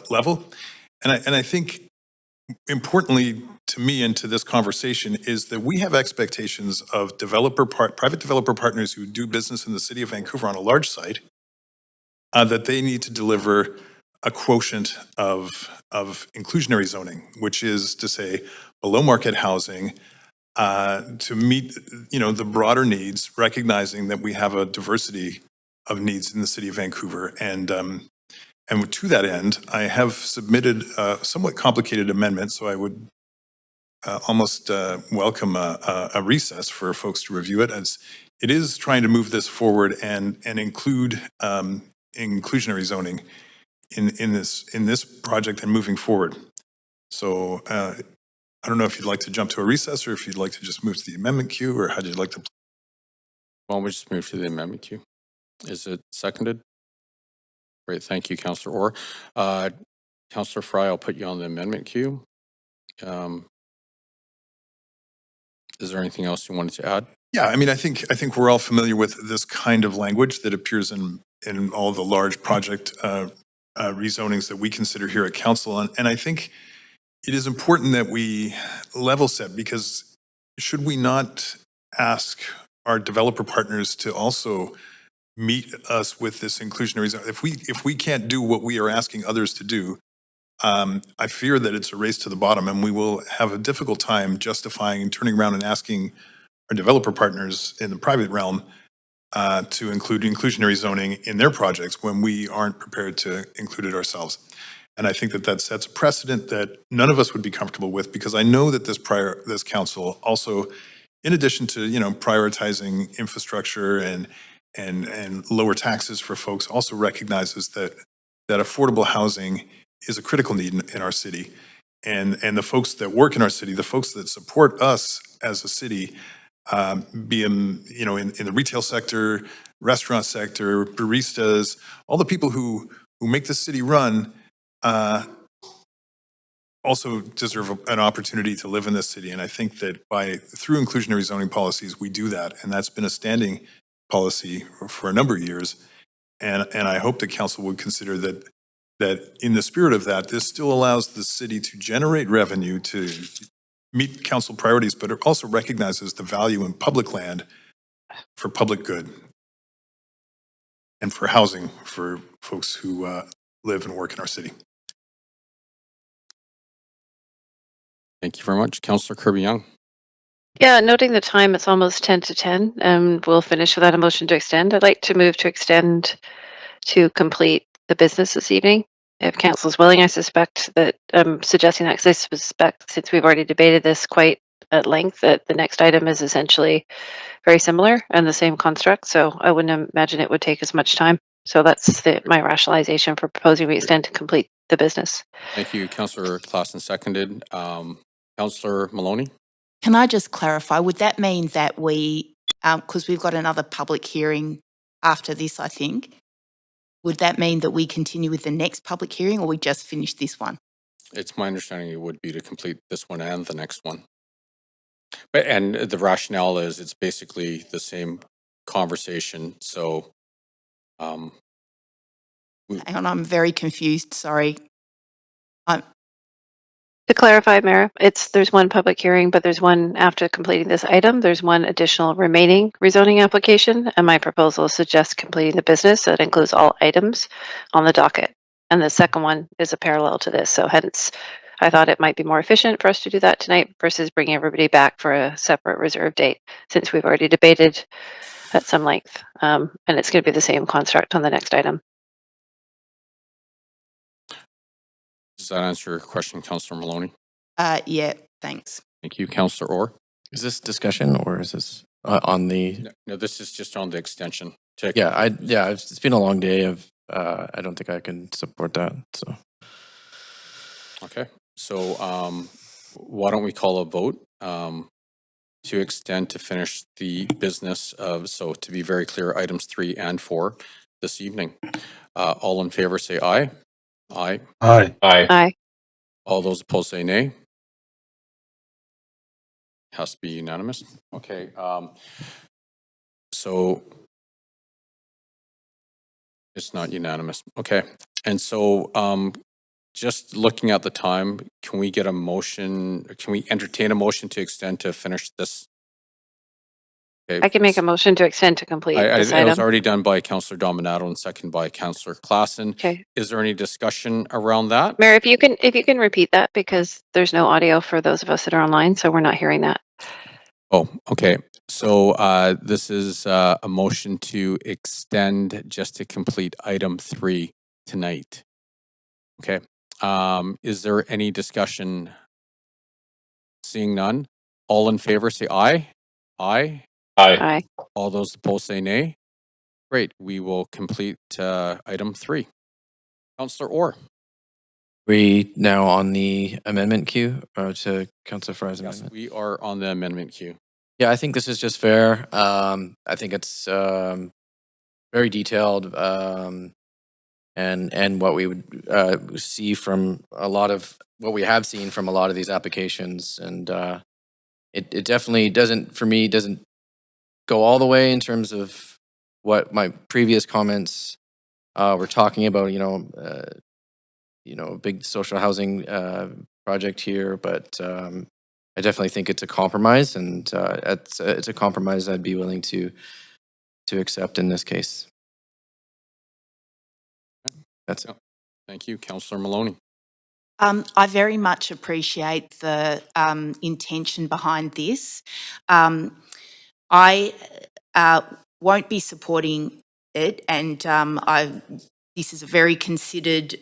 level. And I think importantly, to me and to this conversation is that we have expectations of private developer partners who do business in the city of Vancouver on a large site, that they need to deliver a quotient of inclusionary zoning, which is to say below market housing, to meet, the broader needs, recognizing that we have a diversity of needs in the city of Vancouver. And to that end, I have submitted a somewhat complicated amendment, so I would almost welcome a recess for folks to review it, as it is trying to move this forward and include inclusionary zoning in this project and moving forward. So I don't know if you'd like to jump to a recess or if you'd like to just move to the amendment queue, or how would you like to? Why don't we just move to the amendment queue? Is it seconded? Great, thank you, Councillor Orr. Councillor Fry, I'll put you on the amendment queue. Is there anything else you wanted to add? Yeah, I mean, I think we're all familiar with this kind of language that appears in all the large project rezonings that we consider here at council, and I think it is important that we level set, because should we not ask our developer partners to also meet us with this inclusionary zone? If we can't do what we are asking others to do, I fear that it's a race to the bottom, and we will have a difficult time justifying and turning around and asking our developer partners in the private realm to include inclusionary zoning in their projects when we aren't prepared to include it ourselves. And I think that sets a precedent that none of us would be comfortable with, because I know that this council also, in addition to prioritizing infrastructure and lower taxes for folks, also recognizes that affordable housing is a critical need in our city. And the folks that work in our city, the folks that support us as a city, be in the retail sector, restaurant sector, baristas, all the people who make the city run, also deserve an opportunity to live in this city. And I think that through inclusionary zoning policies, we do that. And that's been a standing policy for a number of years. And I hope the council would consider that in the spirit of that, this still allows the city to generate revenue to meet council priorities, but it also recognizes the value in public land for public good and for housing for folks who live and work in our city. Thank you very much. Councillor Kirby-Young. Yeah, noting the time, it's almost 10 to 10, and we'll finish without a motion to extend. I'd like to move to extend to complete the business this evening. If council is willing, I suspect that I'm suggesting that because I suspect, since we've already debated this quite at length, that the next item is essentially very similar and the same construct. So I wouldn't imagine it would take as much time. So that's my rationalization for proposing we extend to complete the business. Thank you, Councillor Claassen, seconded. Councillor Maloney? Can I just clarify, would that mean that because we've got another public hearing after this, I think, would that mean that we continue with the next public hearing, or we just finish this one? It's my understanding it would be to complete this one and the next one. And the rationale is it's basically the same conversation. So, Hang on, I'm very confused. Sorry. To clarify, Mayor, there's one public hearing, but there's one after completing this item. There's one additional remaining rezoning application, and my proposal suggests completing the business. That includes all items on the docket. And the second one is a parallel to this. So hence, I thought it might be more efficient for us to do that tonight versus bringing everybody back for a separate reserve date, since we've already debated at some length. And it's going to be the same construct on the next item. Does that answer your question, Councillor Maloney? Yeah, thanks. Thank you, Councillor Orr. Is this discussion or is this on the? No, this is just on the extension. It's been a long day. I don't think I can support that. So. Okay, so why don't we call a vote to extend to finish the business of, so to be very clear, items 3 and 4 this evening. All in favor say aye. Aye. Aye. Aye. Aye. All those opposed say nay. Has to be unanimous. Okay. So it's not unanimous. Okay. And so just looking at the time, can we get a motion, can we entertain a motion to extend to finish this? Okay, I can make a motion to extend to complete this it was item. already done by Councillor Dominato and second by Councillor Klassen. Okay. Is there any discussion around that? Mayor, if you can repeat that, because there's no audio for those of us that are online, so we're not hearing that. Oh, okay. So this is a motion to extend just to complete item 3 tonight. Okay. Is there any discussion? Seeing none. All in favor say aye. Aye. Aye. Aye. All those opposed say nay. Great. We will complete item 3. Councillor Orr. We now on the amendment queue to Councillor Fry's Yes, amendment. we are on the amendment queue. Yeah, I think this is just fair. I think it's very detailed, and what we would see from a lot of what we have seen from a lot of these applications, and it definitely doesn't, for me, doesn't go all the way in terms of what my previous comments were talking about. A big social housing project here, but I definitely think it's a compromise, and it's a compromise I'd be willing to accept in this case. That's it. Thank you, Councillor Maloney. I very much appreciate the intention behind this. I won't be supporting it, and this is a very considered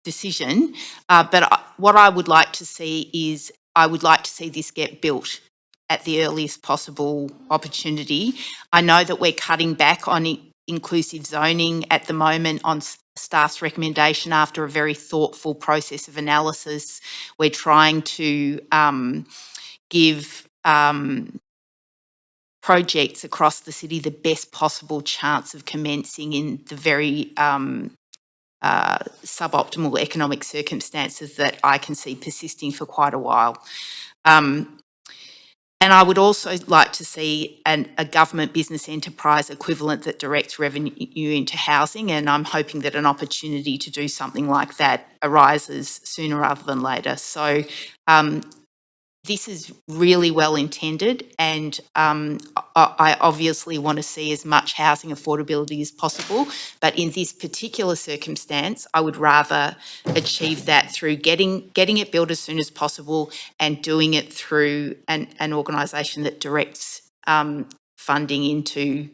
decision. But what I would like to see is I would like to see this get built at the earliest possible opportunity. I know that we're cutting back on inclusive zoning at the moment on staff's recommendation after a very thoughtful process of analysis. We're trying to give projects across the city the best possible chance of commencing in the very suboptimal economic circumstances that I can see persisting for quite a while. And I would also like to see a government business enterprise equivalent that directs revenue into housing, and I'm hoping that an opportunity to do something like that arises sooner rather than later. So this is really well intended, and I obviously want to see as much housing affordability as possible, but in this particular circumstance, I would rather achieve that through getting it built as soon as possible and doing it through an organisation that directs funding into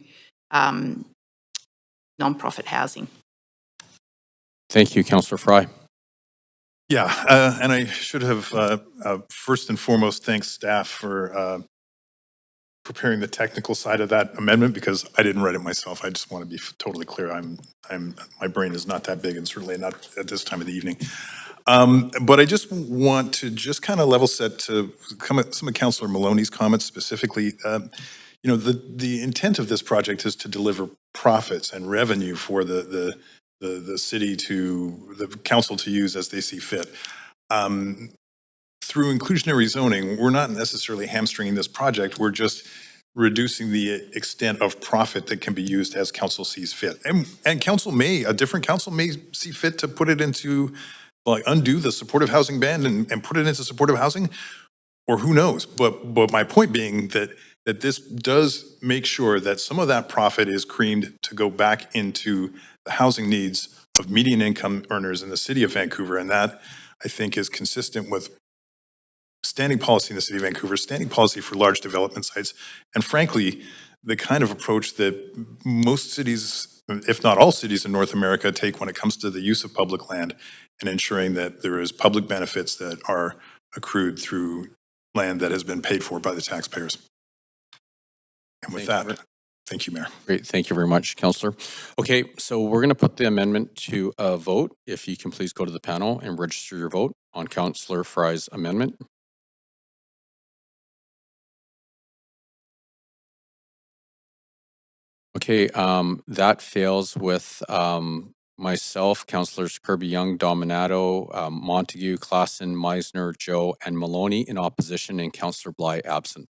non-profit housing. Thank you, Councillor Fry. Yeah, and I should have, first and foremost, thanks staff for preparing the technical side of that amendment, because I didn't write it myself. I just want to be totally clear. My brain is not that big, and certainly not at this time of the evening. But I just want to just kind of level set to some of Councillor Maloney's comments specifically. The intent of this project is to deliver profits and revenue for the city to, the council to use as they see fit. Through inclusionary zoning, we're not necessarily hamstringing this project. We're just reducing the extent of profit that can be used as council sees fit. And a different council may see fit to put it into, like, undo the supportive housing ban and put it into supportive housing, or who knows. But my point being that this does make sure that some of that profit is creamed to go back into the housing needs of median income earners in the city of Vancouver. And that, I think, is consistent with standing policy in the city of Vancouver, standing policy for large development sites, and frankly, the kind of approach that most cities, if not all cities in North America, take when it comes to the use of public land and ensuring that there is public benefits that are accrued through land that has been paid for by the taxpayers. And with that, thank you, Mayor. Great, thank you very much, Councillor. Okay, so we're going to put the amendment to a vote. If you can please go to the panel and register your vote on Councillor Fry's amendment. Okay, that fails with myself, Councillors Kirby Young, Dominato, Montague, Klassen, Meisner, Joe, and Maloney in opposition, and Councillor Bly absent.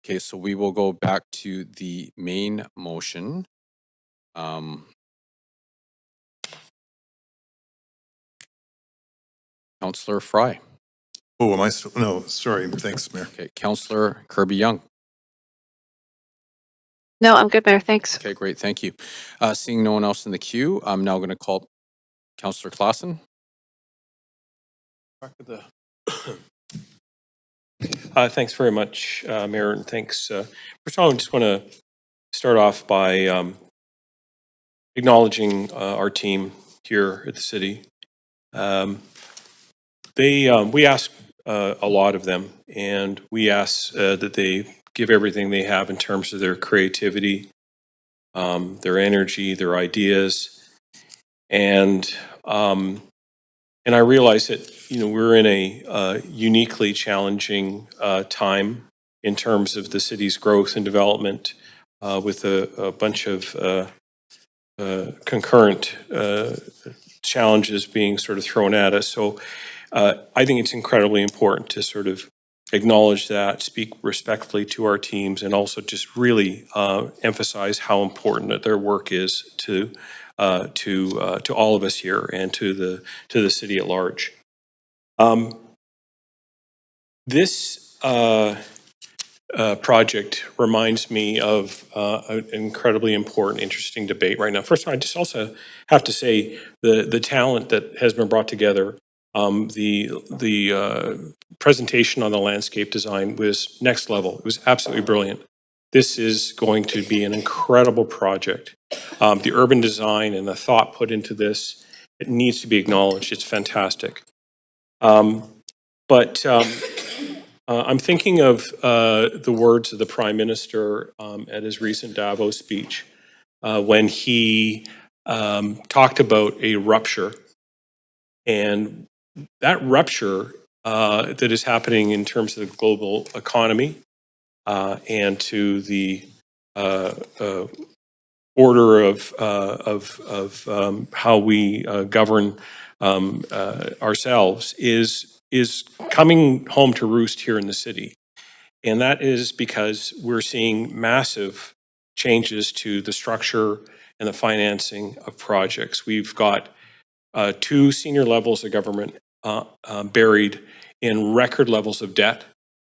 Okay, so we will go back to the main motion. Councillor Fry. Oh, am I still? No, sorry. Thanks, Mayor. Okay, Councillor Kirby-Young. No, I'm good, Mayor. Thanks. Okay, great, thank you. Seeing no one else in the queue, I'm now going to call Councillor Claassen. Thanks very much, Mayor, and thanks. First of all, I just want to start off by acknowledging our team here at the city. We ask a lot of them, and we ask that they give everything they have in terms of their creativity, their energy, their ideas, and I realize that we're in a uniquely challenging time in terms of the city's growth and development, with a bunch of concurrent challenges being sort of thrown at us. So I think it's incredibly important to sort of acknowledge that, speak respectfully to our teams, and also just really emphasize how important that their work is to all of us here and to the city at large. This project reminds me of an incredibly important, interesting debate right now. First of all, I just also have to say the talent that has been brought together. The presentation on the landscape design was next level. It was absolutely brilliant. This is going to be an incredible project. The urban design and the thought put into this, it needs to be acknowledged. It's fantastic. But I'm thinking of the words of the Prime Minister at his recent Davos speech when he talked about a rupture. And that rupture that is happening in terms of the global economy and to the order of how we govern ourselves is coming home to roost here in the city. And that is because we're seeing massive changes to the structure and the financing of projects. We've got 2 senior levels of government buried in record levels of debt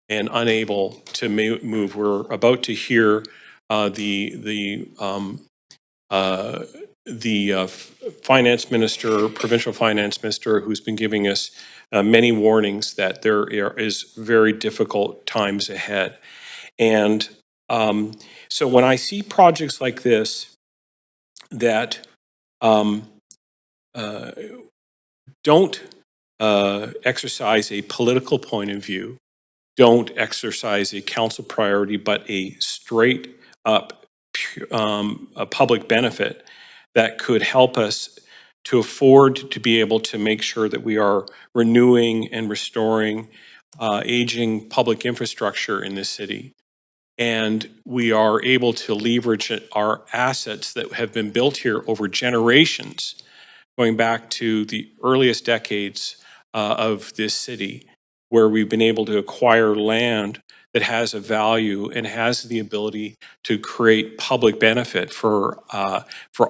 and unable to move. We're about to hear the finance minister, provincial finance minister, who's been giving us many warnings that there is very difficult times ahead. And so when I see projects like this that don't exercise a political point of view, don't exercise a council priority, but a straight up a public benefit that could help us to afford to be able to make sure that we are renewing and restoring aging public infrastructure in this city. And we are able to leverage our assets that have been built here over generations, going back to the earliest decades of this city, where we've been able to acquire land that has a value and has the ability to create public benefit for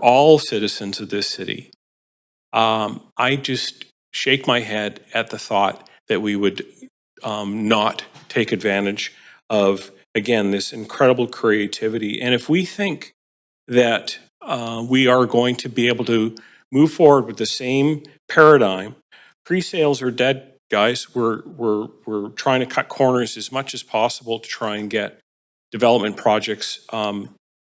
all citizens of this city. I just shake my head at the thought that we would not take advantage of, again, this incredible creativity. And if we think that we are going to be able to move forward with the same paradigm, pre-sales are dead, guys. We're trying to cut corners as much as possible to try and get development projects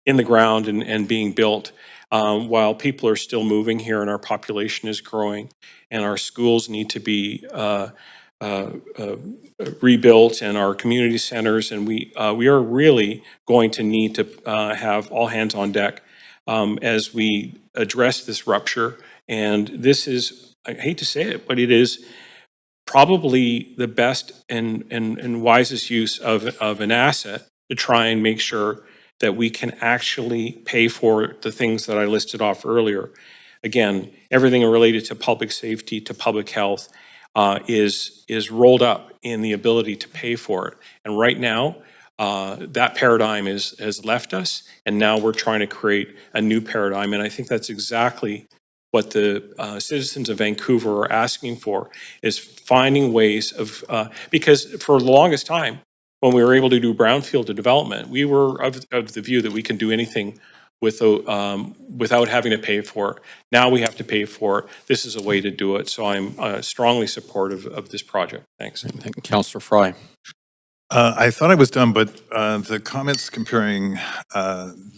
in the ground and being built while people are still moving here and our population is growing and our schools need to be rebuilt and our community centers, and we are really going to need to have all hands on deck as we address this rupture. And this is, I hate to say it, but it is probably the best and wisest use of an asset to try and make sure that we can actually pay for the things that I listed off earlier. Again, everything related to public safety, to public health, is rolled up in the ability to pay for it. And right now, that paradigm has left us, and now we're trying to create a new paradigm. And I think that's exactly what the citizens of Vancouver are asking for, is finding ways of, because for the longest time, when we were able to do brownfield development, we were of the view that we can do anything without having to pay for it. Now we have to pay for it. This is a way to do it. So I'm strongly supportive of this project. Thanks. Thank you, Councillor Fry. I thought I was done, but the comments comparing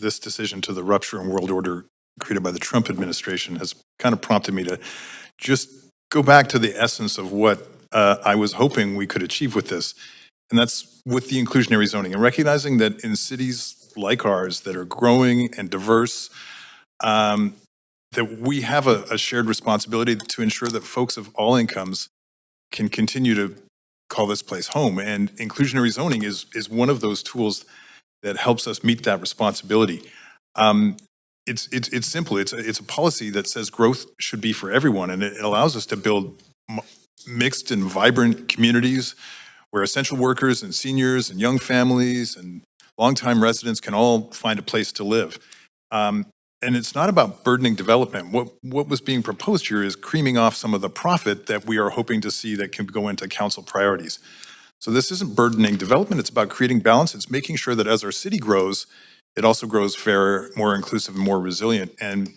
this decision to the rupture in world order created by the Trump administration has kind of prompted me to just go back to the essence of what I was hoping we could achieve with this. And that's with the inclusionary zoning and recognizing that in cities like ours that are growing and diverse, that we have a shared responsibility to ensure that folks of all incomes can continue to call this place home. And inclusionary zoning is one of those tools that helps us meet that responsibility. It's simple. It's a policy that says growth should be for everyone, and it allows us to build mixed and vibrant communities where essential workers and seniors and young families and longtime residents can all find a place to live. And it's not about burdening development. What was being proposed here is creaming off some of the profit that we are hoping to see that can go into council priorities. So this isn't burdening development. It's about creating balance. It's making sure that as our city grows, it also grows fairer, more inclusive, and more resilient. And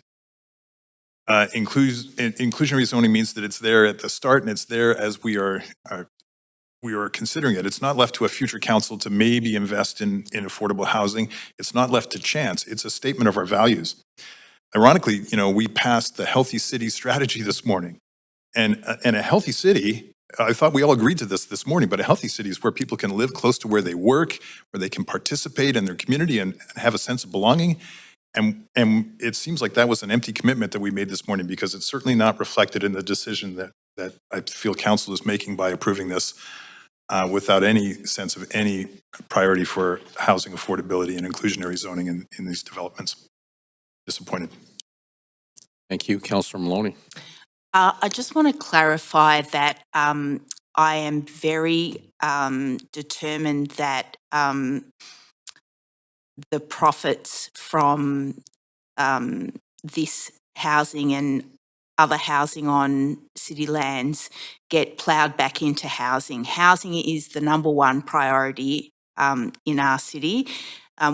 inclusionary zoning means that it's there at the start and it's there as we are considering it. It's not left to a future council to maybe invest in affordable housing. It's not left to chance. It's a statement of our values. Ironically, we passed the Healthy City strategy this morning. And a healthy city, I thought we all agreed to this morning, but a healthy city is where people can live close to where they work, where they can participate in their community and have a sense of belonging. And it seems like that was an empty commitment that we made this morning, because it's certainly not reflected in the decision that I feel council is making by approving this. Without any sense of any priority for housing affordability and inclusionary zoning in these developments. Disappointed. Thank you, Councillor Maloney. I just want to clarify that I am very determined that the profits from this housing and other housing on city lands get ploughed back into housing. Housing is the number one priority in our city.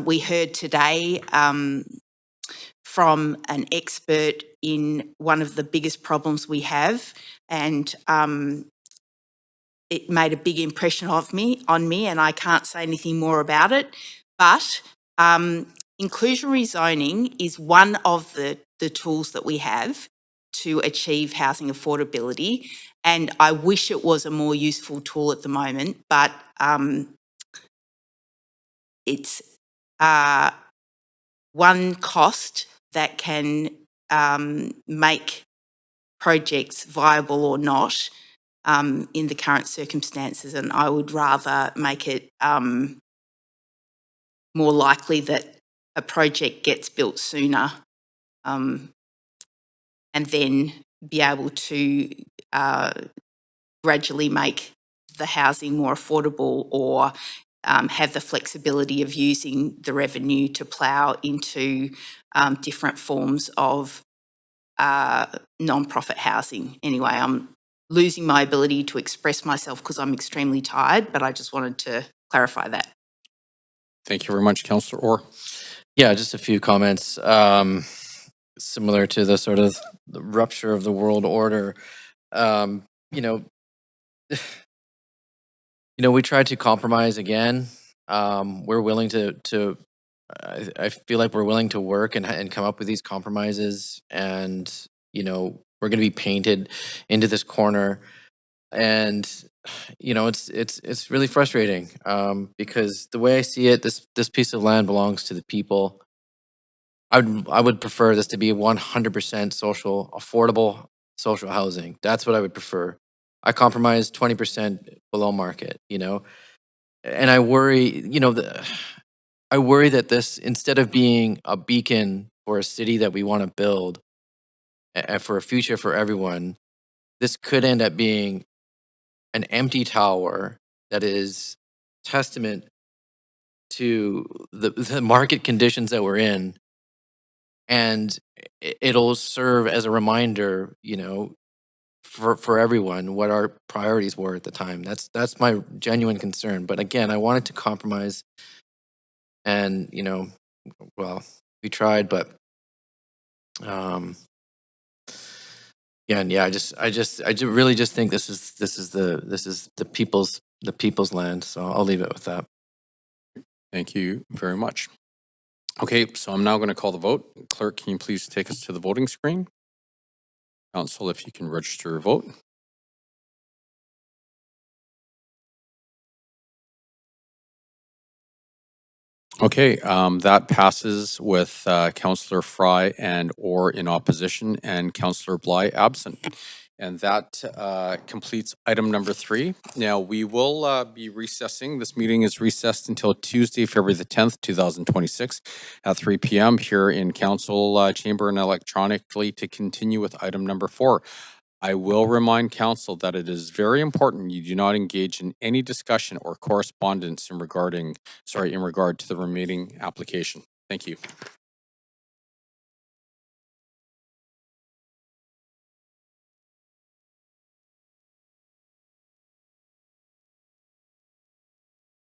We heard today from an expert in one of the biggest problems we have, and it made a big impression on me, and I can't say anything more about it. But inclusionary zoning is one of the tools that we have to achieve housing affordability, and I wish it was a more useful tool at the moment, but it's one cost that can make projects viable or not in the current circumstances, and I would rather make it more likely that a project gets built sooner and then be able to gradually make the housing more affordable, or have the flexibility of using the revenue to plough into different forms of non-profit housing. Anyway, I'm losing my ability to express myself because I'm extremely tired, but I just wanted to clarify that. Thank you very much, Councillor Orr. Yeah, just a few comments. Similar to the sort of the rupture of the world order. We tried to compromise again. We're willing to I feel like we're willing to work and come up with these compromises, and we're going to be painted into this corner, and it's really frustrating because the way I see it, this piece of land belongs to the people. I would prefer this to be 100% social, affordable social housing. That's what I would prefer. I compromise 20% below market, and I worry, I worry that this, instead of being a beacon for a city that we want to build and for a future for everyone, this could end up being an empty tower that is testament to the market conditions that we're in, And it'll serve as a reminder, you know, for everyone what our priorities were at the time. That's my genuine concern. But again, I wanted to compromise, and you know, well, we tried, but yeah, and yeah, really just think this is the people's land. So I'll leave it with that. Thank you very much. Okay, so I'm now going to call the vote. Clerk, can you please take us to the voting screen? Council, if you can register your vote. Okay, that passes with Councillor Fry and or in opposition and Councillor Bly absent. And that completes item number 3. Now, we will be recessing. This meeting is recessed until Tuesday, February the 10th, 2026 at 3 p.m. here in Council Chamber and electronically to continue with item number 4. I will remind council that it is very important you do not engage in any discussion or correspondence in regard to the remaining application. Thank you.